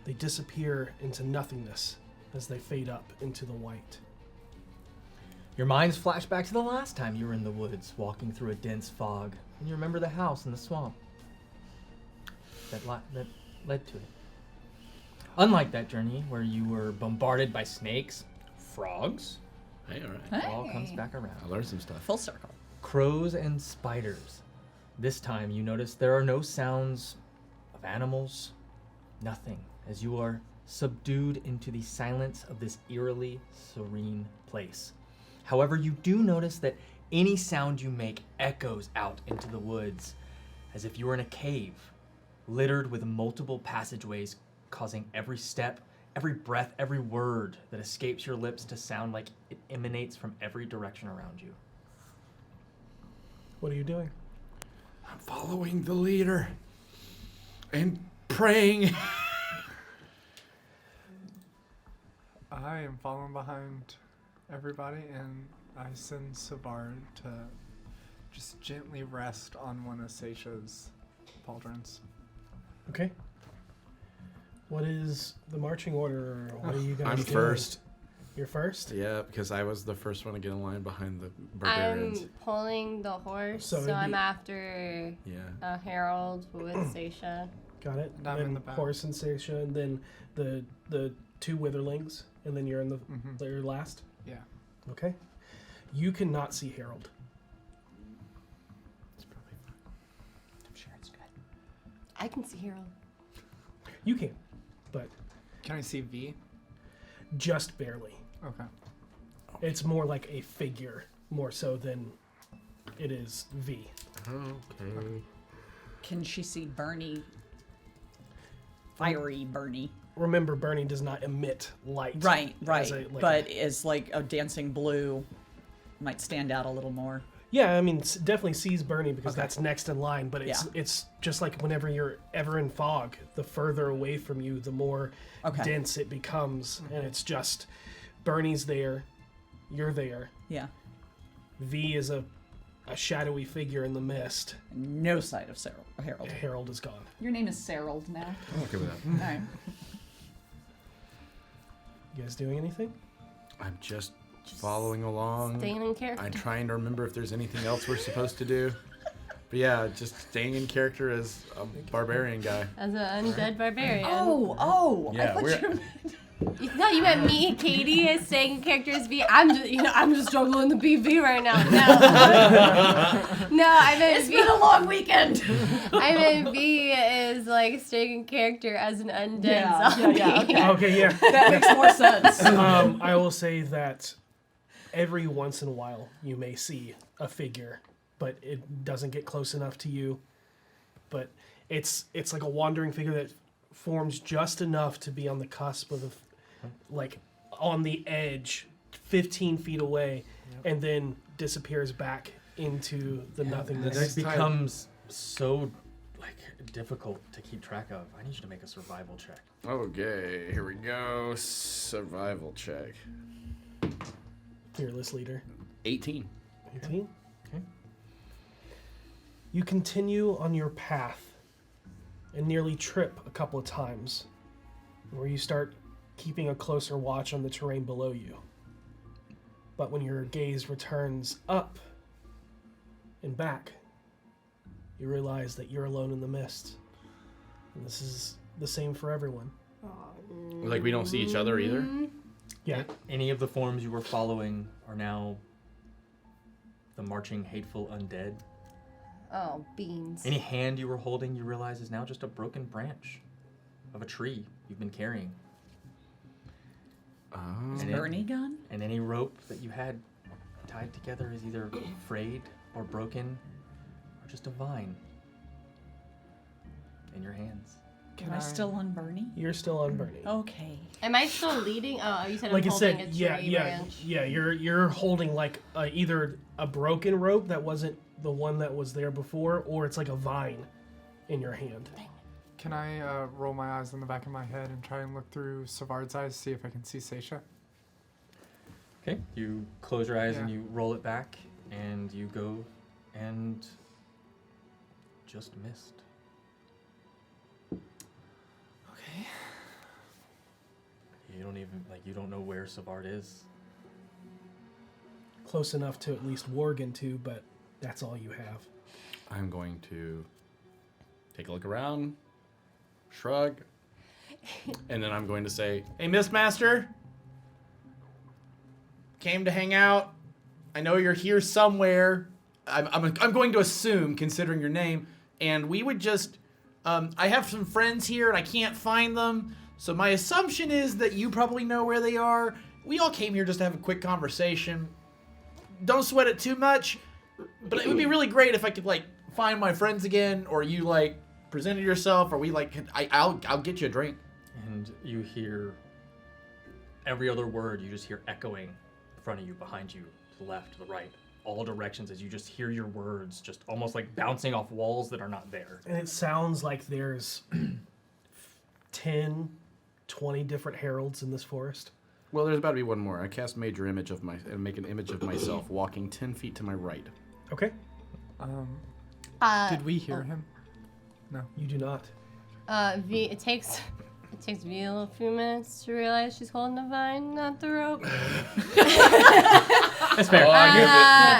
they disappear into nothingness as they fade up into the white. Your minds flash back to the last time you were in the woods, walking through a dense fog, and you remember the house in the swamp that led to it. Unlike that journey where you were bombarded by snakes, frogs, Hey, all right. it all comes back around. I learned some stuff. Full circle. Crows and spiders. This time you notice there are no sounds of animals, nothing, as you are subdued into the silence of this eerily serene place. However, you do notice that any sound you make echoes out into the woods, as if you were in a cave, littered with multiple passageways, causing every step every breath, every word that escapes your lips to sound like it emanates from every direction around you. What are you doing? I'm following the leader and praying. I am following behind everybody, and I send Savard to just gently rest on one of Saesha's pauldrons. Okay. What is the marching order? What are you guys I'm doing? first. You're first? Yeah, because I was the first one to get in line behind the I'm barbarians. pulling the horse, So so, it'd I'm be- after Yeah. Harold with Saesha. Got it. And I'm then in the back. horse and Saesha, and then the two witherlings, and then you're in the you're last. Yeah. Okay. You cannot see Harold. I'm sure it's good. I can see Harold. You can, but Can I see V? just barely. Okay. It's more like a figure, more so than it is V. Okay. Can she see Bernie? Fiery Bernie. Remember, Bernie does not emit light. Right, as right. a- like but is like a dancing blue might stand out a little more. Yeah, I mean, definitely sees Bernie because Okay. that's next in line. But it's just like whenever you're ever in fog, the further away from you, the more Okay. dense it becomes, and it's just Bernie's there, you're there. Yeah. V is a shadowy figure in the mist. No sight of Harold. Harold is gone. Your name is Harold now. I'm okay with that. All right. You guys doing anything? I'm just following along. Staying in character. I'm trying to remember if there's anything else we're supposed to do. But yeah, just staying in character as a barbarian guy. As an undead barbarian. Oh! Yeah, I thought we're- you meant... No, you meant me, Katie, is saying character as V. I'm just struggling to be V right now. No, I meant It's V. been a long weekend. I meant V is like staying in character as an undead Yeah, zombie. okay. Okay, yeah. That makes more sense. I will say that every once in a while you may see a figure, but it doesn't get close enough to you. But it's like a wandering figure that forms just enough to be on the cusp of like on the edge 15 feet away and then disappears back into the nothingness. This next time- becomes so like difficult to keep track of. I need you to make a survival check. Okay, here we go. Survival check. Fearless leader. 18. 18. Okay. You continue on your path and nearly trip a couple of times, where you start keeping a closer watch on the terrain below you. But when your gaze returns up and back, you realize that you're alone in the mist. And this is the same for everyone. Like we don't see each other either? Yeah. Any of the forms you were following are now the marching, hateful undead. Oh, beans. Any hand you were holding, you realize, is now just a broken branch of a tree you've been carrying. Is And Bernie gone? And any rope that you had tied together is either frayed or broken, or just a vine in your hands. Am I still on Bernie? You're still on Bernie. Okay. Am I still leading? Oh, you said Like I'm I holding said, a yeah, tree yeah, branch. yeah. You're holding like either a broken rope that wasn't the one that was there before, or it's like a vine in your hand. Can I roll my eyes in the back of my head and try and look through Savard's eyes, see if I can see Saesha? Okay, you close your eyes and Yeah. you roll it back, and you go and just missed. Okay. You don't even, you don't know where Savard is. Close enough to at least warg into, but that's all you have. I'm going to take a look around, shrug, and then I'm going to say, "Hey, MIstmaster, came to hang out. I know you're here somewhere. I'm going to assume, considering your name, and we would just, I have some friends here and I can't find them, so my assumption is that you probably know where they are. We all came here just to have a quick conversation. Don't sweat it too much, but it would be really great if I could, find my friends again, or you, presented yourself, or we, I'll get you a drink." And you hear every other word you just hear echoing in front of you, behind you, to the left, to the right, all directions, as you just hear your words just almost like bouncing off walls that are not there. And it sounds like there's 10, 20 different heralds in this forest. Well, there's about to be one more. I cast major image of and make an image of myself walking 10 feet to my right. Okay. Did we hear him? No. You do not. It takes V a few minutes to realize she's holding the vine, not the rope. That's fair.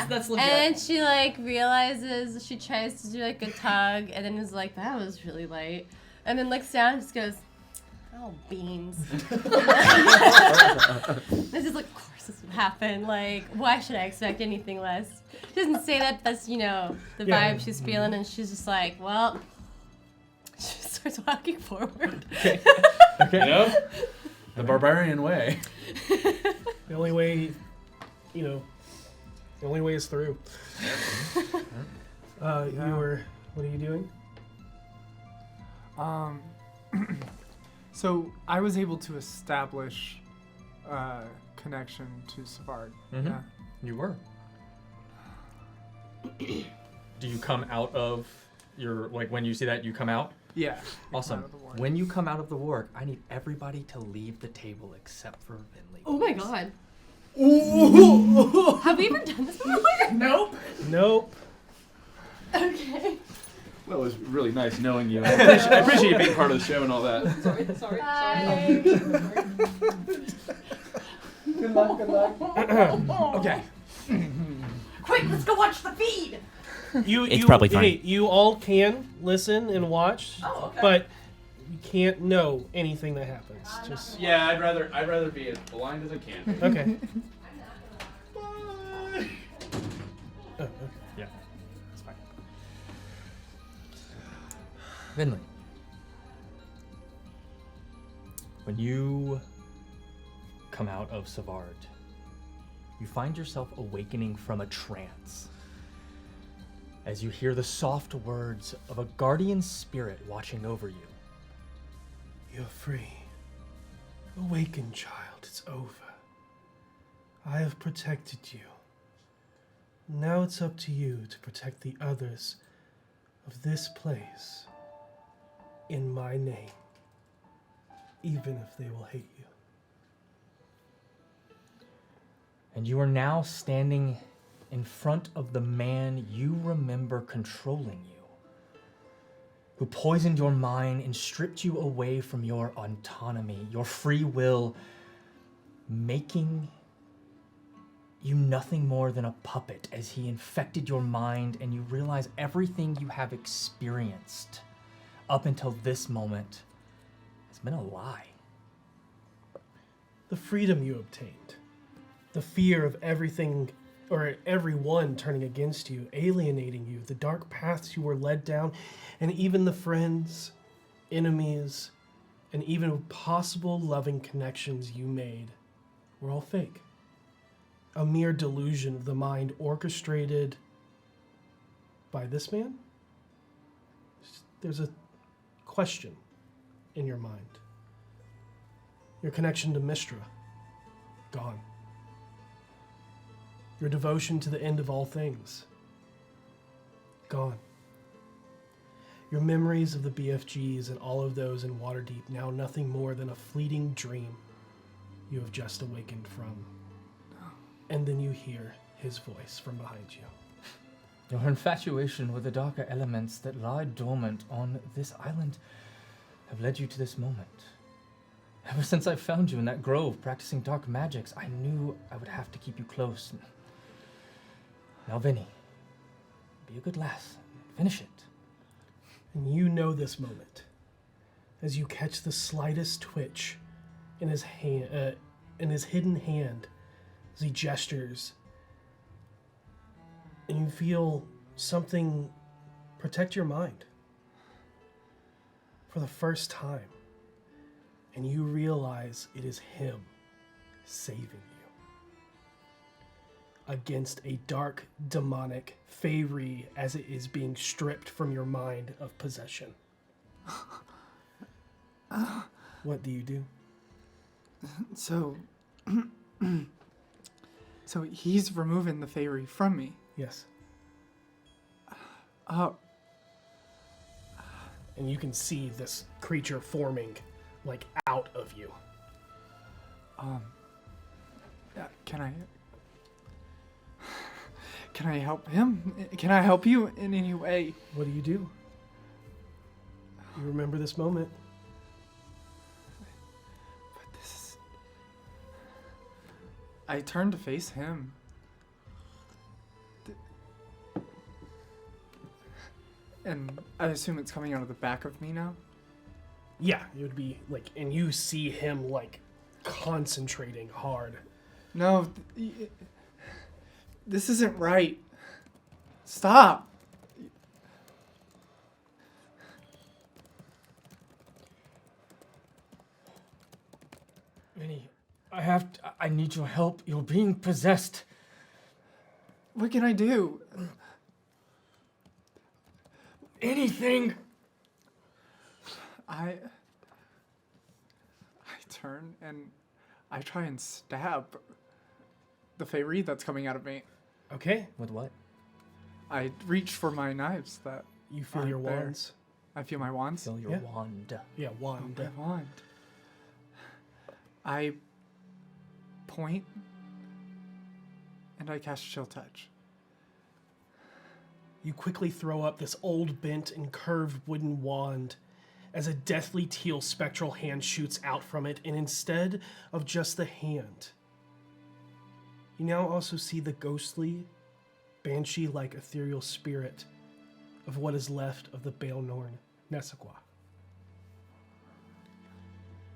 That's legit. And then she like realizes, she tries to do like a tug, and then is like, that was really light. And then looks down and just goes, oh, beans. This is like, of course this would happen. Like, why should I expect anything less? She doesn't say that, that's, the vibe she's feeling, and she's just like, well, she starts walking forward. Okay. The barbarian way. The only way, the only way is through. What are you doing? So I was able to establish a connection to Savard. Mm-hmm. Yeah. You were. Do you come out of your, like, when you see that, you come out? Yeah. Awesome. When you come out of the warg, I need everybody to leave the table except for Vinley. Oh my god. Have we ever done this before? Nope. Okay. Well, it was really nice knowing you. I appreciate you being part of the show and all that. Sorry. Good luck. Okay. Quick, let's go watch the feed. It's probably fine. Hey, you all can listen and watch, but you can't know anything that happens. Just Yeah, I'd rather be as blind as I can. okay. Oh, okay. Yeah. It's fine. Vinley. When you come out of Savard, you find yourself awakening from a trance as you hear the soft words of a guardian spirit watching over you. You're free. Awaken, child. It's over. I have protected you. Now it's up to you to protect the others of this place in my name, even if they will hate you. And you are now standing in front of the man you remember controlling you, who poisoned your mind and stripped you away from your autonomy, your free will, making you nothing more than a puppet as he infected your mind, and you realize everything you have experienced up until this moment has been a lie. The freedom you obtained, the fear of everything or everyone turning against you, alienating you, the dark paths you were led down, and even the friends, enemies, and even possible loving connections you made were all fake. A mere delusion of the mind orchestrated by this man? There's a question in your mind. Your connection to Mistra, gone. Your devotion to the end of all things, gone. Your memories of the BFGs and all of those in Waterdeep, now nothing more than a fleeting dream you have just awakened from. And then you hear his voice from behind you. Your infatuation with the darker elements that lie dormant on this island have led you to this moment. Ever since I found you in that grove practicing dark magics, I knew I would have to keep you close. Now, Vinny, be a good lass. Finish it. And you know this moment as you catch the slightest twitch in his hand, in his hidden hand, as he gestures, and you feel something protect your mind for the first time, and you realize it is him saving you against a dark, demonic Feyre as it is being stripped from your mind of possession. What do you do? So So he's removing the fairy from me. Yes. Oh, And you can see this creature forming, like, out of you. can I help him? Can I help you in any way? What do? You remember this moment? But this is... I turn to face him. And I assume it's coming out of the back of me now? Yeah, it would be, like, and you see him, like, concentrating hard. No, this isn't right. Stop. Vinny, I need your help. You're being possessed. What can I do? Anything. I turn and I try and stab the fairy that's coming out of me. Okay. With what? I reach for my knives that You feel aren't your there. wands. I feel my wands. Feel your Yeah. wand. Yeah, wand. My wand. I point and I cast Chill Touch. You quickly throw up this old bent and curved wooden wand as a deathly teal spectral hand shoots out from it, and instead of just the hand, you now also see the ghostly, banshee-like ethereal spirit of what is left of the Baelnorn Nessequa.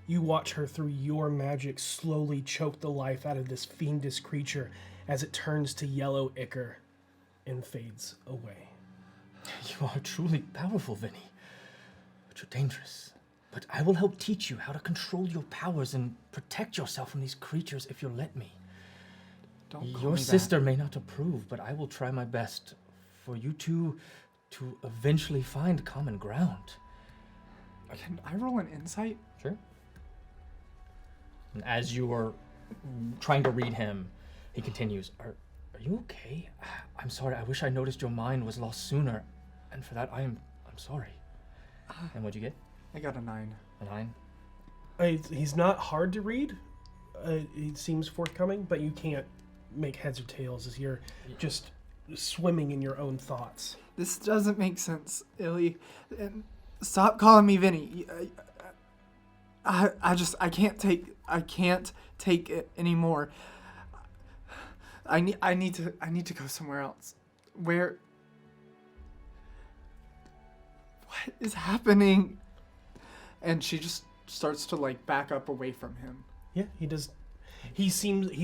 You watch her through your magic slowly choke the life out of this fiendish creature as it turns to yellow ichor and fades away. You are truly powerful, Vinny. But you're dangerous. But I will help teach you how to control your powers and protect yourself from these creatures if you'll let me. Don't call Your me sister may not approve, but I will try my best for you two to eventually find common ground. that. Can I roll an insight? Sure. And as you are trying to read him, he continues, Are you okay? I'm sorry. I wish I noticed your mind was lost sooner. And for that, I'm sorry. And what'd you get? I got a 9. A 9? He's not hard to read. He seems forthcoming, but you can't make heads or tails as you're just swimming in your own thoughts. This doesn't make sense, Illy. And stop calling me Vinny. I can't take it anymore. I need to go somewhere else. Where? What is happening? And she just starts to like back up away from him. Yeah, he does. He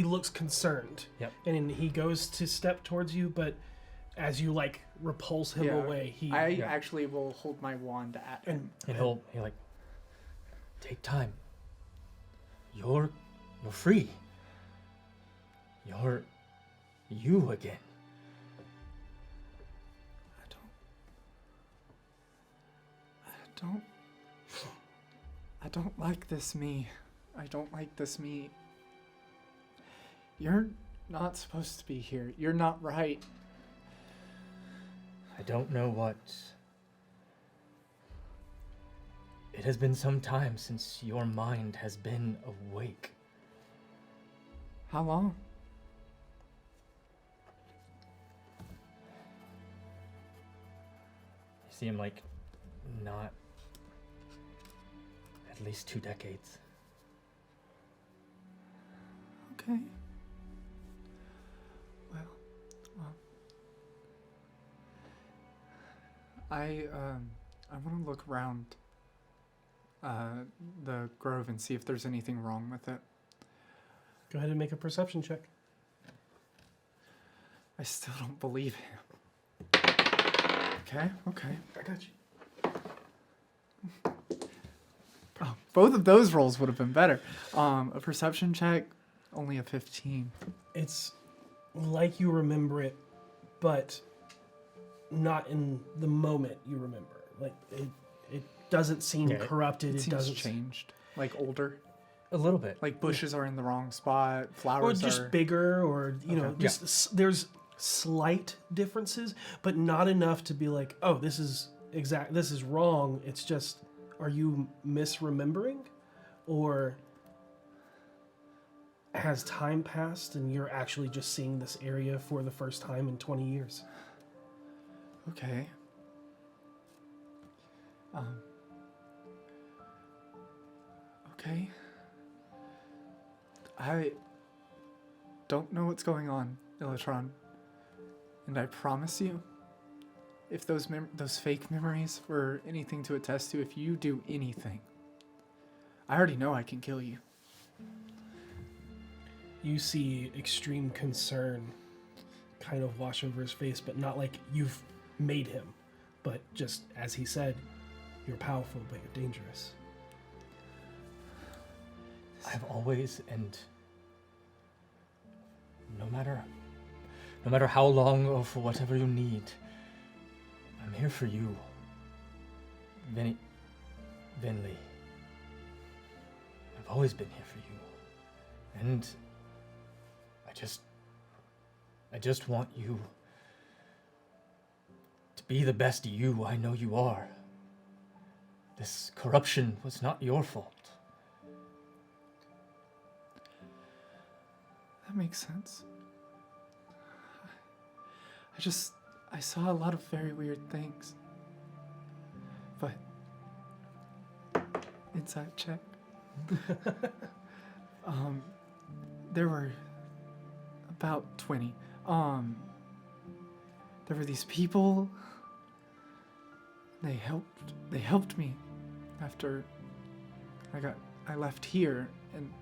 looks concerned. Yep. And he goes to step towards you, but as you like repulse him away, I actually will hold my wand at him. And he'll like, take time. You're free. You're you again. I don't like this me. I don't like this me. You're not supposed to be here. You're not right. I don't know what. It has been some time since your mind has been awake. How long? You see him like, not. At least 2 decades. Okay. Well. I want to look around the grove and see if there's anything wrong with it. Go ahead and make a perception check. I still don't believe him. Okay. I got you. Oh, both of those rolls would have been better. A perception check, only a 15. It's like you remember it, but not in the moment you remember. Like it doesn't seem corrupted. It It seems doesn't changed, like older. A little bit. Like bushes are in the wrong spot, Or flowers just are... bigger, or just there's slight differences, but not enough to be like, oh, this is wrong. It's just, are you misremembering, or has time passed and you're actually just seeing this area for the first time in 20 years? Okay. Okay. I don't know what's going on, Illitron. And I promise you, if those fake memories were anything to attest to, if you do anything, I already know I can kill you. You see extreme concern kind of wash over his face, but not like you've made him, but just as he said, you're powerful, but you're dangerous. I've always, and no matter how long or for whatever you need, I'm here for you, Vinley. I've always been here for you, and I just want you to be the best you I know you are. This corruption was not your fault. That makes sense. I saw a lot of very weird things. But inside check. There were about 20. There were these people. They helped me after I left here, and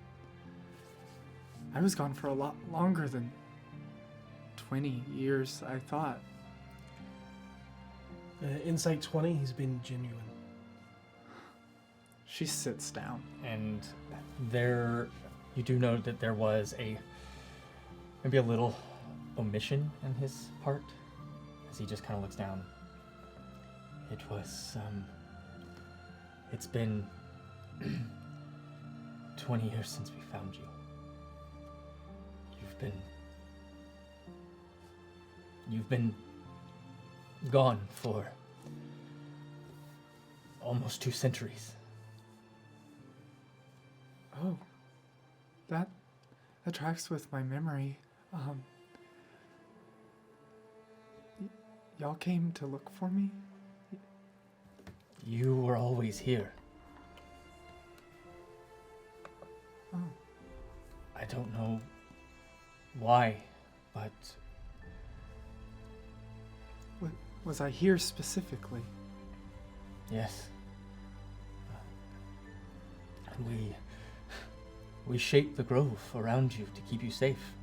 I was gone for a lot longer than 20 years, I thought. Insight 20, he's been genuine. She sits down. And you do know that there was maybe a little omission in his part, as he just kind of looks down. It was, it's been 20 years since we found you. You've been gone for almost 2 centuries. Oh, that tracks with my memory. Y'all came to look for me? You were always here. Oh. I don't know why, but Was I here specifically? yes. And we shaped the grove around you to keep you safe.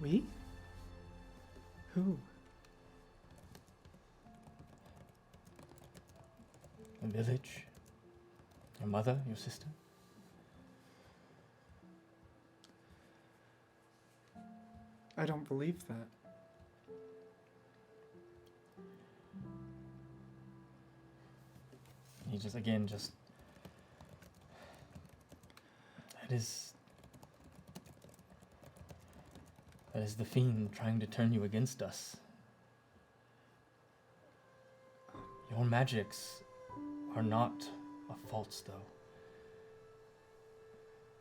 We? Who? The village, your mother, your sister. I don't believe that. He just that is the fiend trying to turn you against us. Your magics are not a false, though.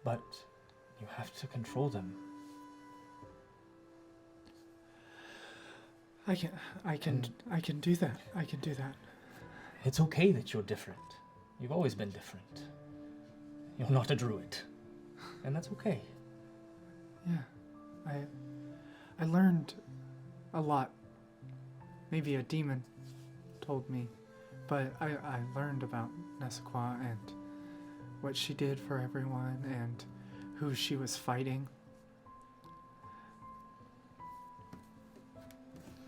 But you have to control them. I can do that. I can do that. It's okay that you're different. You've always been different. You're not a druid. And that's okay. Yeah. I learned a lot. Maybe a demon told me. But I learned about Nesaqua and what she did for everyone and who she was fighting.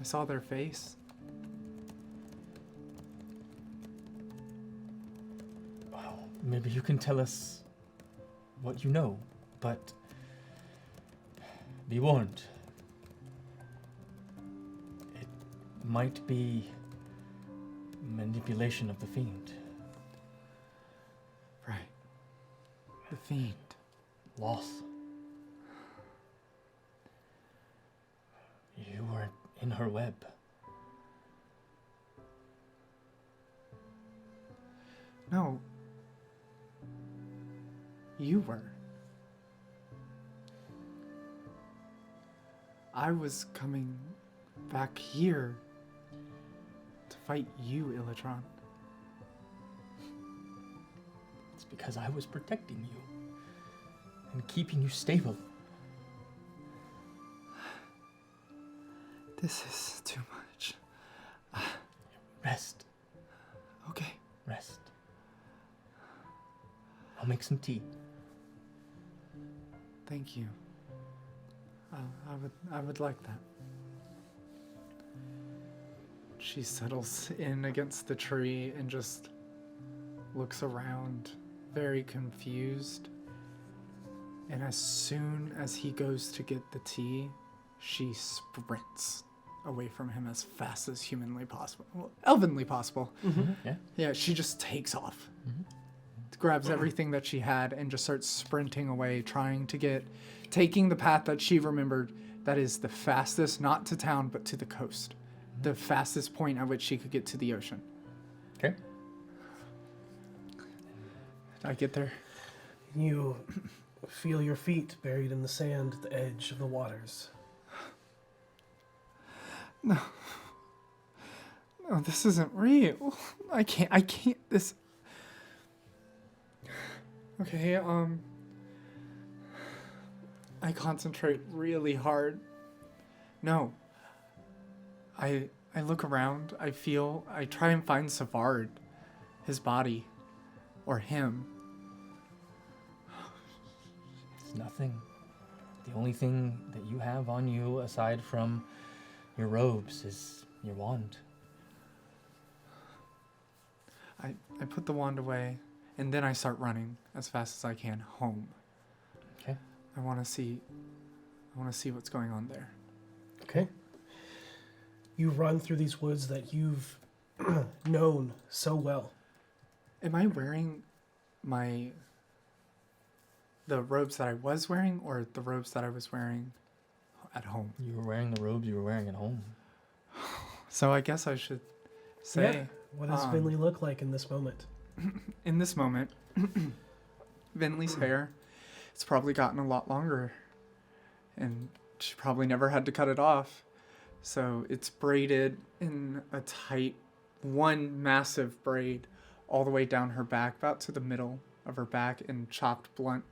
I saw their face. Well, maybe you can tell us what you know, but be warned. It might be manipulation of the fiend. Right. The fiend. Loss. You were in her web. No. You were. I was coming back here to fight you, Illatron. It's because I was protecting you and keeping you stable. This is too much. Rest. Okay. Rest. I'll make some tea. Thank you. I would like that. She settles in against the tree and just looks around, very confused. And as soon as he goes to get the tea, she sprints away from him as fast as humanly possible. Well, elvenly possible. Mm-hmm. Yeah. Yeah, she just takes off. Grabs everything that she had and just starts sprinting away, taking the path that she remembered that is the fastest, not to town, but to the coast. The fastest point at which she could get to the ocean. Okay. Did I get there? You feel your feet buried in the sand at the edge of the waters. No, this isn't real. I can't, this... Okay, I concentrate really hard. No. I look around, I try and find Savard, his body, or him. It's nothing. The only thing that you have on you, aside from your robes, is your wand. I put the wand away, and then I start running as fast as I can home. Okay. I want to see what's going on there. Okay. You run through these woods that you've known so well. Am I wearing the robes that I was wearing, or the robes that I was wearing at home? You were wearing the robes you were wearing at home. So I guess I should say... Yeah. What does Finley look like in this moment? In this moment, Vinley's hair, it's probably gotten a lot longer, and she probably never had to cut it off. So it's braided in a tight, one massive braid all the way down her back, about to the middle of her back, and chopped blunt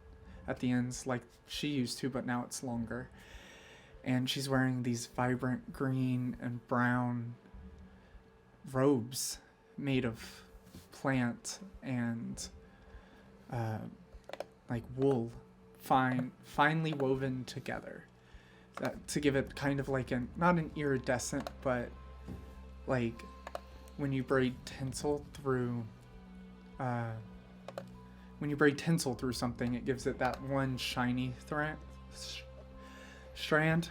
at the ends like she used to, but now it's longer. And she's wearing these vibrant green and brown robes made of plant and like wool, finely woven together, to give it kind of like not an iridescent, but like when you braid tinsel through something, it gives it that one shiny strand.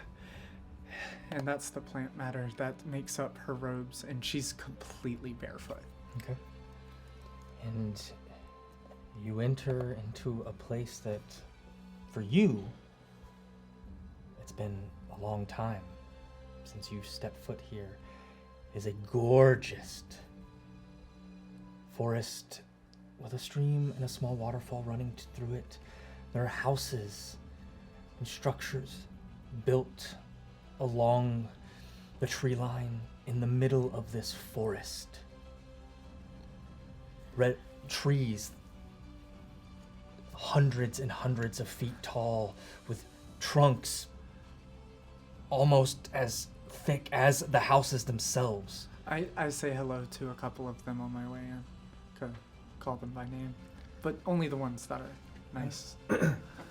And that's the plant matter that makes up her robes, and she's completely barefoot. Okay. And you enter into a place that, for you, it's been a long time since you stepped foot here, is a gorgeous forest with a stream and a small waterfall running through it. There are houses and structures built along the tree line in the middle of this forest. Red trees, hundreds and hundreds of feet tall, with trunks almost as thick as the houses themselves. I say hello to a couple of them on my way in. Could call them by name, but only the ones that are nice.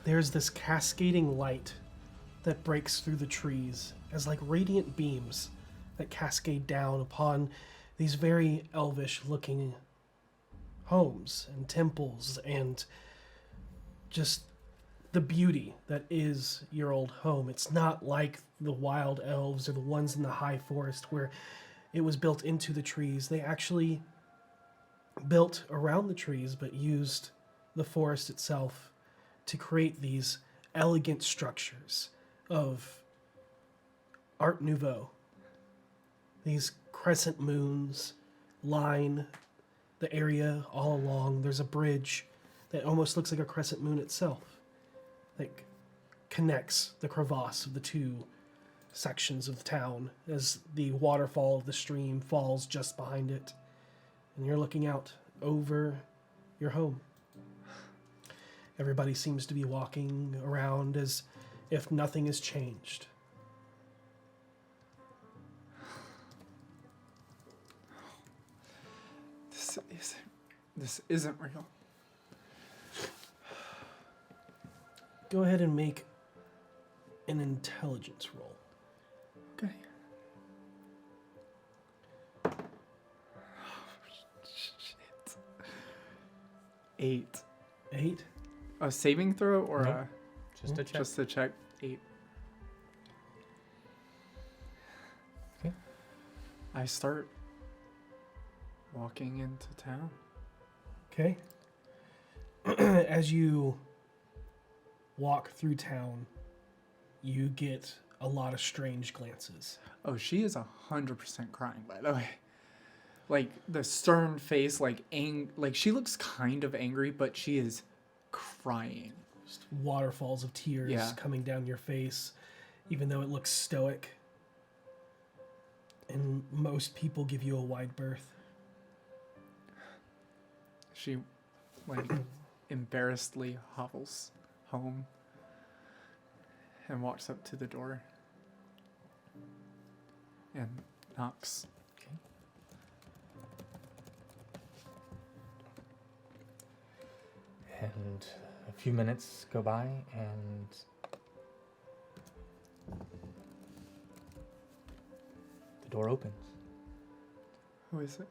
There's this cascading light that breaks through the trees as like radiant beams that cascade down upon these very elvish looking homes and temples, and just the beauty that is your old home. It's not like the wild elves or the ones in the high forest where it was built into the trees. They actually built around the trees but used the forest itself to create these elegant structures of Art Nouveau. These crescent moons line the area all along. There's a bridge that almost looks like a crescent moon itself, like connects the crevasse of the two sections of the town as the waterfall of the stream falls just behind it. And you're looking out over your home. Everybody seems to be walking around as if nothing has changed. This isn't real. Go ahead and make an intelligence roll. Okay. Shit. 8. 8? A saving throw or Nope. a Just a check. Just a check. 8. Okay. I start walking into town. Okay. As you walk through town, you get a lot of strange glances. Oh, she is 100% crying, by the way. Like the stern face, like she looks kind of angry, but she is crying. Just waterfalls of tears Yeah. coming down your face, even though it looks stoic. And most people give you a wide berth. She, like, embarrassedly hobbles home and walks up to the door and knocks. Okay. And a few minutes go by, and the door opens. Who is it?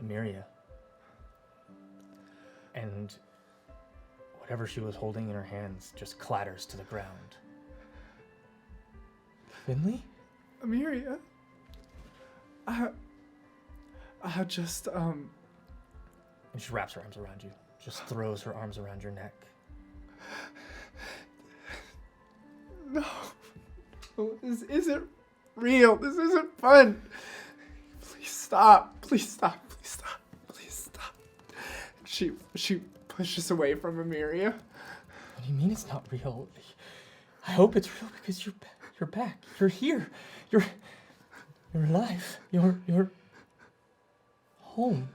Emiria. And whatever she was holding in her hands just clatters to the ground. Finley? Emiria? I just, And she wraps her arms around you, just throws her arms around your neck. No. This isn't real. This isn't fun. Please stop. Please stop. Please stop. Please stop. She pushes away from Emiria. What do you mean it's not real? I hope it's real because you're back. You're here. You're alive. You're home.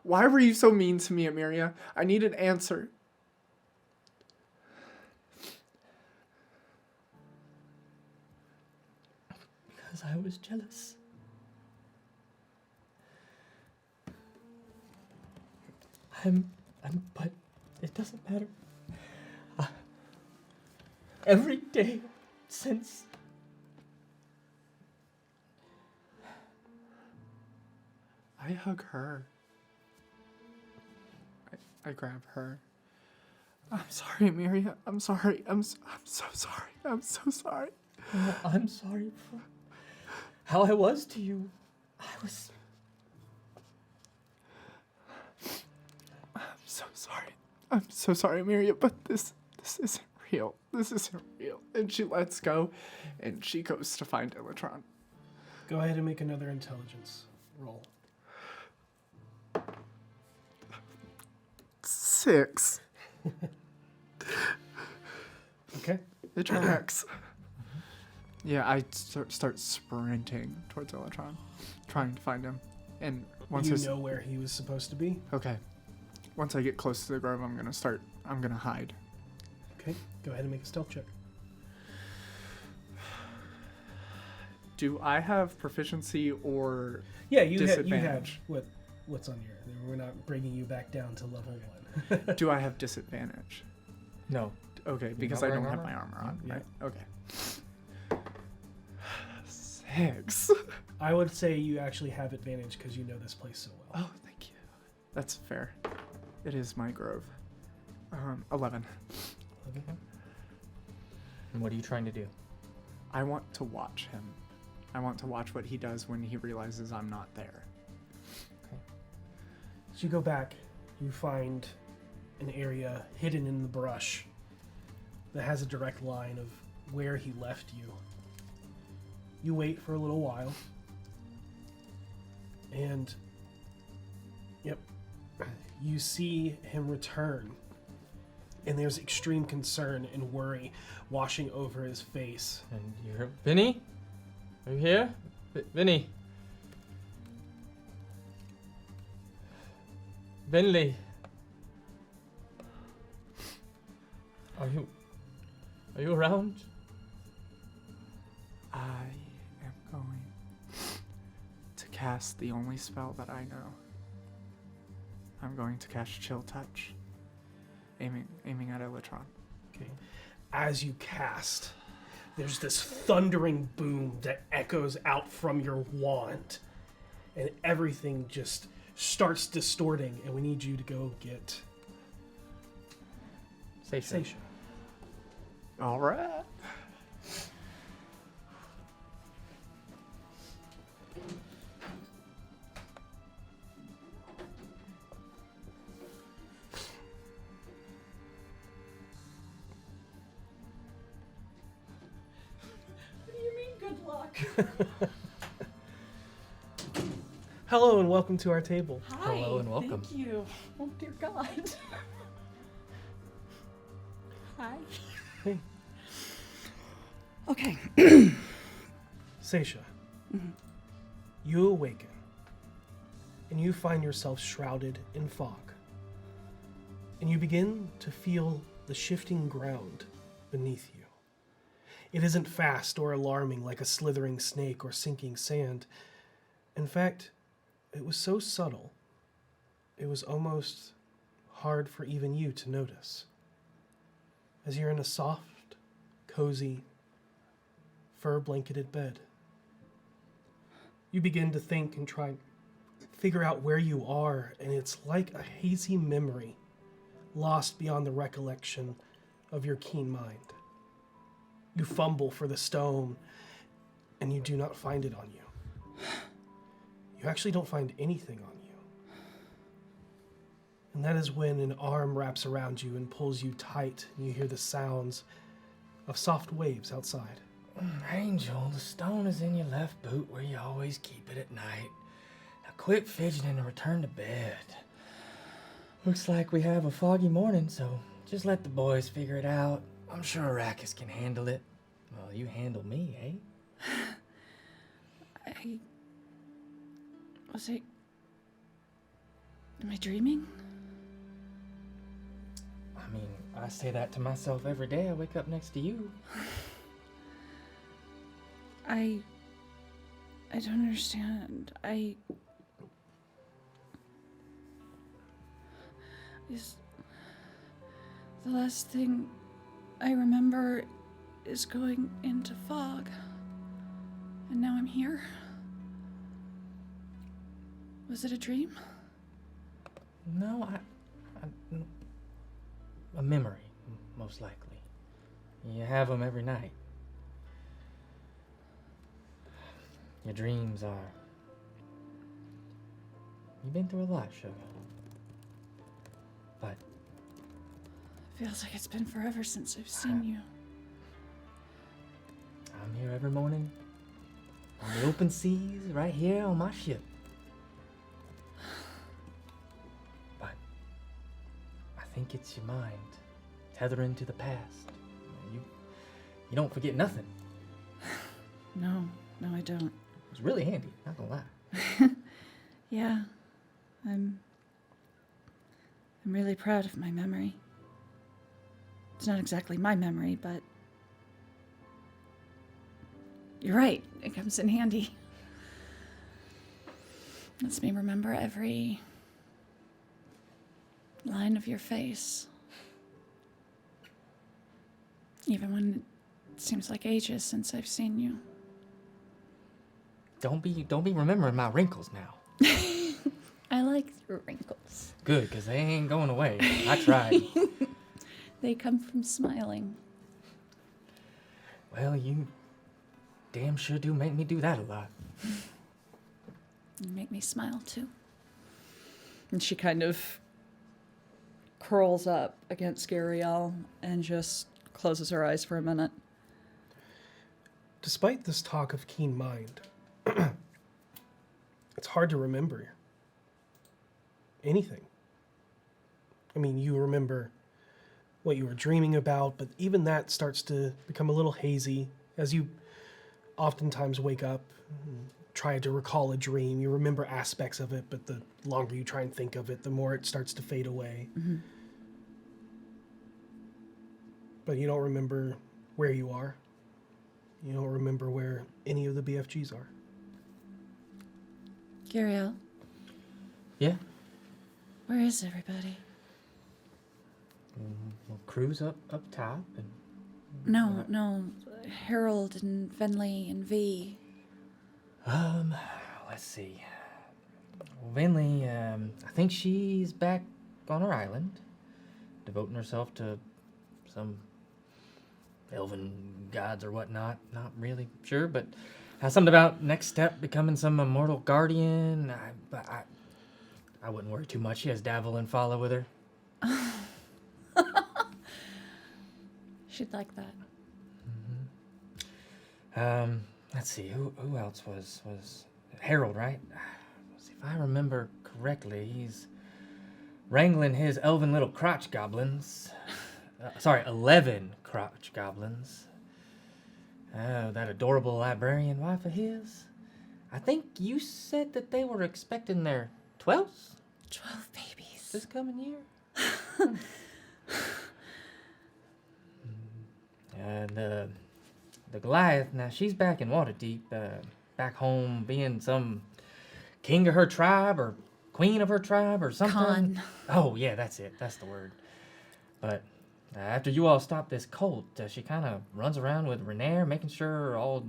Why were you so mean to me, Emiria? I need an answer. Because I was jealous. But it doesn't matter. Every day since I hug her. I grab her. I'm sorry, Emiria. I'm sorry. I'm so sorry. I'm so sorry. I'm sorry for how I was to you. I'm so sorry. I'm so sorry, Emiria, but this isn't real. This isn't real. And she lets go, and she goes to find Elatron. Go ahead and make another intelligence roll. 6. Okay. It tracks. Yeah, I start sprinting towards Elatron, trying to find him. And once You know where he was supposed to be. Okay. Once I get close to the grove, I'm gonna hide. Okay. Go ahead and make a stealth check. Do I have proficiency or Yeah, you have disadvantage? what's on your. We're not bringing you back down to level 1. Do I have disadvantage? No. Okay, because not I don't wearing have my armor? armor on. Yeah. Right? Okay. 6. I would say you actually have advantage because you know this place so well. Oh, thank you. That's fair. It is my grove. 11. And what are you trying to do? I want to watch him. I want to watch what he does when he realizes I'm not there. As you go back, you find an area hidden in the brush that has a direct line of where he left you. You wait for a little while, and you see him return, and there's extreme concern and worry washing over his face. And you're Vinny? Are you here? Vinny? Vinley? Are you around? I am going to cast the only spell that I know. I'm going to cast Chill Touch, aiming at Elytron. Okay. As you cast, there's this thundering boom that echoes out from your wand, and everything just starts distorting, and we need you to go get Saesha. All right. What do you mean, good luck? Hello and welcome to our table. Hi. Hello and welcome. Thank you. Oh, dear God. Hi. Hey. Okay. Saesha, you awaken, and you find yourself shrouded in fog, and you begin to feel the shifting ground beneath you. It isn't fast or alarming like a slithering snake or sinking sand. In fact, it was so subtle, it was almost hard for even you to notice. As you're in a soft, cozy, fur-blanketed bed, you begin to think and try and figure out where you are, and it's like a hazy memory lost beyond the recollection of your keen mind. You fumble for the stone, and you do not find it on you. You actually don't find anything on you. And that is when an arm wraps around you and pulls you tight, and you hear the sounds of soft waves outside. Angel, the stone is in your left boot where you always keep it at night. Now quit fidgeting and return to bed. Looks like we have a foggy morning, so just let the boys figure it out. I'm sure Arrakis can handle it. Well, you handle me, eh? Am I dreaming? I mean, I say that to myself every day I wake up next to you. I don't understand. The last thing I remember is going into fog. And now I'm here. Was it a dream? No, a memory, most likely. You have them every night. Your dreams are... You've been through a lot, sugar. But Feels like it's been forever since I've seen you. I'm here every morning on the open seas, right here on my ship. But I think it's your mind tethering to the past. You don't forget nothing. No, I don't. It's really handy, not gonna lie. Yeah, I'm really proud of my memory. It's not exactly my memory, but you're right, it comes in handy. Lets me remember every line of your face. Even when it seems like ages since I've seen you. Don't be remembering my wrinkles now. I like your wrinkles. Good, because they ain't going away. I tried. They come from smiling. Well, damn sure do make me do that a lot. You make me smile too. And she kind of curls up against Gariel and just closes her eyes for a minute. Despite this talk of keen mind, it's hard to remember anything. I mean, you remember what you were dreaming about, but even that starts to become a little hazy as you oftentimes wake up and try to recall a dream. You remember aspects of it, but the longer you try and think of it, the more it starts to fade away. Mm-hmm. But you don't remember where you are. You don't remember where any of the BFGs are. Gariel, Yeah? where is everybody? We'll cruise up top and... No, Harold and Venley and V. Let's see. Well, Vinley, I think she's back on her island, devoting herself to some elven gods or whatnot. Not really sure, but has something about next step becoming some immortal guardian. I wouldn't worry too much. She has Davil and Follow with her. She'd like that. Let's see, who else was Harold, right? Let's see, if I remember correctly, he's wrangling his elven little crotch goblins. 11 crotch goblins. Oh, that adorable librarian wife of his. I think you said that they were expecting their 12s 12 babies. this coming year. And the Goliath, now she's back in Waterdeep, back home being some king of her tribe or queen of her tribe or something. Khan. Oh, yeah, that's it. That's the word. But after you all stop this cult, she kind of runs around with Renair, making sure all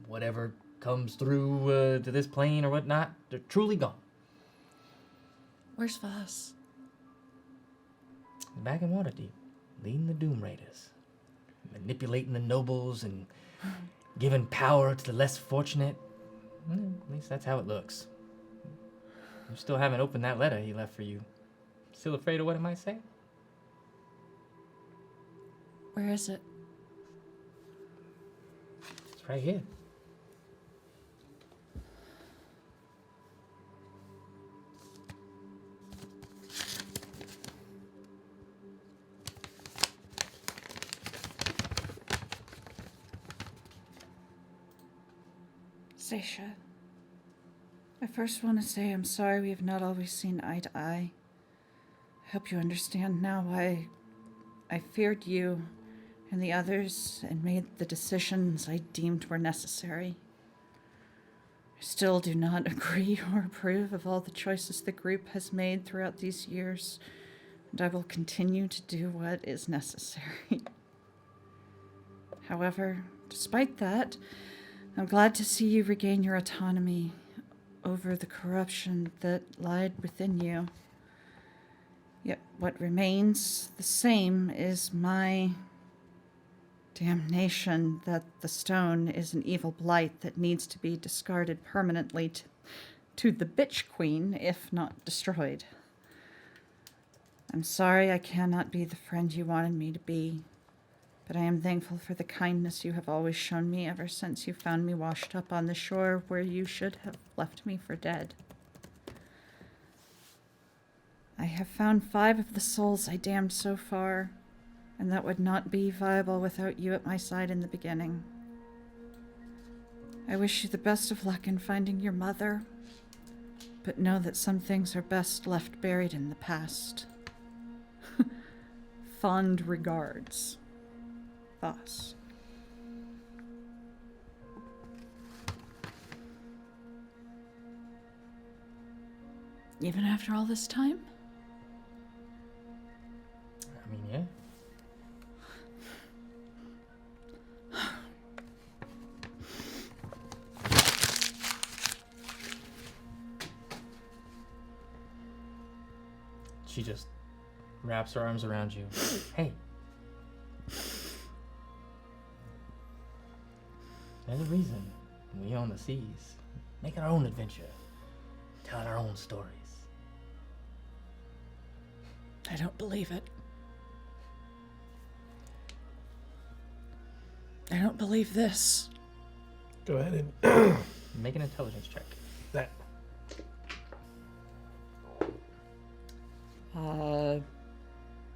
whatever comes through to this plane or whatnot, they're truly gone. Where's Vaas? Back in Waterdeep, leading the Doom Raiders, manipulating the nobles and giving power to the less fortunate. Well, at least that's how it looks. You still haven't opened that letter he left for you. Still afraid of what it might say? Where is it? It's right here. Saesha, I first want to say I'm sorry we have not always seen eye to eye. I hope you understand now why I feared you and the others and made the decisions I deemed were necessary. I still do not agree or approve of all the choices the group has made throughout these years, and I will continue to do what is necessary. However, despite that, I'm glad to see you regain your autonomy over the corruption that lied within you. Yet what remains the same is my damnation that the stone is an evil blight that needs to be discarded permanently to the bitch queen, if not destroyed. I'm sorry I cannot be the friend you wanted me to be, but I am thankful for the kindness you have always shown me ever since you found me washed up on the shore where you should have left me for dead. I have found 5 of the souls I damned so far, and that would not be viable without you at my side in the beginning. I wish you the best of luck in finding your mother, but know that some things are best left buried in the past. Fond regards. Vaas. Even after all this time? I mean, yeah. She just wraps her arms around you. Hey. There's a reason we on the seas, making our own adventure, telling our own stories. I don't believe it. I don't believe this. Go ahead and Make an intelligence check. that.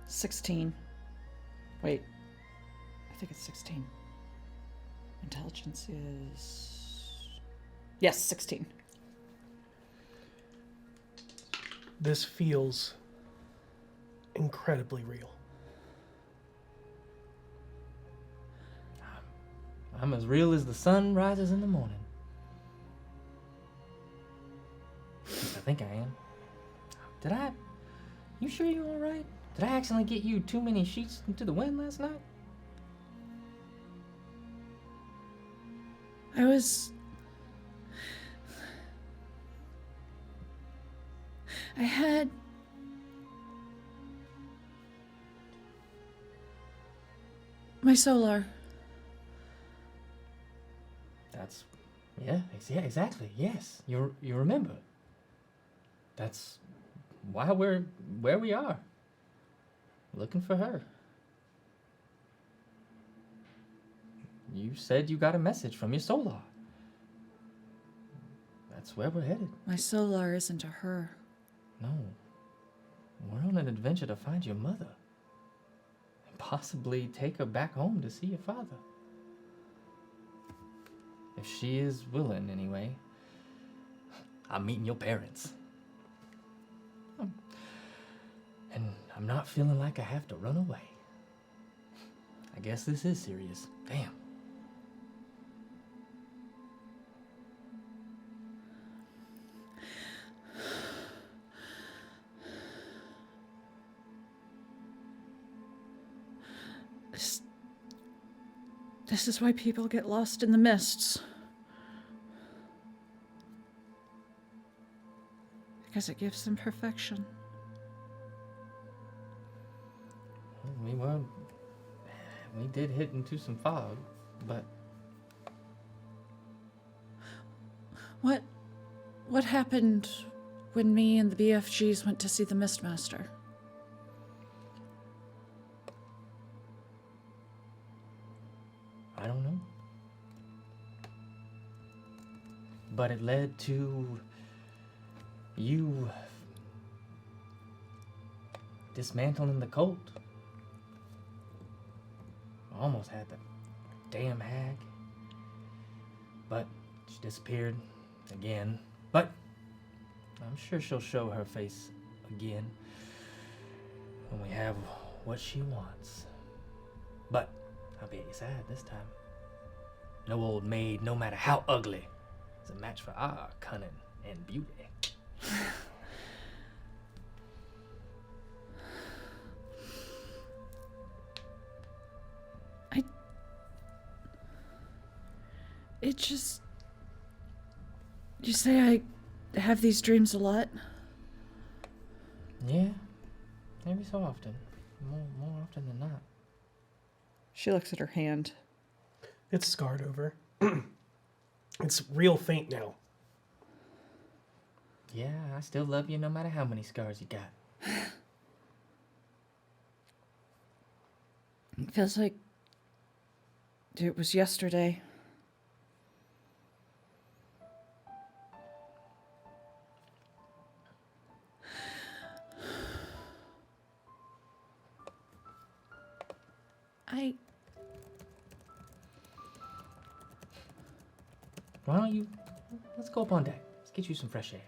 16. Wait. I think it's 16. Intelligence is... Yes, 16. This feels incredibly real. I'm as real as the sun rises in the morning. At least I think I am. Did I? You sure you're all right? Did I accidentally get you too many sheets into the wind last night? I had... my solar. That's, yeah, exactly. Yes, you remember. That's why we're where we are. Looking for her. You said you got a message from your solar. That's where we're headed. My solar isn't a her. No. We're on an adventure to find your mother. And possibly take her back home to see your father. If she is willing, anyway. I'm meeting your parents. And I'm not feeling like I have to run away. I guess this is serious. Damn. This is why people get lost in the mists. Because it gives them perfection. We did hit into some fog, but... What happened when me and the BFGs went to see the MIstmaster? I don't know. But it led to you dismantling the cult. Almost had the damn hag. But she disappeared again. But I'm sure she'll show her face again when we have what she wants. But I'll be sad this time. No old maid, no matter how ugly, is a match for our cunning and beauty. It just... You say I have these dreams a lot? Yeah, every so often. More often than not. She looks at her hand. It's scarred over. It's real faint now. Yeah, I still love you no matter how many scars you got. It feels like it was yesterday. Why don't you... Let's go up on deck. Let's get you some fresh air.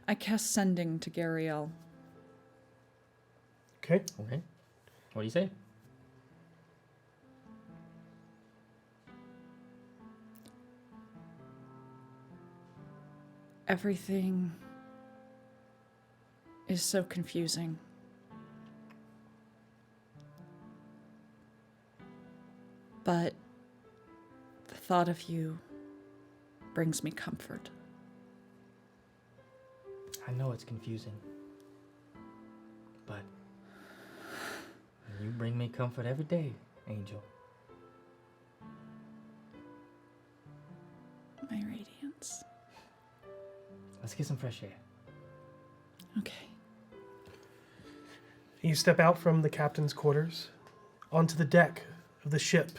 I cast Sending to Gariel. Okay. Okay. What do you say? Everything is so confusing. But the thought of you brings me comfort. I know it's confusing. but you bring me comfort every day, Angel. My radiance. Let's get some fresh air. Okay. You step out from the captain's quarters onto the deck of the ship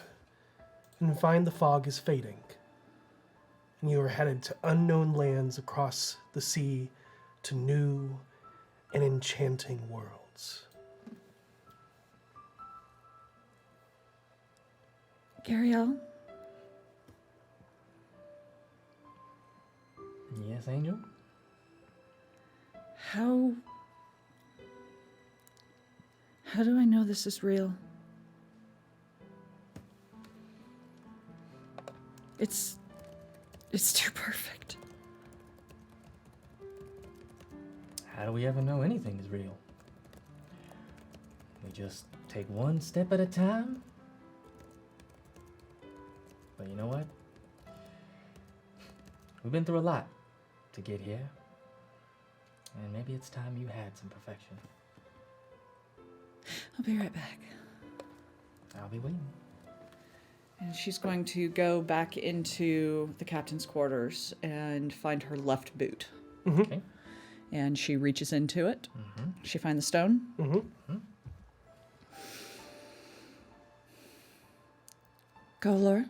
and find the fog is fading. And you are headed to unknown lands across the sea to new and enchanting worlds. Gariel, Yes, Angel? how do I know this is real? It's too perfect. How do we ever know anything is real? We just take one step at a time? But you know what? We've been through a lot to get here. And maybe it's time you had some perfection. I'll be right back. I'll be waiting. And she's going to go back into the captain's quarters and find her left boot. Okay. And she reaches into it. Mm-hmm. She finds the stone. Mm-hmm. Go, Laura.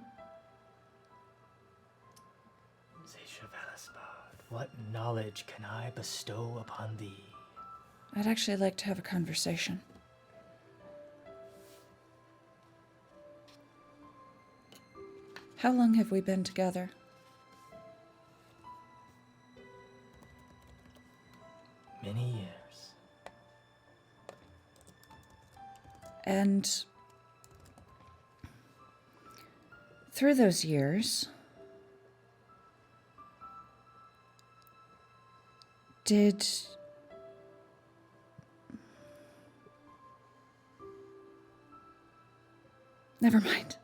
Saesha Velasbard, what knowledge can I bestow upon thee? I'd actually like to have a conversation. How long have we been together? Many years. And through those years, Never mind.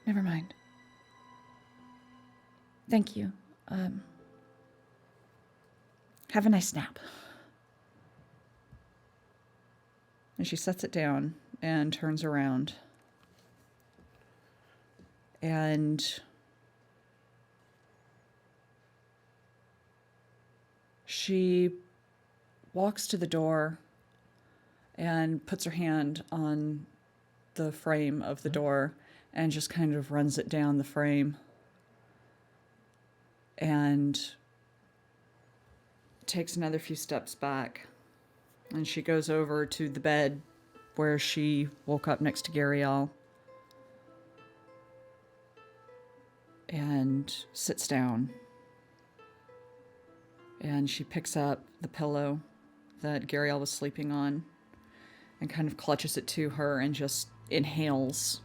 Never mind. Thank you. Have a nice nap. And she sets it down and turns around. And she walks to the door and puts her hand on the frame of the door and just kind of runs it down the frame. And takes another few steps back. And she goes over to the bed where she woke up next to Gariel. And sits down. And she picks up the pillow that Gariel was sleeping on and kind of clutches it to her and just inhales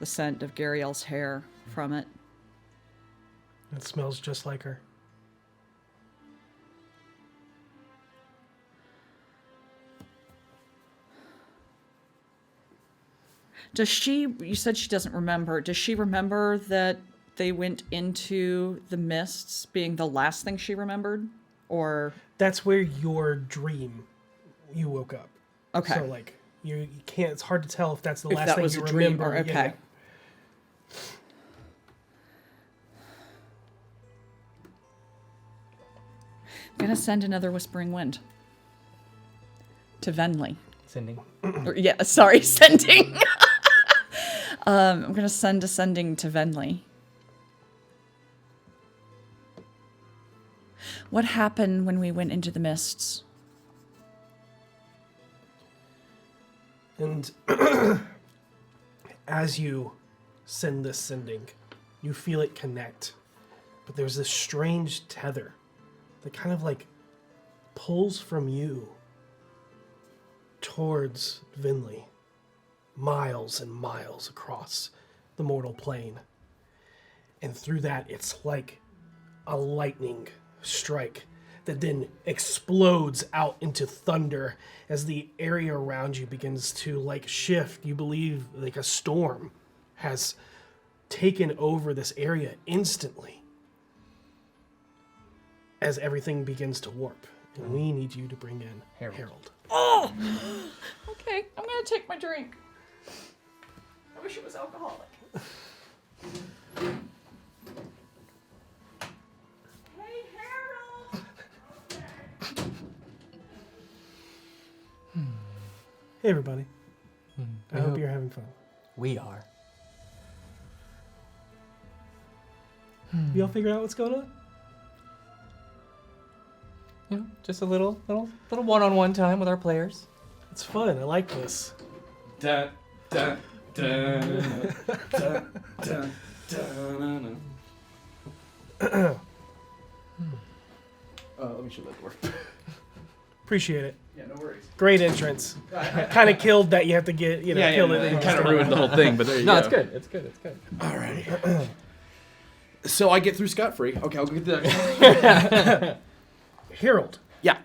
the scent of Gariel's hair from it. It smells just like her. You said she doesn't remember. Does she remember that they went into the mists being the last thing she remembered? Or That's where your dream, you woke up. okay. So like you can't. It's hard to tell if that's the If last that thing was you a dream remember. or okay. I'm gonna send another whispering wind to Venley. Sending. Sending. I'm gonna send a sending to Venley. What happened when we went into the mists? And as you send this sending, you feel it connect. But there's this strange tether that kind of like pulls from you towards Vinley, miles and miles across the mortal plane. And through that, it's like a lightning strike that then explodes out into thunder as the area around you begins to like shift. You believe like a storm has taken over this area instantly as everything begins to warp And we need you to bring in Harold. Oh! Okay, I'm gonna take my drink. I wish it was alcoholic. Hey, Harold! Hey, everybody. I hope you're having fun. We are. You all figure out what's going on? You know, just a little one-on-one time with our players. It's fun. I like this. Dun, dun, dun, dun, dun, dun, let me shut that door. Appreciate it. Yeah, no worries. Great entrance. Kind of killed that you have to get, kill it. It kind of ruined the whole thing, but there you go. No, it's good. It's good. It's good. Alrighty. So I get through scot-free. Okay, I'll go get that. Harold, Yeah.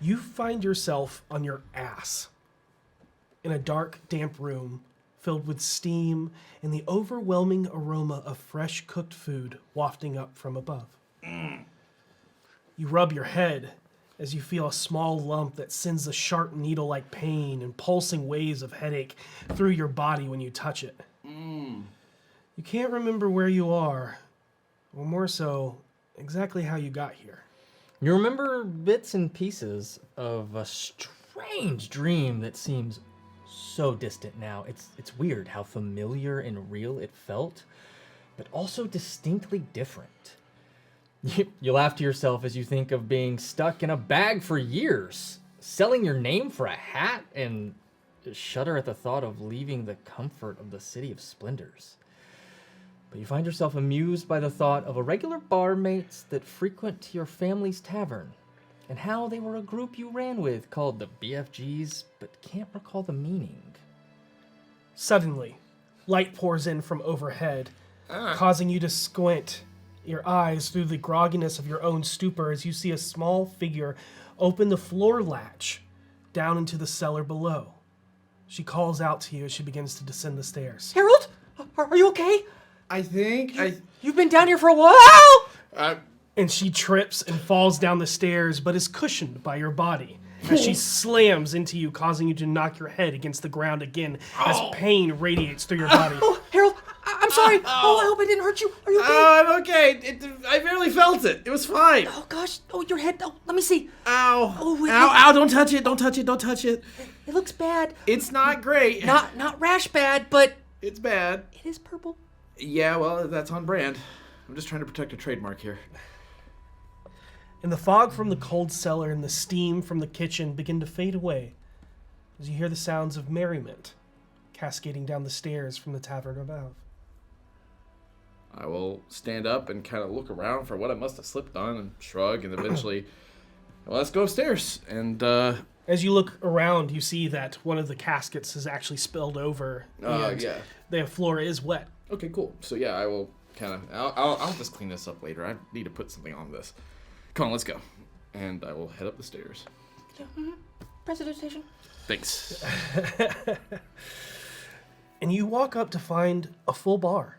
you find yourself on your ass in a dark, damp room filled with steam and the overwhelming aroma of fresh cooked food wafting up from above. You rub your head as you feel a small lump that sends a sharp needle-like pain and pulsing waves of headache through your body when you touch it. You can't remember where you are, or more so, exactly how you got here. You remember bits and pieces of a strange dream that seems so distant now. It's weird how familiar and real it felt, but also distinctly different. You laugh to yourself as you think of being stuck in a bag for years, selling your name for a hat, and shudder at the thought of leaving the comfort of the City of Splendors. But you find yourself amused by the thought of irregular barmaids that frequent your family's tavern, and how they were a group you ran with called the BFGs, but can't recall the meaning. Suddenly, light pours in from overhead, causing you to squint your eyes through the grogginess of your own stupor as you see a small figure open the floor latch down into the cellar below. She calls out to you as she begins to descend the stairs. Harold, are you okay? I think You've been down here for a while. And she trips and falls down the stairs, but is cushioned by your body as she slams into you, causing you to knock your head against the ground again as pain radiates through your body. Oh, Harold, I'm sorry. Oh, I hope I didn't hurt you. Are you okay? I'm okay. I barely felt it. It was fine. Oh, gosh. Oh, your head. Oh, let me see. Ow. Oh, Ow, don't touch it. Don't touch it. Don't touch it. It looks bad. It's not great. Not rash bad, but It's bad. it is purple. Yeah, well, that's on brand. I'm just trying to protect a trademark here. And the fog from the cold cellar and the steam from the kitchen begin to fade away as you hear the sounds of merriment cascading down the stairs from the tavern above. I will stand up and kind of look around for what I must have slipped on and shrug and eventually, well, let's go upstairs. And, As you look around, you see that one of the caskets has actually spilled over and yeah. the floor is wet. Okay, cool. So yeah, I will kind of, I'll just clean this up later. I need to put something on this. Come on, let's go. And I will head up the stairs. President station. Thanks. And you walk up to find a full bar.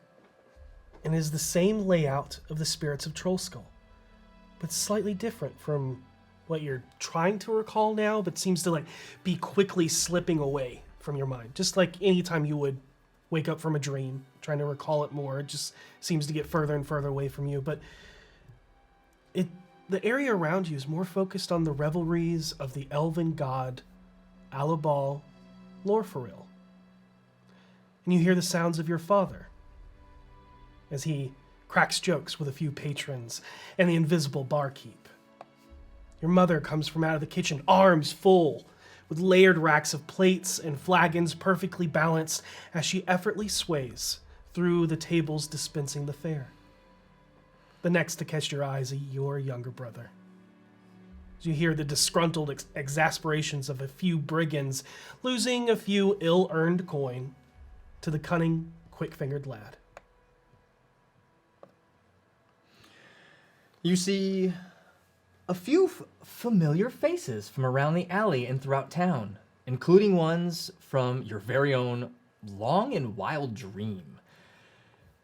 And it is the same layout of the Spirits of Trollskull, but slightly different from what you're trying to recall now, but seems to be quickly slipping away from your mind. Just like any time you would wake up from a dream, trying to recall it more, it just seems to get further and further away from you. But the area around you is more focused on the revelries of the elven god Alabal Lorfaril. And you hear the sounds of your father as he cracks jokes with a few patrons and the invisible barkeep. Your mother comes from out of the kitchen, arms full, with layered racks of plates and flagons perfectly balanced as she effortlessly sways through the tables dispensing the fare. The next to catch your eyes is your younger brother. As you hear the disgruntled exasperations of a few brigands losing a few ill-earned coin to the cunning, quick-fingered lad. You see a few familiar faces from around the alley and throughout town, including ones from your very own long and wild dream.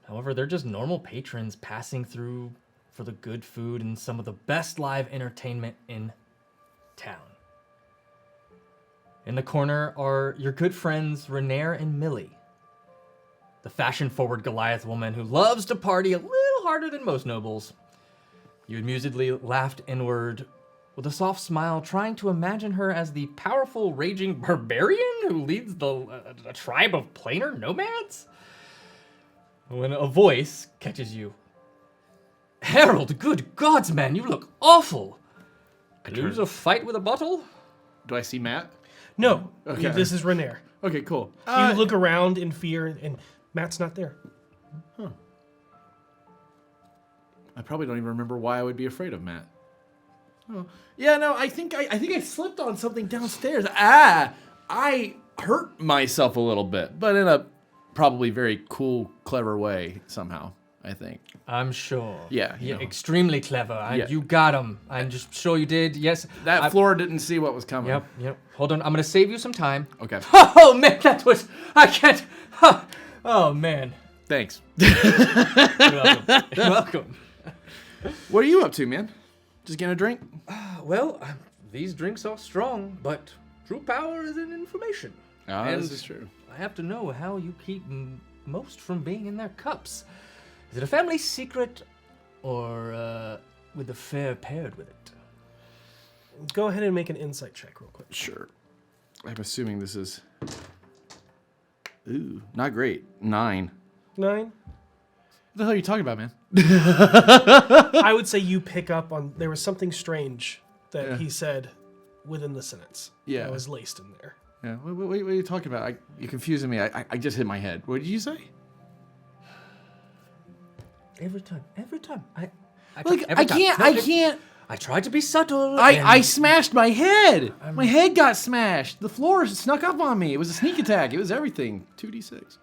However, they're just normal patrons passing through for the good food and some of the best live entertainment in town. In the corner are your good friends Renair and Millie, the fashion-forward Goliath woman who loves to party a little harder than most nobles. You amusedly laughed inward with a soft smile, trying to imagine her as the powerful, raging barbarian who leads a tribe of planar nomads. When a voice catches you. Harold, good gods, man, you look awful. Lose a fight with a bottle? Do I see Matt? No, Okay. this is Renair. Okay, cool. You look around in fear, and Matt's not there. I probably don't even remember why I would be afraid of Matt. Oh. Yeah, no, I think I slipped on something downstairs. I hurt myself a little bit, but in a probably very cool, clever way somehow, I think. I'm sure. Yeah, You're extremely clever. Yeah. You got him. I'm just sure you did. Yes. That floor didn't see what was coming. Yep. Hold on. I'm going to save you some time. Okay. Oh, man, that was... I can't... Oh, man. Thanks. You're welcome. You're welcome. What are you up to, man? Just getting a drink? Well, these drinks are strong, but true power is in information. Ah, this is true. I have to know how you keep most from being in their cups. Is it a family secret, or with the fair paired with it? Go ahead and make an insight check real quick. Sure. I'm assuming this is... Ooh, not great. 9. 9? What the hell are you talking about, man? I would say you pick up on... There was something strange that he said within the sentence. Yeah. That was laced in there. Yeah. What are you talking about? You're confusing me. I just hit my head. What did you say? Every time. I can't. I tried to be subtle. I smashed my head. My head got smashed. The floor snuck up on me. It was a sneak attack. It was everything. 2d6.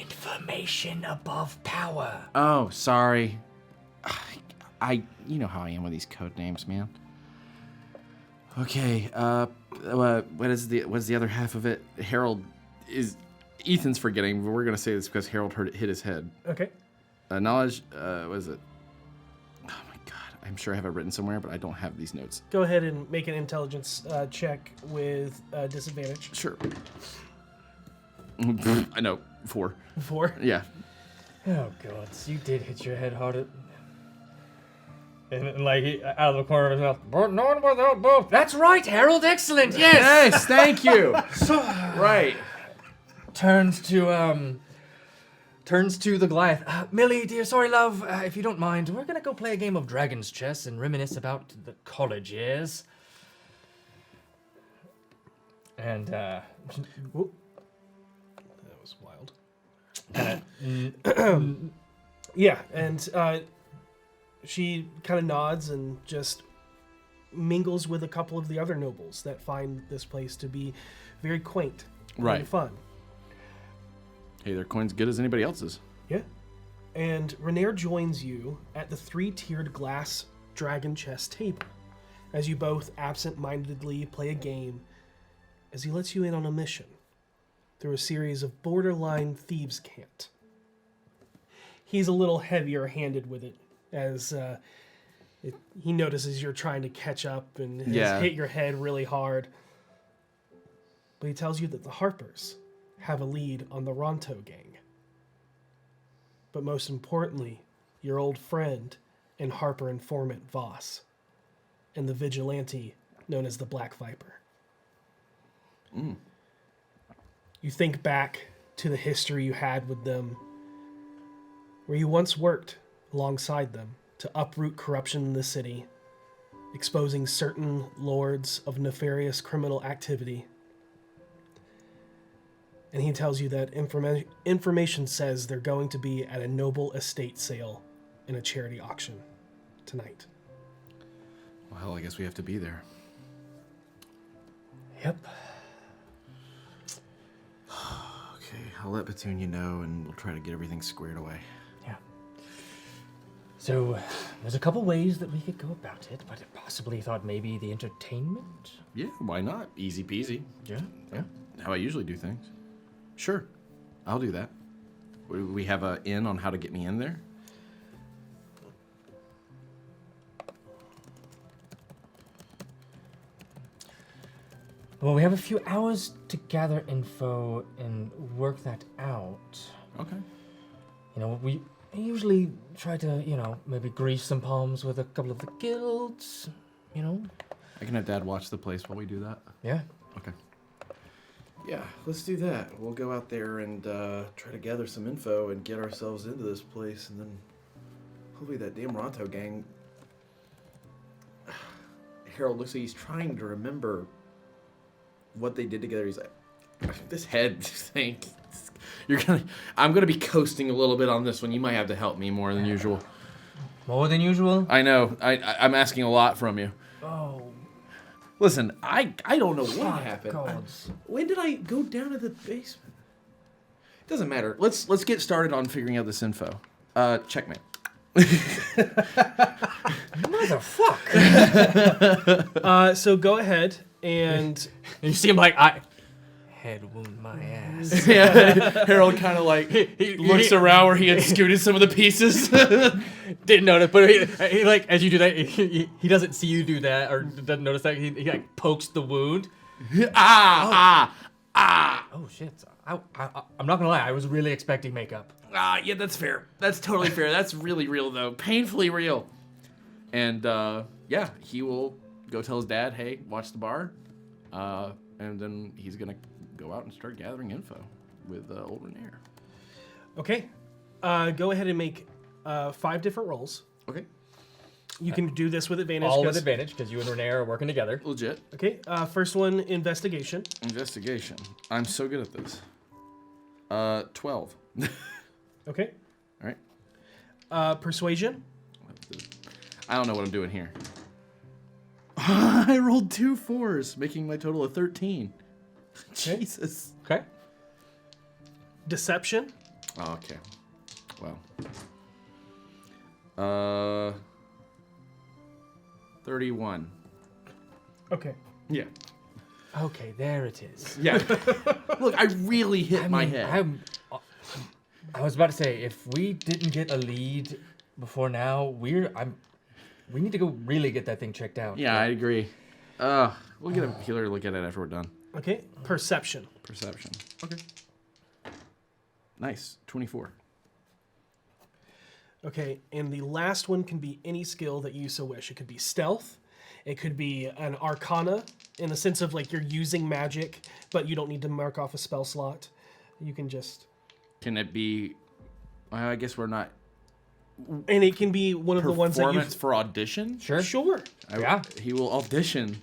Information above power. Oh, sorry. You know how I am with these code names, man. Okay. What's the other half of it? Harold is... Ethan's forgetting, but we're gonna say this because Harold hit his head. Okay. Knowledge, what is it? Oh my god, I'm sure I have it written somewhere, but I don't have these notes. Go ahead and make an intelligence check with disadvantage. Sure. I know, 4. 4? Yeah. Oh god, you did hit your head hard. And like out of the corner of his mouth, but none without both. That's right, Harold. Excellent. Yes. Yes, thank you. Right. Turns to the Goliath. Millie, dear, sorry, love, if you don't mind, we're gonna go play a game of Dragon's Chess and reminisce about the college years. And Whoop. That was wild. Yeah, and she kind of nods and just mingles with a couple of the other nobles that find this place to be very quaint and fun. Hey, their coin's good as anybody else's. Yeah. And Renair joins you at the 3-tiered glass dragon chess table as you both absent-mindedly play a game as he lets you in on a mission through a series of borderline thieves' cant. He's a little heavier-handed with it as he notices you're trying to catch up and has hit your head really hard. But he tells you that the Harpers have a lead on the Ronto gang. But most importantly, your old friend and Harper informant Vaas, and the vigilante known as the Black Viper. You think back to the history you had with them, where you once worked alongside them to uproot corruption in the city, exposing certain lords of nefarious criminal activity. And he tells you that information says they're going to be at a noble estate sale in a charity auction tonight. Well, I guess we have to be there. Yep. Okay, I'll let Petunia know, and we'll try to get everything squared away. Yeah. So, there's a couple ways that we could go about it, but I possibly thought maybe the entertainment? Yeah, why not? Easy peasy. Yeah. How I usually do things. Sure, I'll do that. We have a in on how to get me in there? Well, we have a few hours to gather info and work that out. Okay. You know, we usually try to, maybe grease some palms with a couple of the guilds, I can have Dad watch the place while we do that. Yeah. Okay. Yeah, let's do that. We'll go out there and try to gather some info and get ourselves into this place, and then hopefully that damn Ronto gang. Harold looks like he's trying to remember what they did together. He's like, this head thing. I'm gonna be coasting a little bit on this one. You might have to help me more than usual. More than usual? I know. I'm asking a lot from you. Oh. Listen, I don't know what happened. Gods. When did I go down to the basement? It doesn't matter. Let's get started on figuring out this info. Checkmate. Motherfucker. So go ahead and you see him like, head wound my ass. Yeah, Harold kind of like he looks around where he had scooted some of the pieces. Didn't notice, but he like, as you do that, he doesn't see you do that or doesn't notice that. He like pokes the wound. Ah. Oh shit! I'm not gonna lie. I was really expecting makeup. Yeah, that's fair. That's totally fair. That's really real though, painfully real. And yeah, he will go tell his dad, "Hey, watch the bar," and then he's gonna go out and start gathering info with old Renair. okay, go ahead and make 5 different rolls. Okay. You can do this with advantage. All with advantage because you and Renee are working together. Legit. Okay, first one, investigation. Investigation. I'm so good at this. 12. Okay. All right. Persuasion. I don't know what I'm doing here. I rolled 2 4s, making my total of 13. Okay. Jesus. Okay. Deception. Oh, okay. Well. 31. Okay. Yeah. Okay, there it is. Yeah. Look, I really hit my head. I was about to say, if we didn't get a lead before now, we need to go really get that thing checked out. Yeah, I agree. We'll get a healer to look at it after we're done. Okay. Perception. Perception. Okay. Nice. 24. Okay, and the last one can be any skill that you so wish. It could be stealth. It could be an arcana, in the sense of like you're using magic, but you don't need to mark off a spell slot. You can just... Can it be... I guess we're not... And it can be one of the ones that you... Performance for audition? Sure. Sure. Yeah. He will audition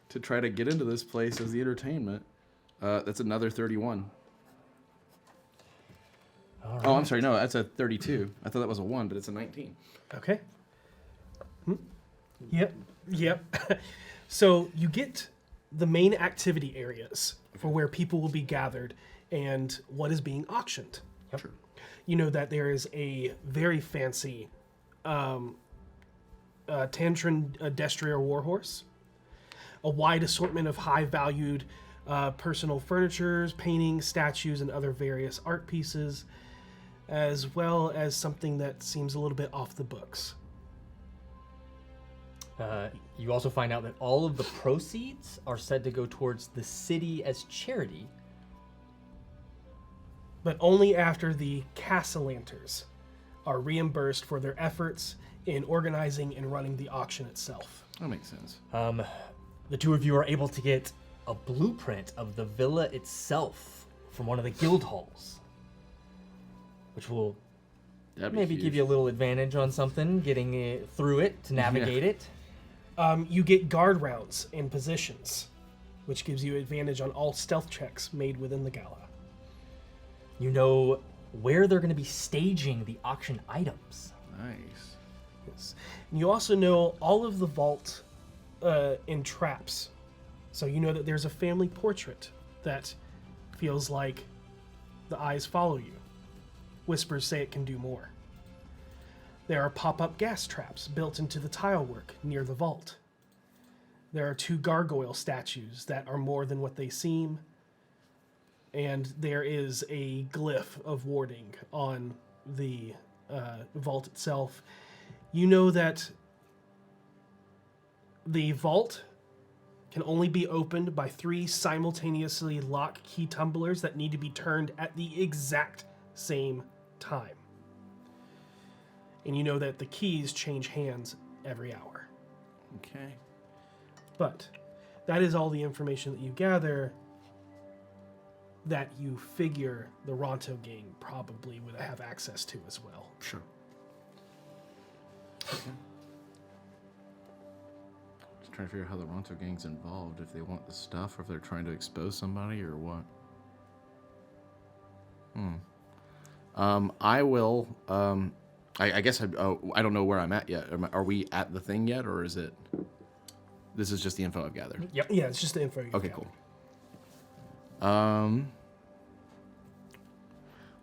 to try to get into this place as the entertainment. That's another 31. Right. Oh, I'm sorry. No, that's a 32. I thought that was a 1, but it's a 19. Okay. Yep. So you get the main activity areas for where people will be gathered and what is being auctioned. Yep. Sure. You know that there is a very fancy Tantran Destrier warhorse, a wide assortment of high-valued personal furnitures, paintings, statues, and other various art pieces, as well as something that seems a little bit off the books. You also find out that all of the proceeds are said to go towards the city as charity. But only after the Castellanters are reimbursed for their efforts in organizing and running the auction itself. That makes sense. The two of you are able to get a blueprint of the villa itself from one of the guild halls, which will maybe give you a little advantage on something, getting it through it to navigate it. You get guard rounds and positions, which gives you advantage on all stealth checks made within the gala. You know where they're going to be staging the auction items. Nice. Yes. And you also know all of the vault and traps. So you know that there's a family portrait that feels like the eyes follow you. Whispers say it can do more. There are pop-up gas traps built into the tile work near the vault. There are 2 gargoyle statues that are more than what they seem. And there is a glyph of warding on the vault itself. You know that the vault can only be opened by 3 simultaneously lock key tumblers that need to be turned at the exact same time. And you know that the keys change hands every hour. Okay. But that is all the information that you gather that you figure the Ronto gang probably would have access to as well. Sure. Okay. Just trying to figure out how the Ronto gang's involved, if they want the stuff or if they're trying to expose somebody or what. I will, I guess I don't know where I'm at yet. Are we at the thing yet, or is it, this is just the info I've gathered? Yep. Yeah, it's just the info you Okay, gathered. cool.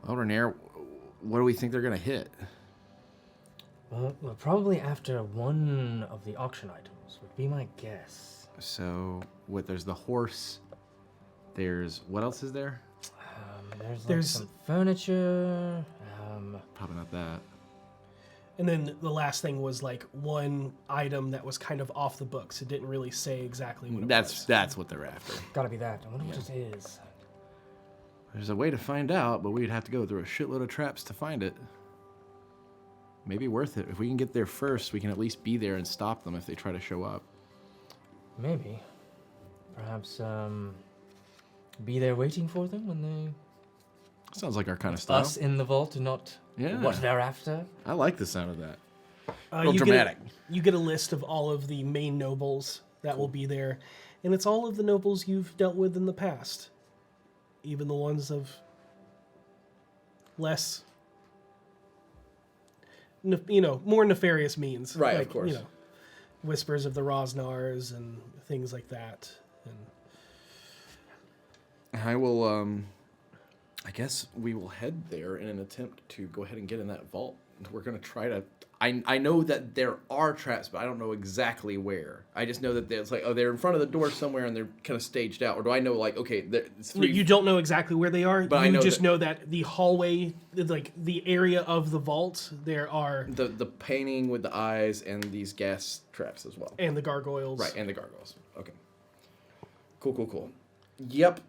Well, Renair, what do we think they're gonna hit? Well, probably after one of the auction items would be my guess. So, there's the horse, there's, what else is there? There's some furniture. Probably not that. And then the last thing was like one item that was kind of off the books. It didn't really say exactly what it was. That's what they're after. Gotta be that. I wonder what it is. There's a way to find out, but we'd have to go through a shitload of traps to find it. Maybe worth it. If we can get there first, we can at least be there and stop them if they try to show up. Maybe. Perhaps, be there waiting for them when they... Sounds like our kind of style. Us in the vault and not what they're after. I like the sound of that. You dramatic. You get a list of all of the main nobles that will be there, and it's all of the nobles you've dealt with in the past. Even the ones of less, more nefarious means. Right, like, of course. Whispers of the Rosnars and things like that. And I will, I guess we will head there in an attempt to go ahead and get in that vault. We're going to try to... I know that there are traps, but I don't know exactly where. I just know that it's like, they're in front of the door somewhere and they're kind of staged out. Or do I know, like, okay, it's 3... You don't know exactly where they are. But you I know just know that the hallway, like the area of the vault, there are... The painting with the eyes and these gas traps as well. And the gargoyles. Right, and the gargoyles. Okay. Cool. Yep.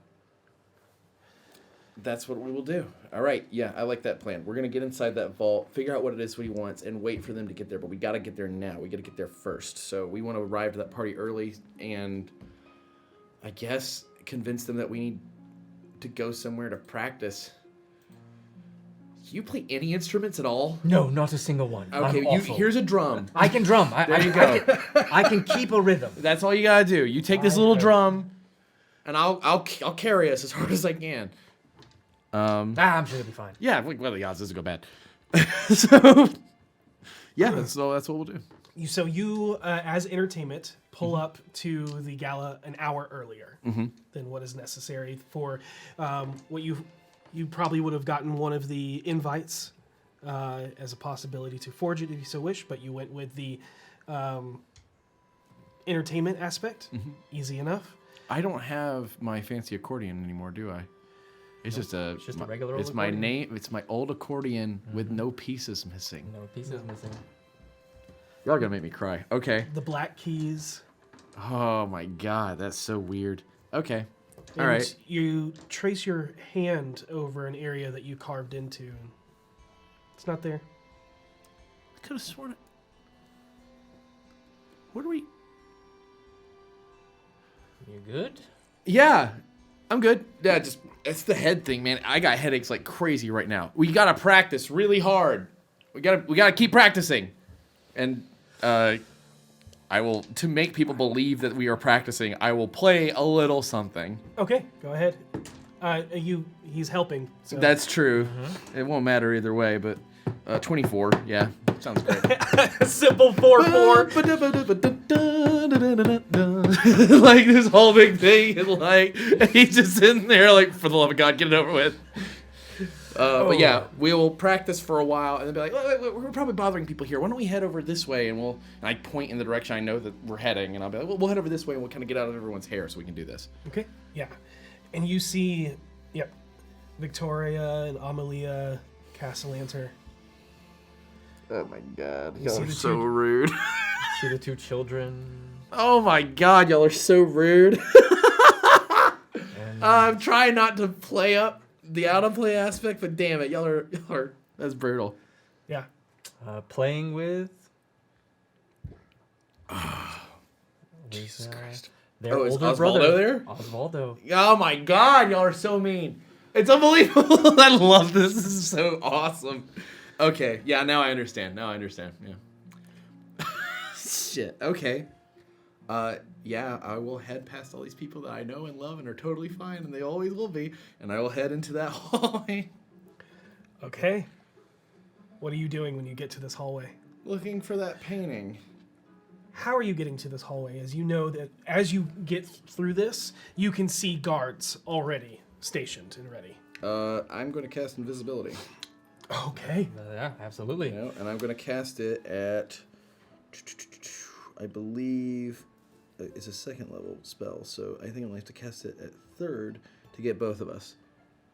That's what we will do. All right. Yeah, I like that plan. We're going to get inside that vault, figure out what it is what he wants, and wait for them to get there. But we got to get there now. We got to get there first. So we want to arrive to that party early and, I guess, convince them that we need to go somewhere to practice. You play any instruments at all? No, not a single one. Okay, here's a drum. I can drum. There you go. I can keep a rhythm. That's all you got to do. You take this little drum, and I'll carry us as hard as I can. I'm sure it'll be fine. Yeah, what are the odds this will go bad? So, yeah, that's what we'll do. So you, as entertainment, pull up to the gala an hour earlier than what is necessary for what you probably would have gotten one of the invites as a possibility to forge it if you so wish, but you went with the entertainment aspect. Easy enough. I don't have my fancy accordion anymore, do I? It's just a regular old It's my accordion? name. It's my old accordion with no pieces missing. No pieces missing. Y'all gonna make me cry. Okay. The black keys. Oh my god, that's so weird. Okay. And All right. you trace your hand over an area that you carved into. And it's not there. I could have sworn it. What are we? You good? Yeah, I'm good. Yeah, just it's the head thing, man. I got headaches like crazy right now. We gotta practice really hard. We gotta keep practicing, and I will, to make people believe that we are practicing, I will play a little something. Okay, go ahead. He's helping. So. That's true. It won't matter either way, but 24, yeah, sounds great. Simple 4/4. Like this whole big thing, and like he's just sitting there, like, for the love of God, get it over with. But yeah, we will practice for a while, and then be like, wait, we're probably bothering people here. Why don't we head over this way? And I point in the direction I know that we're heading, and I'll be like, we'll head over this way, and we'll kind of get out of everyone's hair so we can do this. Okay, yeah. And you see, Victoria and Amalia Castellanter. Oh my God, You see you're the so two- rude. See the two children. Oh my god, y'all are so rude. I'm trying not to play up the out of play aspect, but damn it, y'all are that's brutal. Yeah. Playing with. Jesus Christ. Their Oh, is older Osvaldo brother. there? Osvaldo. Oh my god, y'all are so mean. It's unbelievable. I love this. This is so awesome. Okay, yeah, now I understand. Yeah. Shit. Okay. Yeah, I will head past all these people that I know and love and are totally fine, and they always will be, and I will head into that hallway. Okay. What are you doing when you get to this hallway? Looking for that painting. How are you getting to this hallway? As you know that as you get through this, you can see guards already stationed and ready. I'm going to cast invisibility. Okay. Yeah, absolutely. You know, and I'm going to cast it at, I believe, it's a second level spell, so I think I'm going to have to cast it at third to get both of us.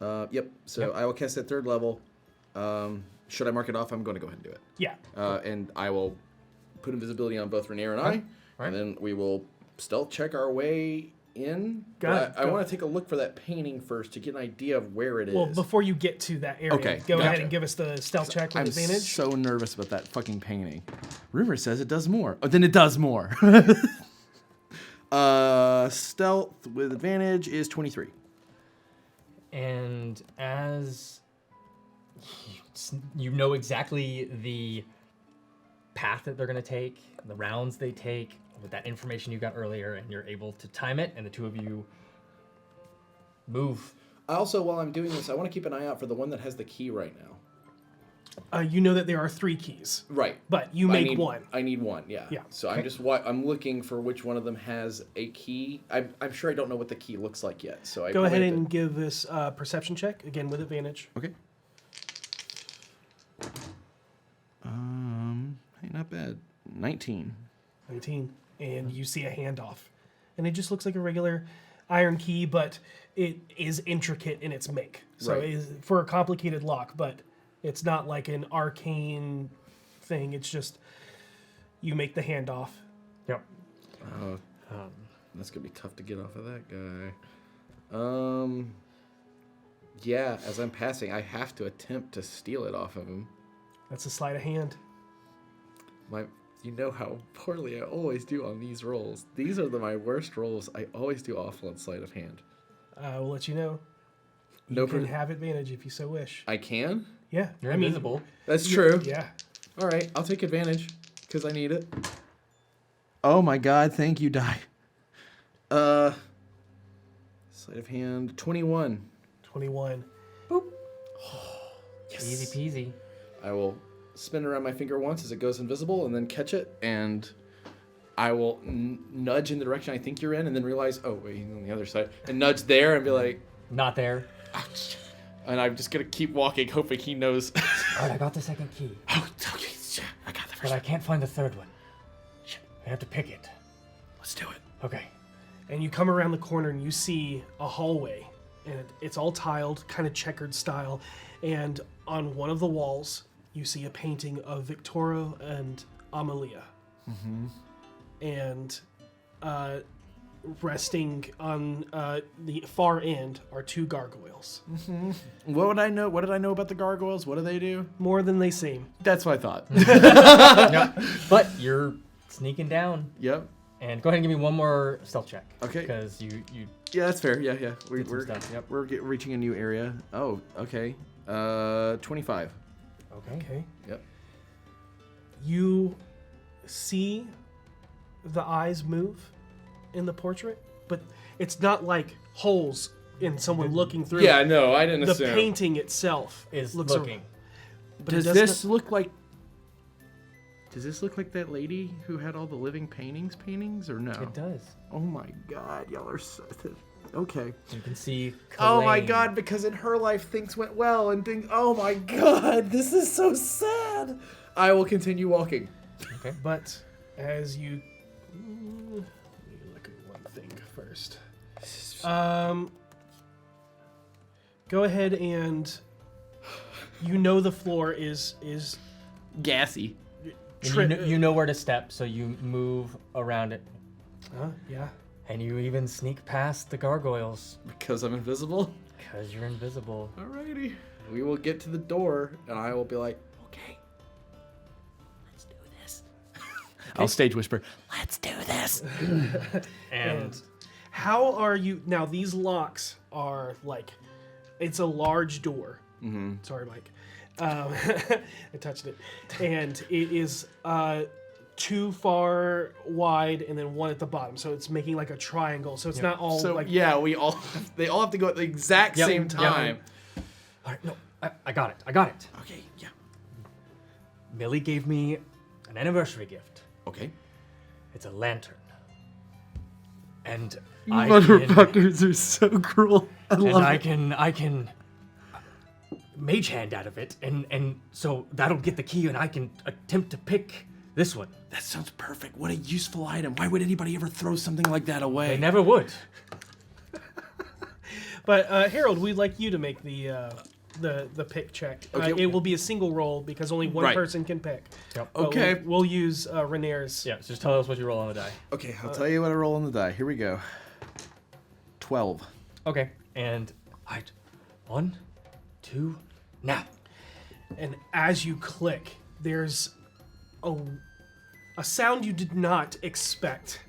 Yep, so I will cast it at third level. Should I mark it off? I'm going to go ahead and do it. Yeah. And I will put invisibility on both Rainier and I, and then we will stealth check our way in. I want to take a look for that painting first to get an idea of where it is. Well, before you get to that area, go ahead and give us the stealth check with advantage. I'm so nervous about that fucking painting. Rumor says it does more. Oh, then it does more. Stealth with advantage is 23. And as you know exactly the path that they're going to take, the rounds they take, with that information you got earlier, and you're able to time it, and the two of you move. Also, while I'm doing this, I want to keep an eye out for the one that has the key right now. You know that there are 3 keys. Right. But you make one. I need one, yeah. Yeah. So I'm looking for which one of them has a key. I'm sure I don't know what the key looks like yet. So Go ahead and give this perception check, again with advantage. Okay. Hey, not bad. 19. 19. And you see a handoff. And it just looks like a regular iron key, but it is intricate in its make. So it is for a complicated lock, but it's not like an arcane thing. It's just you make the handoff. Yep. That's going to be tough to get off of that guy. Yeah, as I'm passing, I have to attempt to steal it off of him. That's a sleight of hand. You know how poorly I always do on these rolls. These are my worst rolls. I always do awful on sleight of hand. I will let you know. You can have advantage if you so wish. I can? Yeah. You're invisible. That's true. Yeah. All right, I'll take advantage because I need it. Oh my god, thank you, die. Sleight of hand, 21. 21. Boop. Yes. Easy peasy. I will spin around my finger once as it goes invisible and then catch it, and I will nudge in the direction I think you're in and then realize, oh, wait, he's on the other side, and nudge there and be like... Not there. And I'm just going to keep walking, hoping he knows. All right, I got the second key. Oh, okay, I got the first But I can't find the third one. I have to pick it. Let's do it. Okay. And you come around the corner and you see a hallway. And it's all tiled, kind of checkered style. And on one of the walls, you see a painting of Victoria and Amalia. Mm-hmm. And resting on the far end are 2 gargoyles. Mm-hmm. What would I know? What did I know about the gargoyles? What do they do? More than they seem. That's what I thought. Yep. But you're sneaking down. Yep. And go ahead and give me one more stealth check. Okay. Because you Yeah, that's fair. Yeah. We're stuff. Yep. reaching a new area. Oh, okay. 25. Okay. Yep. You see the eyes move in the portrait, but it's not like holes in someone looking through. Yeah, no, I didn't the assume. painting itself is looks looking. But Does this look like that lady who had all the living paintings, or no? It does. Oh my god, y'all are so... Okay. You can see Oh my Kalain. god, because in her life things went well and things... Oh my god, this is so sad. I will continue walking. Okay. But as you... Let me look at one thing first. Go ahead and... You know the floor is Gassy. And you know where to step, so you move around it. Yeah. And you even sneak past the gargoyles Because I'm invisible? because you're invisible. Alrighty. We will get to the door, and I will be like, okay, let's do this. I'll stage whisper, let's do this. And How are you now? These locks are like, it's a large door. Mm-hmm. Sorry, Mike. I touched it, and it is 2 far wide and then 1 at the bottom. So it's making like a triangle. So it's not all So, like yeah, they all have to go at the exact Yep, same yep. time. all right, no, I got it. I got it. Okay, yeah. Millie gave me an anniversary gift. Okay. It's a lantern. And You I motherfuckers are so cruel. I can, love and it. I can mage hand out of it, and so that'll get the key, and I can attempt to pick this one. That sounds perfect. What a useful item. Why would anybody ever throw something like that away? They never would. But Harold, we'd like you to make the pick check. Okay. It will be a single roll because only one Right. person can pick. Yep. But Okay. We'll use Renair's. Yeah, so just tell us what you roll on the die. Okay, I'll tell you what I roll on the die. Here we go. 12. Okay, and all right, 1, 2, now. And as you click, there's a sound you did not expect,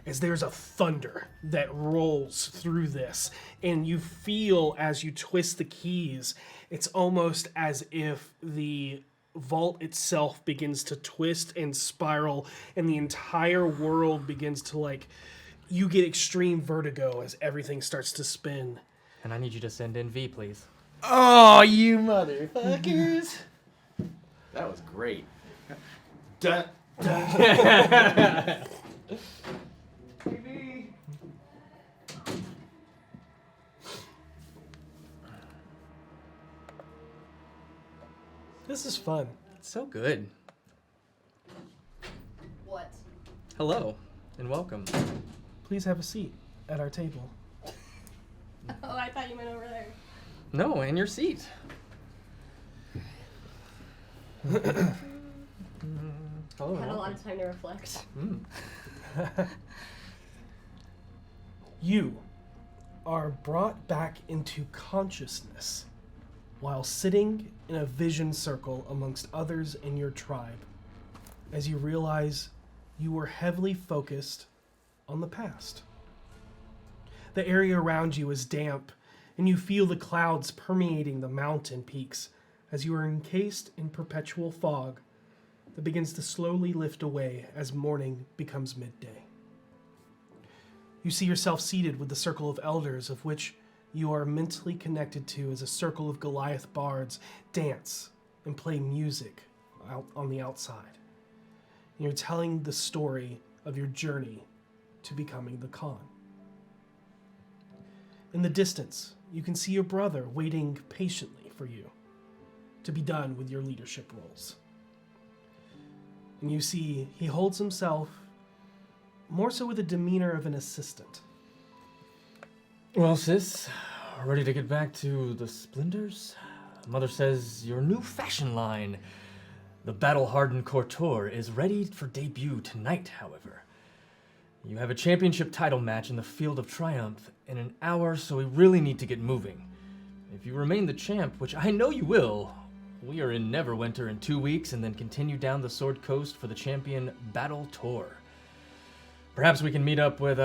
as there's a thunder that rolls through this, and you feel as you twist the keys, it's almost as if the vault itself begins to twist and spiral, and the entire world begins to, like, you get extreme vertigo as everything starts to spin. And I need you to send in V, please. Oh, you motherfuckers. That was great. This is fun. It's so good. What? Hello, and welcome. Please have a seat at our table. Oh, I thought you meant over there. No, in your seat. Hello. Had a lot of time to reflect. You are brought back into consciousness while sitting in a vision circle amongst others in your tribe, as you realize you were heavily focused on the past. The area around you is damp, and you feel the clouds permeating the mountain peaks as you are encased in perpetual fog that begins to slowly lift away as morning becomes midday. You see yourself seated with the circle of elders, of which you are mentally connected to as a circle of Goliath bards dance and play music out on the outside. And you're telling the story of your journey to becoming the Khan. In the distance, you can see your brother waiting patiently for you to be done with your leadership roles. And you see he holds himself more so with the demeanor of an assistant. Well, sis, ready to get back to the splendors? Mother says your new fashion line, the battle-hardened Couture, is ready for debut tonight, however. You have a championship title match in the Field of Triumph in an hour, so we really need to get moving. If you remain the champ, which I know you will, we are in Neverwinter in 2 weeks and then continue down the Sword Coast for the Champion Battle Tour. Perhaps we can meet up with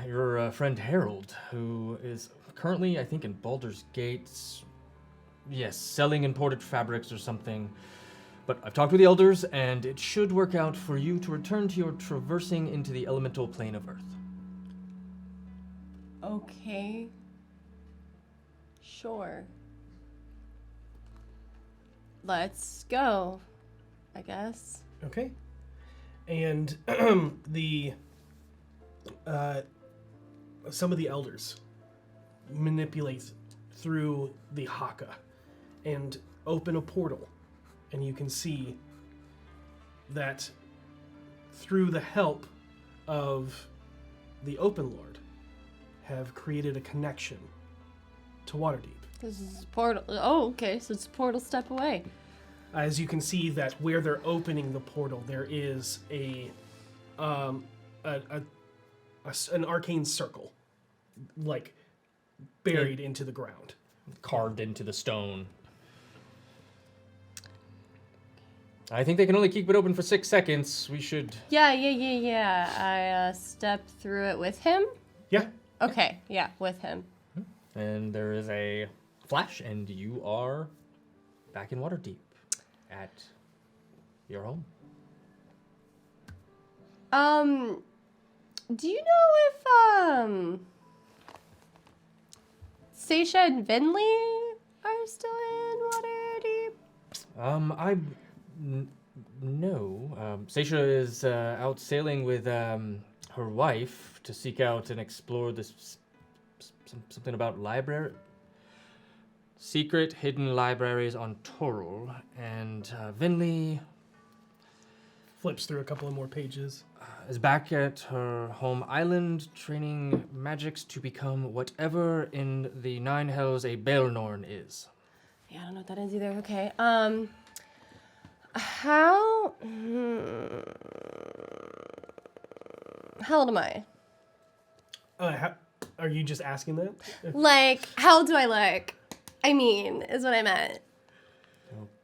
your friend Harold, who is currently, I think, in Baldur's Gate. Yes, selling imported fabrics or something. But I've talked with the elders, and it should work out for you to return to your traversing into the elemental plane of Earth. Okay. Sure. Let's go, I guess. Okay. And some of the elders manipulate through the Haka and open a portal. And you can see that through the help of the Open Lord have created a connection to Waterdeep. This is portal. Oh, okay. So it's a portal step away. As you can see that where they're opening the portal, there is a an arcane circle, like buried into the ground. Carved into the stone. I think they can only keep it open for 6 seconds. We should... Yeah. I step through it with him. Yeah. Okay, yeah, with him. And there is a flash, and you are back in Waterdeep at your home. Do you know if Saesha and Vinley are still in Waterdeep? No. Saesha is out sailing with her wife to seek out and explore this something about secret hidden libraries on Torul, and Vinley Flips through a couple of more pages. is back at her home island, training magics to become whatever in the Nine Hells a Baelnorn is. Yeah, I don't know what that is either. Okay. How old am I? Are you just asking that? Like, how old do I look? I mean, is what I meant.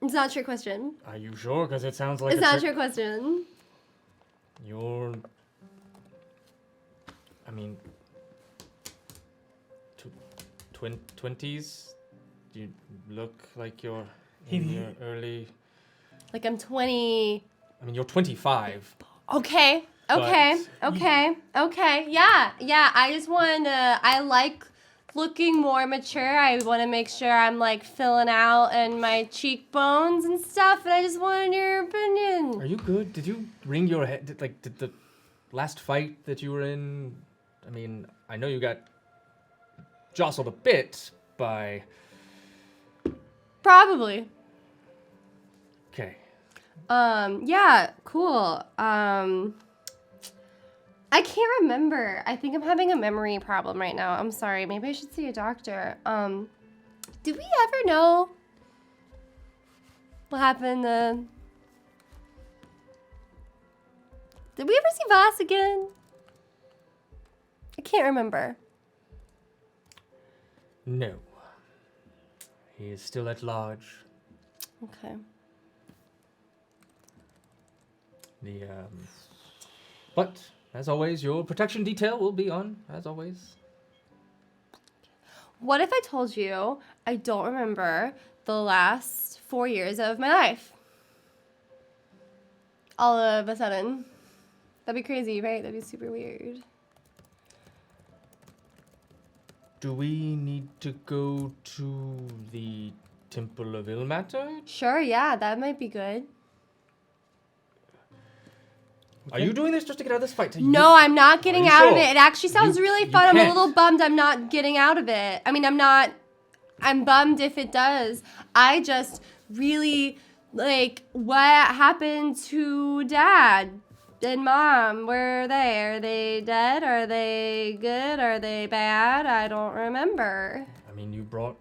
It's not a trick question. Are you sure? Because it sounds like It's not a trick question. You're... I mean... 20s? You look like you're in your early... Like I'm 20. I mean, you're 25. Okay. Yeah. I just want to. I like looking more mature. I want to make sure I'm like filling out and my cheekbones and stuff. And I just wanted your opinion. Are you good? Did you ring your head? Did the last fight that you were in? I mean, I know you got jostled a bit by. Probably. Okay. Yeah, cool. I can't remember. I think I'm having a memory problem right now. I'm sorry. Maybe I should see a doctor. Did we ever know what happened Did we ever see Vaas again? I can't remember. No. He is still at large. Okay. But as always, your protection detail will be on, as always. What if I told you I don't remember the last 4 years of my life? All of a sudden. That'd be crazy, right? That'd be super weird. Do we need to go to the Temple of Ilmater? Sure, yeah, that might be good. Are you doing this just to get out of this fight? No, I'm not getting out of sure? it. It actually sounds really fun. I'm a can't. little bummed I'm not getting out of it. I mean, I'm bummed if it does. I just really, like, what happened to Dad and Mom? Where are they? Are they dead? Are they good? Are they bad? I don't remember. I mean, you brought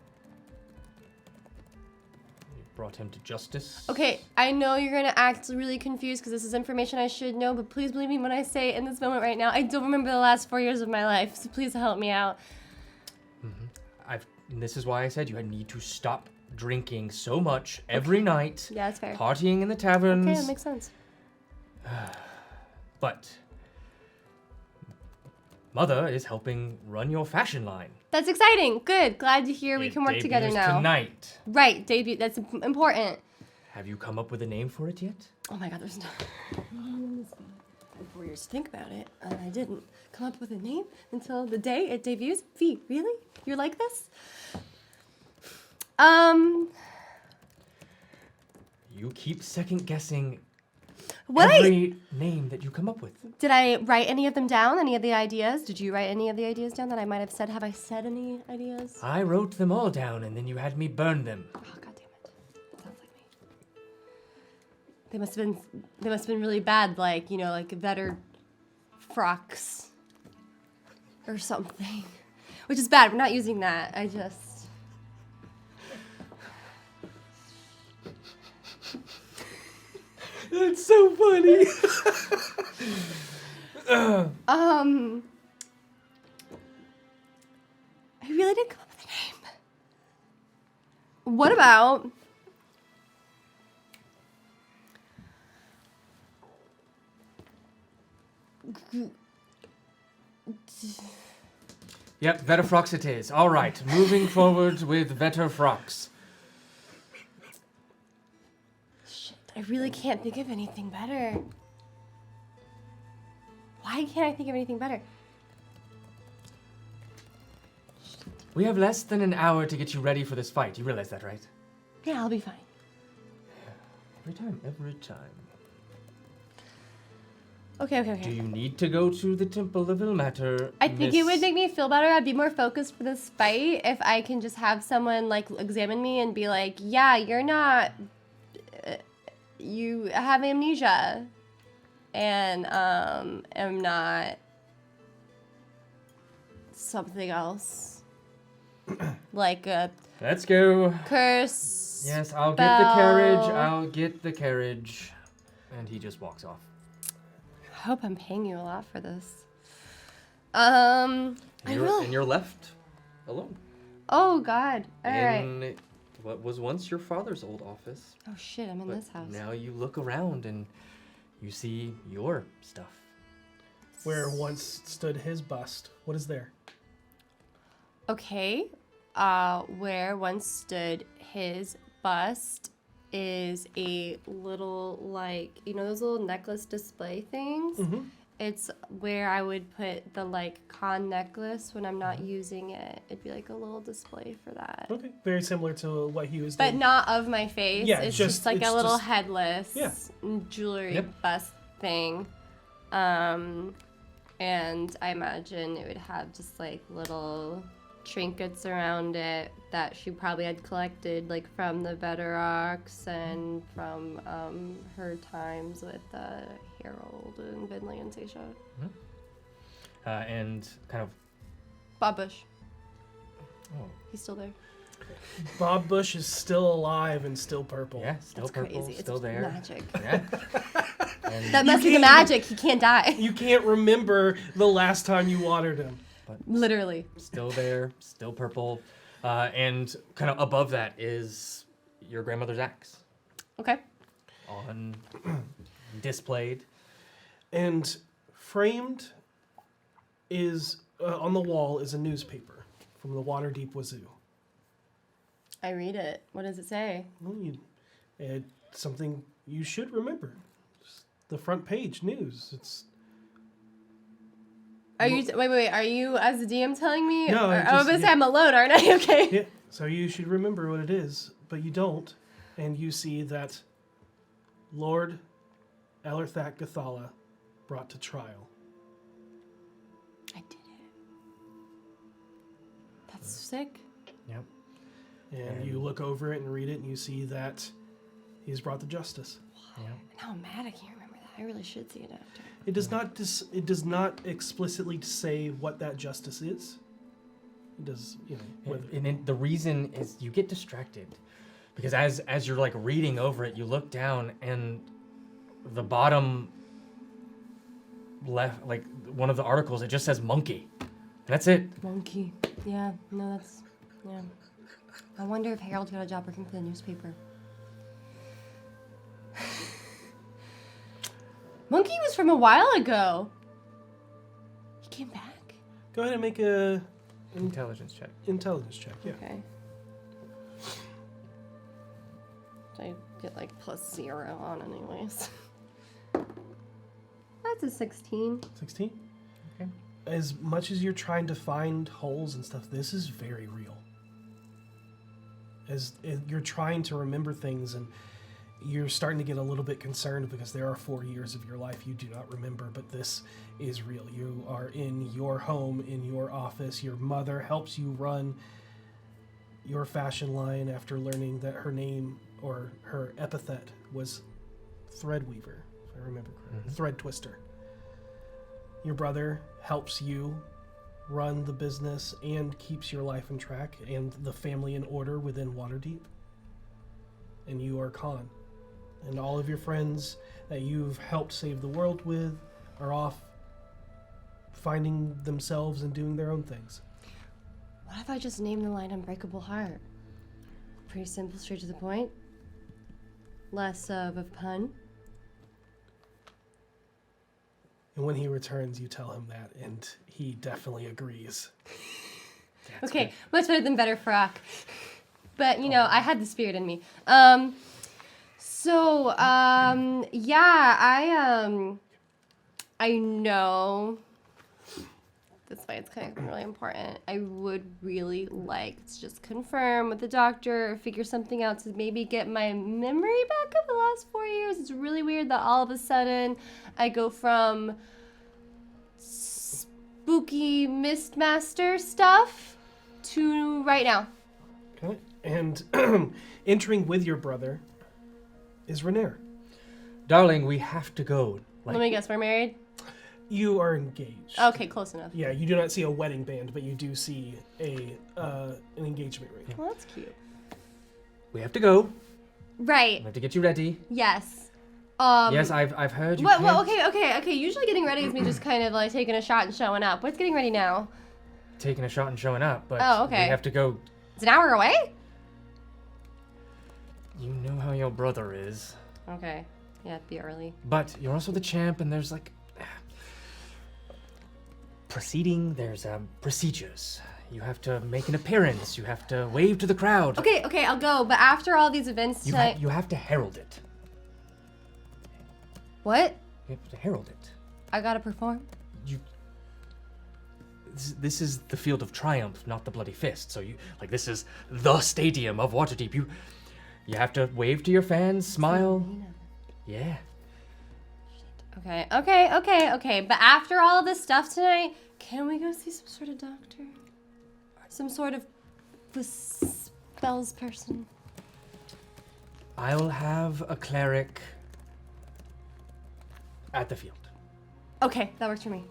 him to justice. Okay, I know you're gonna act really confused because this is information I should know, but please believe me when I say in this moment right now, I don't remember the last 4 years of my life, so please help me out. And this is why I said you need to stop drinking so much every night. Yeah, that's fair. Partying in the taverns. Okay, that makes sense. But Mother is helping run your fashion line. That's exciting. Good. Glad to hear we It can work together debuts now. Tonight. Right, debut. That's important. Have you come up with a name for it yet? Oh my God, there's no. I had 4 years to think about it, and I didn't come up with a name until the day it debuts. V, really? You're like this? You keep second guessing What every name that you come up with. Did I write any of them down? Any of the ideas? Did you write any of the ideas down that I might have said? Have I said any ideas? I wrote them all down and then you had me burn them. Oh, God damn it. That sounds like me. They must have been really bad, like, you know, like better frocks or something. Which is bad. We're not using that. I just. That's so funny. We really didn't come up with a name. What about... Yep, Vetterfrox it is. All right, moving forward with Vetterfrox. Shit, I really can't think of anything better. Why can't I think of anything better? We have less than an hour to get you ready for this fight. You realize that, right? Yeah, I'll be fine. Every time. Okay. Do you need to go to the Temple of Ilmater? I think it would make me feel better. I'd be more focused for this fight if I can just have someone like examine me and be like, yeah, you're not, you have amnesia and am not something else. Like a Let's go. curse. Yes, I'll get the carriage. I'll get the carriage. And he just walks off. I hope I'm paying you a lot for this. I will. And you're left alone. Oh God! All right. In what was once your father's old office. Oh shit! I'm in But this house. now you look around and you see your stuff. Where once stood his bust. What is there? Okay. Where once stood his bust is a little, like, you know those little necklace display things? Mm-hmm. It's where I would put the, like, con necklace when I'm not using it. It'd be like a little display for that. Okay, very similar to what he was But doing. not of my face. Yeah, it's just- just like it's a little just- headless Yeah. jewelry Yep. bust thing. And I imagine it would have just like little trinkets around it that she probably had collected, like from the Vetterocks and from her times with Harold and Vinley and Saesha. And kind of. Bob Bush. Oh. He's still there. Bob Bush is still alive and still purple. Yeah, still That's purple, crazy. still It's there. magic. Yeah. And That must be the can't magic. He can't die. You can't remember the last time you watered him. Literally. still there, still purple. And kind of above that is your grandmother's axe Okay. on displayed. And framed is on the wall is a newspaper from the Waterdeep Wazoo. I read it. What does it say? Well, it's something you should remember. Just the front page news. It's Are you wait? Are you as the DM telling me? No, Or, I I was just- gonna say yeah. I'm alone, aren't I? Okay. yeah. So you should remember what it is, but you don't, and you see that Lord Elerthak Gathala brought to trial. I did it. That's sick. Yep. And you look over it and read it, and you see that he's brought to justice. Now I'm mad. I can't remember that. I really should see it after. It does not. It does not explicitly say what that justice is. It does, whether. And then the reason is you get distracted because as you're like reading over it, you look down and the bottom left, like one of the articles, it just says monkey. That's it. Monkey. Yeah. No, that's. Yeah. I wonder if Harold got a job working for the newspaper. Monkey was from a while ago. He came back. Go ahead and make a Intelligence check. intelligence check. Yeah. Okay. I get like +0 on anyways. That's a 16. 16. Okay. As much as you're trying to find holes and stuff, this is very real. As you're trying to remember things, and you're starting to get a little bit concerned because there are 4 years of your life you do not remember, but this is real. You are in your home, in your office. Your mother helps you run your fashion line after learning that her name or her epithet was Threadweaver, if I remember correctly. Thread Twister. Your brother helps you run the business and keeps your life in track and the family in order within Waterdeep. And you are Khan. And all of your friends that you've helped save the world with are off finding themselves and doing their own things. What if I just named the line Unbreakable Heart? Pretty simple, straight to the point. Less of a pun. And when he returns, you tell him that, and he definitely agrees. Okay, much better than Better Frock. But, you know, I had the spirit in me. I know that's why it's kind of really important. I would really like to just confirm with the doctor or figure something out to maybe get my memory back of the last 4 years. It's really weird that all of a sudden I go from spooky MIstmaster stuff to right now. Okay. And entering with your brother is Renair. Darling, we have to go. Let me guess, we're married? You are engaged. Okay, close enough. Yeah, you do not see a wedding band, but you do see an engagement ring. Well, that's cute. We have to go. Right. We have to get you ready. Yes. Yes, I've heard you. Well, okay. Usually getting ready is me just kind of like taking a shot and showing up. What's getting ready now? Taking a shot and showing up, but Oh, okay. we have to go. It's an hour away? You know how your brother is. Okay. Yeah, it'd be early. But you're also the champ, and there's like there's procedures. You have to make an appearance. You have to wave to the crowd. Okay, I'll go. But after all these events tonight... You have to herald it. What? You have to herald it. I gotta perform? This is the field of triumph, not the bloody fist. So this is the stadium of Waterdeep. You have to wave to your fans, smile. Yeah. Okay. But after all of this stuff tonight, can we go see some sort of doctor? Some sort of the spells person? I'll have a cleric at the field. Okay, that works for me.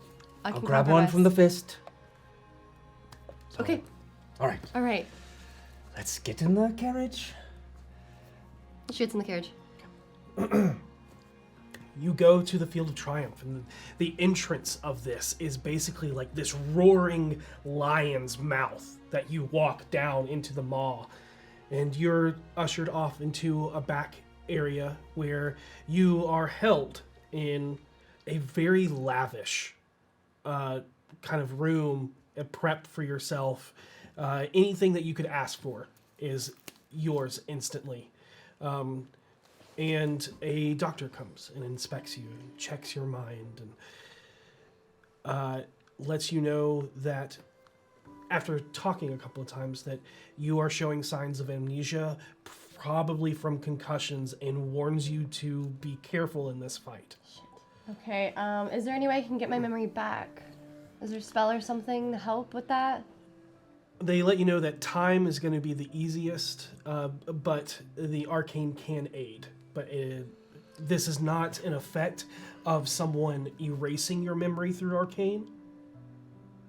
I'll grab one from the fist. So, okay. All right. Let's get in the carriage. Shoots in the carriage. You go to the Field of Triumph, and the entrance of this is basically like this roaring lion's mouth that you walk down into the maw. And you're ushered off into a back area where you are held in a very lavish kind of room prepped for yourself. Anything that you could ask for is yours instantly. And a doctor comes and inspects you and checks your mind and lets you know that after talking a couple of times that you are showing signs of amnesia, probably from concussions, and warns you to be careful in this fight. Okay, is there any way I can get my memory back? Is there a spell or something to help with that? They let you know that time is going to be the easiest, but the arcane can aid. But this is not an effect of someone erasing your memory through arcane.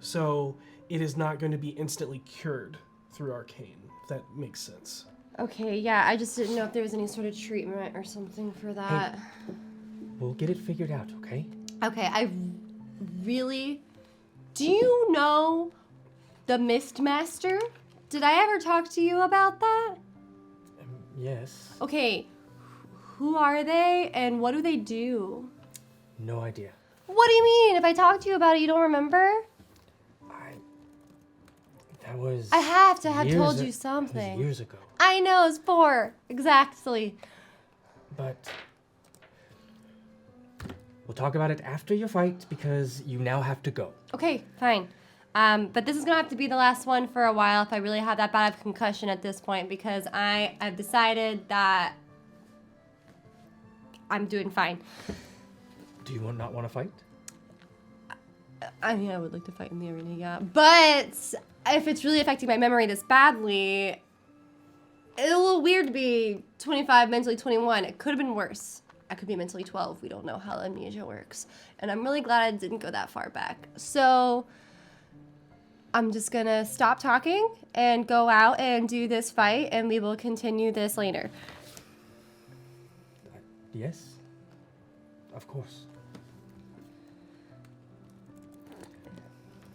So it is not going to be instantly cured through arcane, if that makes sense. Okay, yeah, I just didn't know if there was any sort of treatment or something for that. Hey, we'll get it figured out, okay? Okay, do you know the MIstmaster? Did I ever talk to you about that? Yes. Okay, who are they and what do they do? No idea. What do you mean? If I talk to you about it, you don't remember? I have to have told you something. That was years ago. I know, it's 4. Exactly. But we'll talk about it after your fight because you now have to go. Okay, fine. But this is gonna have to be the last one for a while if I really have that bad of a concussion at this point because I've decided that I'm doing fine. Do you not want to fight? I mean, I would like to fight in the arena, yeah. But if it's really affecting my memory this badly, it's a little weird to be 25, mentally 21. It could have been worse. I could be mentally 12. We don't know how amnesia works. And I'm really glad I didn't go that far back. So I'm just gonna stop talking and go out and do this fight, and we will continue this later. Yes. Of course.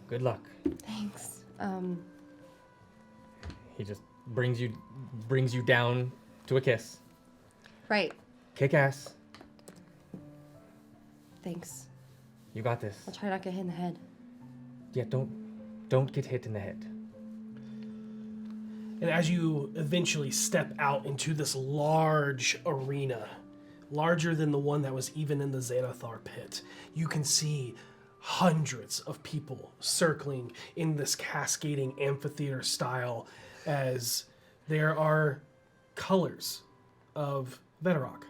Good luck. Thanks. He just brings you down to a kiss. Right. Kick ass. Thanks. You got this. I'll try not to get hit in the head. Yeah, don't get hit in the head. And as you eventually step out into this large arena, larger than the one that was even in the Xanathar pit, you can see hundreds of people circling in this cascading amphitheater style as there are colors of Veterok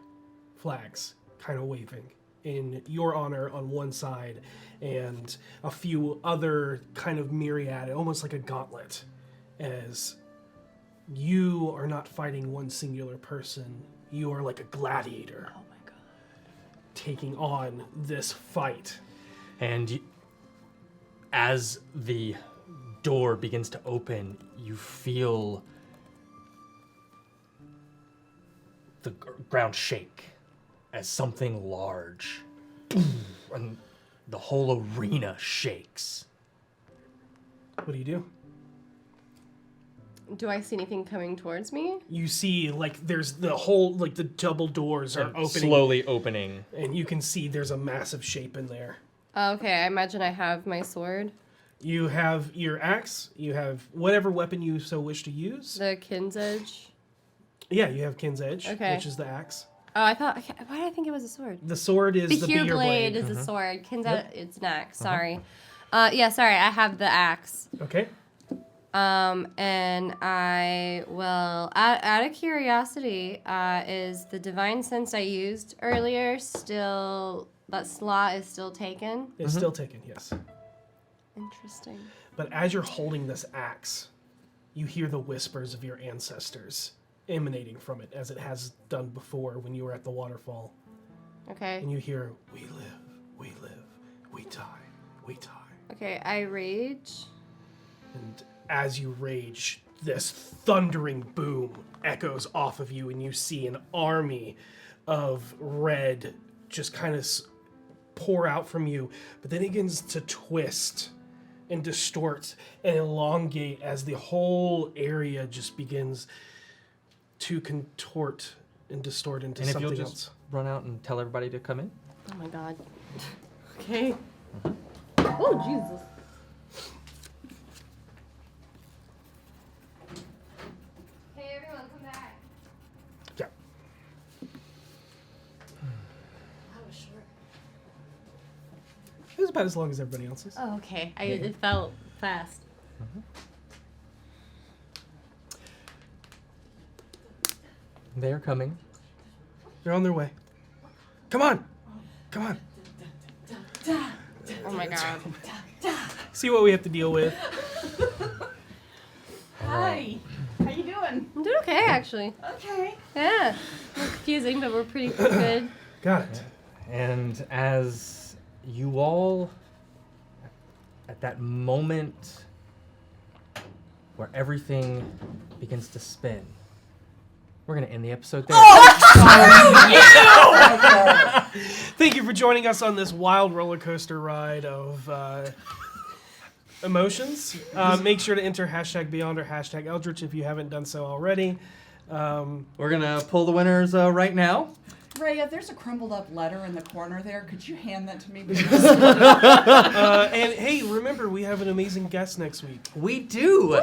flags kind of waving in your honor on one side and a few other kind of myriad, almost like a gauntlet, as you are not fighting one singular person. You are like a gladiator. Oh my god. Taking on this fight. And as the door begins to open, you feel the ground shake as something large, and the whole arena shakes. What do you do? Do I see anything coming towards me? You see, like, there's the whole, like, the double doors are opening. Slowly opening. And you can see there's a massive shape in there. Okay, I imagine I have my sword. You have your axe. You have whatever weapon you so wish to use. The Kin's Edge. Yeah, you have Kin's Edge, Okay. which is the axe. Oh, I thought. Why did I think it was a sword? The sword is the Beer beer blade blade. is a sword. Kin's Yep. it's an axe. Sorry. Yeah, sorry. I have the axe. Okay. And I will, out of curiosity, is the divine sense I used earlier still, that slot is still taken? It's still taken, yes. Interesting. But as you're holding this axe, you hear the whispers of your ancestors emanating from it, as it has done before when you were at the waterfall. Okay. And you hear, we live, we die, we die. Okay, I rage. And as you rage, this thundering boom echoes off of you, and you see an army of red just kind of pour out from you, but then it begins to twist and distort and elongate as the whole area just begins to contort and distort into And if something you'll just else. run out and tell everybody to come in. Oh my god. Okay. Oh, Jesus. Hey, everyone, come back. Yeah. That was short. It was about as long as everybody else's. Oh, okay. It felt fast. They're coming. They're on their way. Come on! Come on! Oh my god. See what we have to deal with. Hi. How you doing? I'm doing okay, actually. Okay. Yeah. A little confusing, but we're pretty good. Got it. And as you all, at that moment where everything begins to spin, we're going to end the episode there. Thank you for joining us on this wild roller coaster ride of emotions. Make sure to enter #Beyond or #Eldritch if you haven't done so already. We're going to pull the winners right now. Ray, if there's a crumbled up letter in the corner there, could you hand that to me, please? And hey, remember, we have an amazing guest next week. We do. Woo!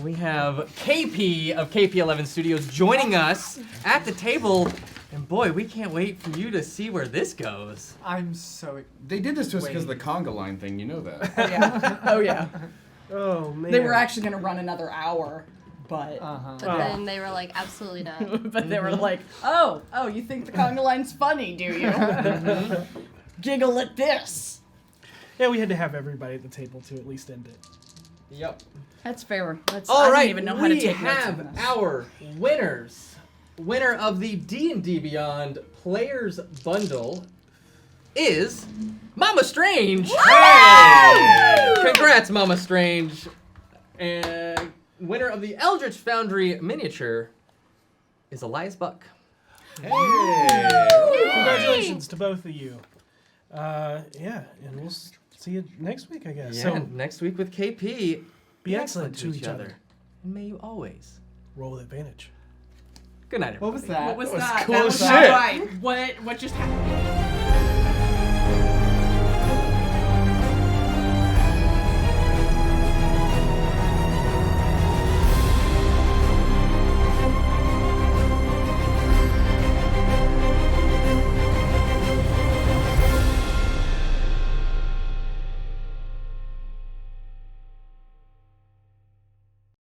We have KP of KP11 Studios joining us at the table. And boy, we can't wait for you to see where this goes. I'm so. They did this to us because of the conga line thing, you know that. Oh, yeah. Oh, yeah. Oh, man. They were actually going to run another hour, but Uh-huh. But then they were like, absolutely not. but they were like, oh, you think the conga line's funny, do you? Giggle at this. Yeah, we had to have everybody at the table to at least end it. Yep. That's fair. I All don't right, even know how to we take notes on have this. our winners. Winner of the D&D Beyond Players Bundle is Mama Strange. Hey! Congrats, Mama Strange. And winner of the Eldritch Foundry miniature is Elias Buck. Congratulations to both of you. Yeah, and we'll see you next week, I guess. Yeah, So next week with KP. be excellent to each other. and may you always Roll with advantage. good night, everybody. What was that? What was That was that? cool That as was shit. not right. What just happened?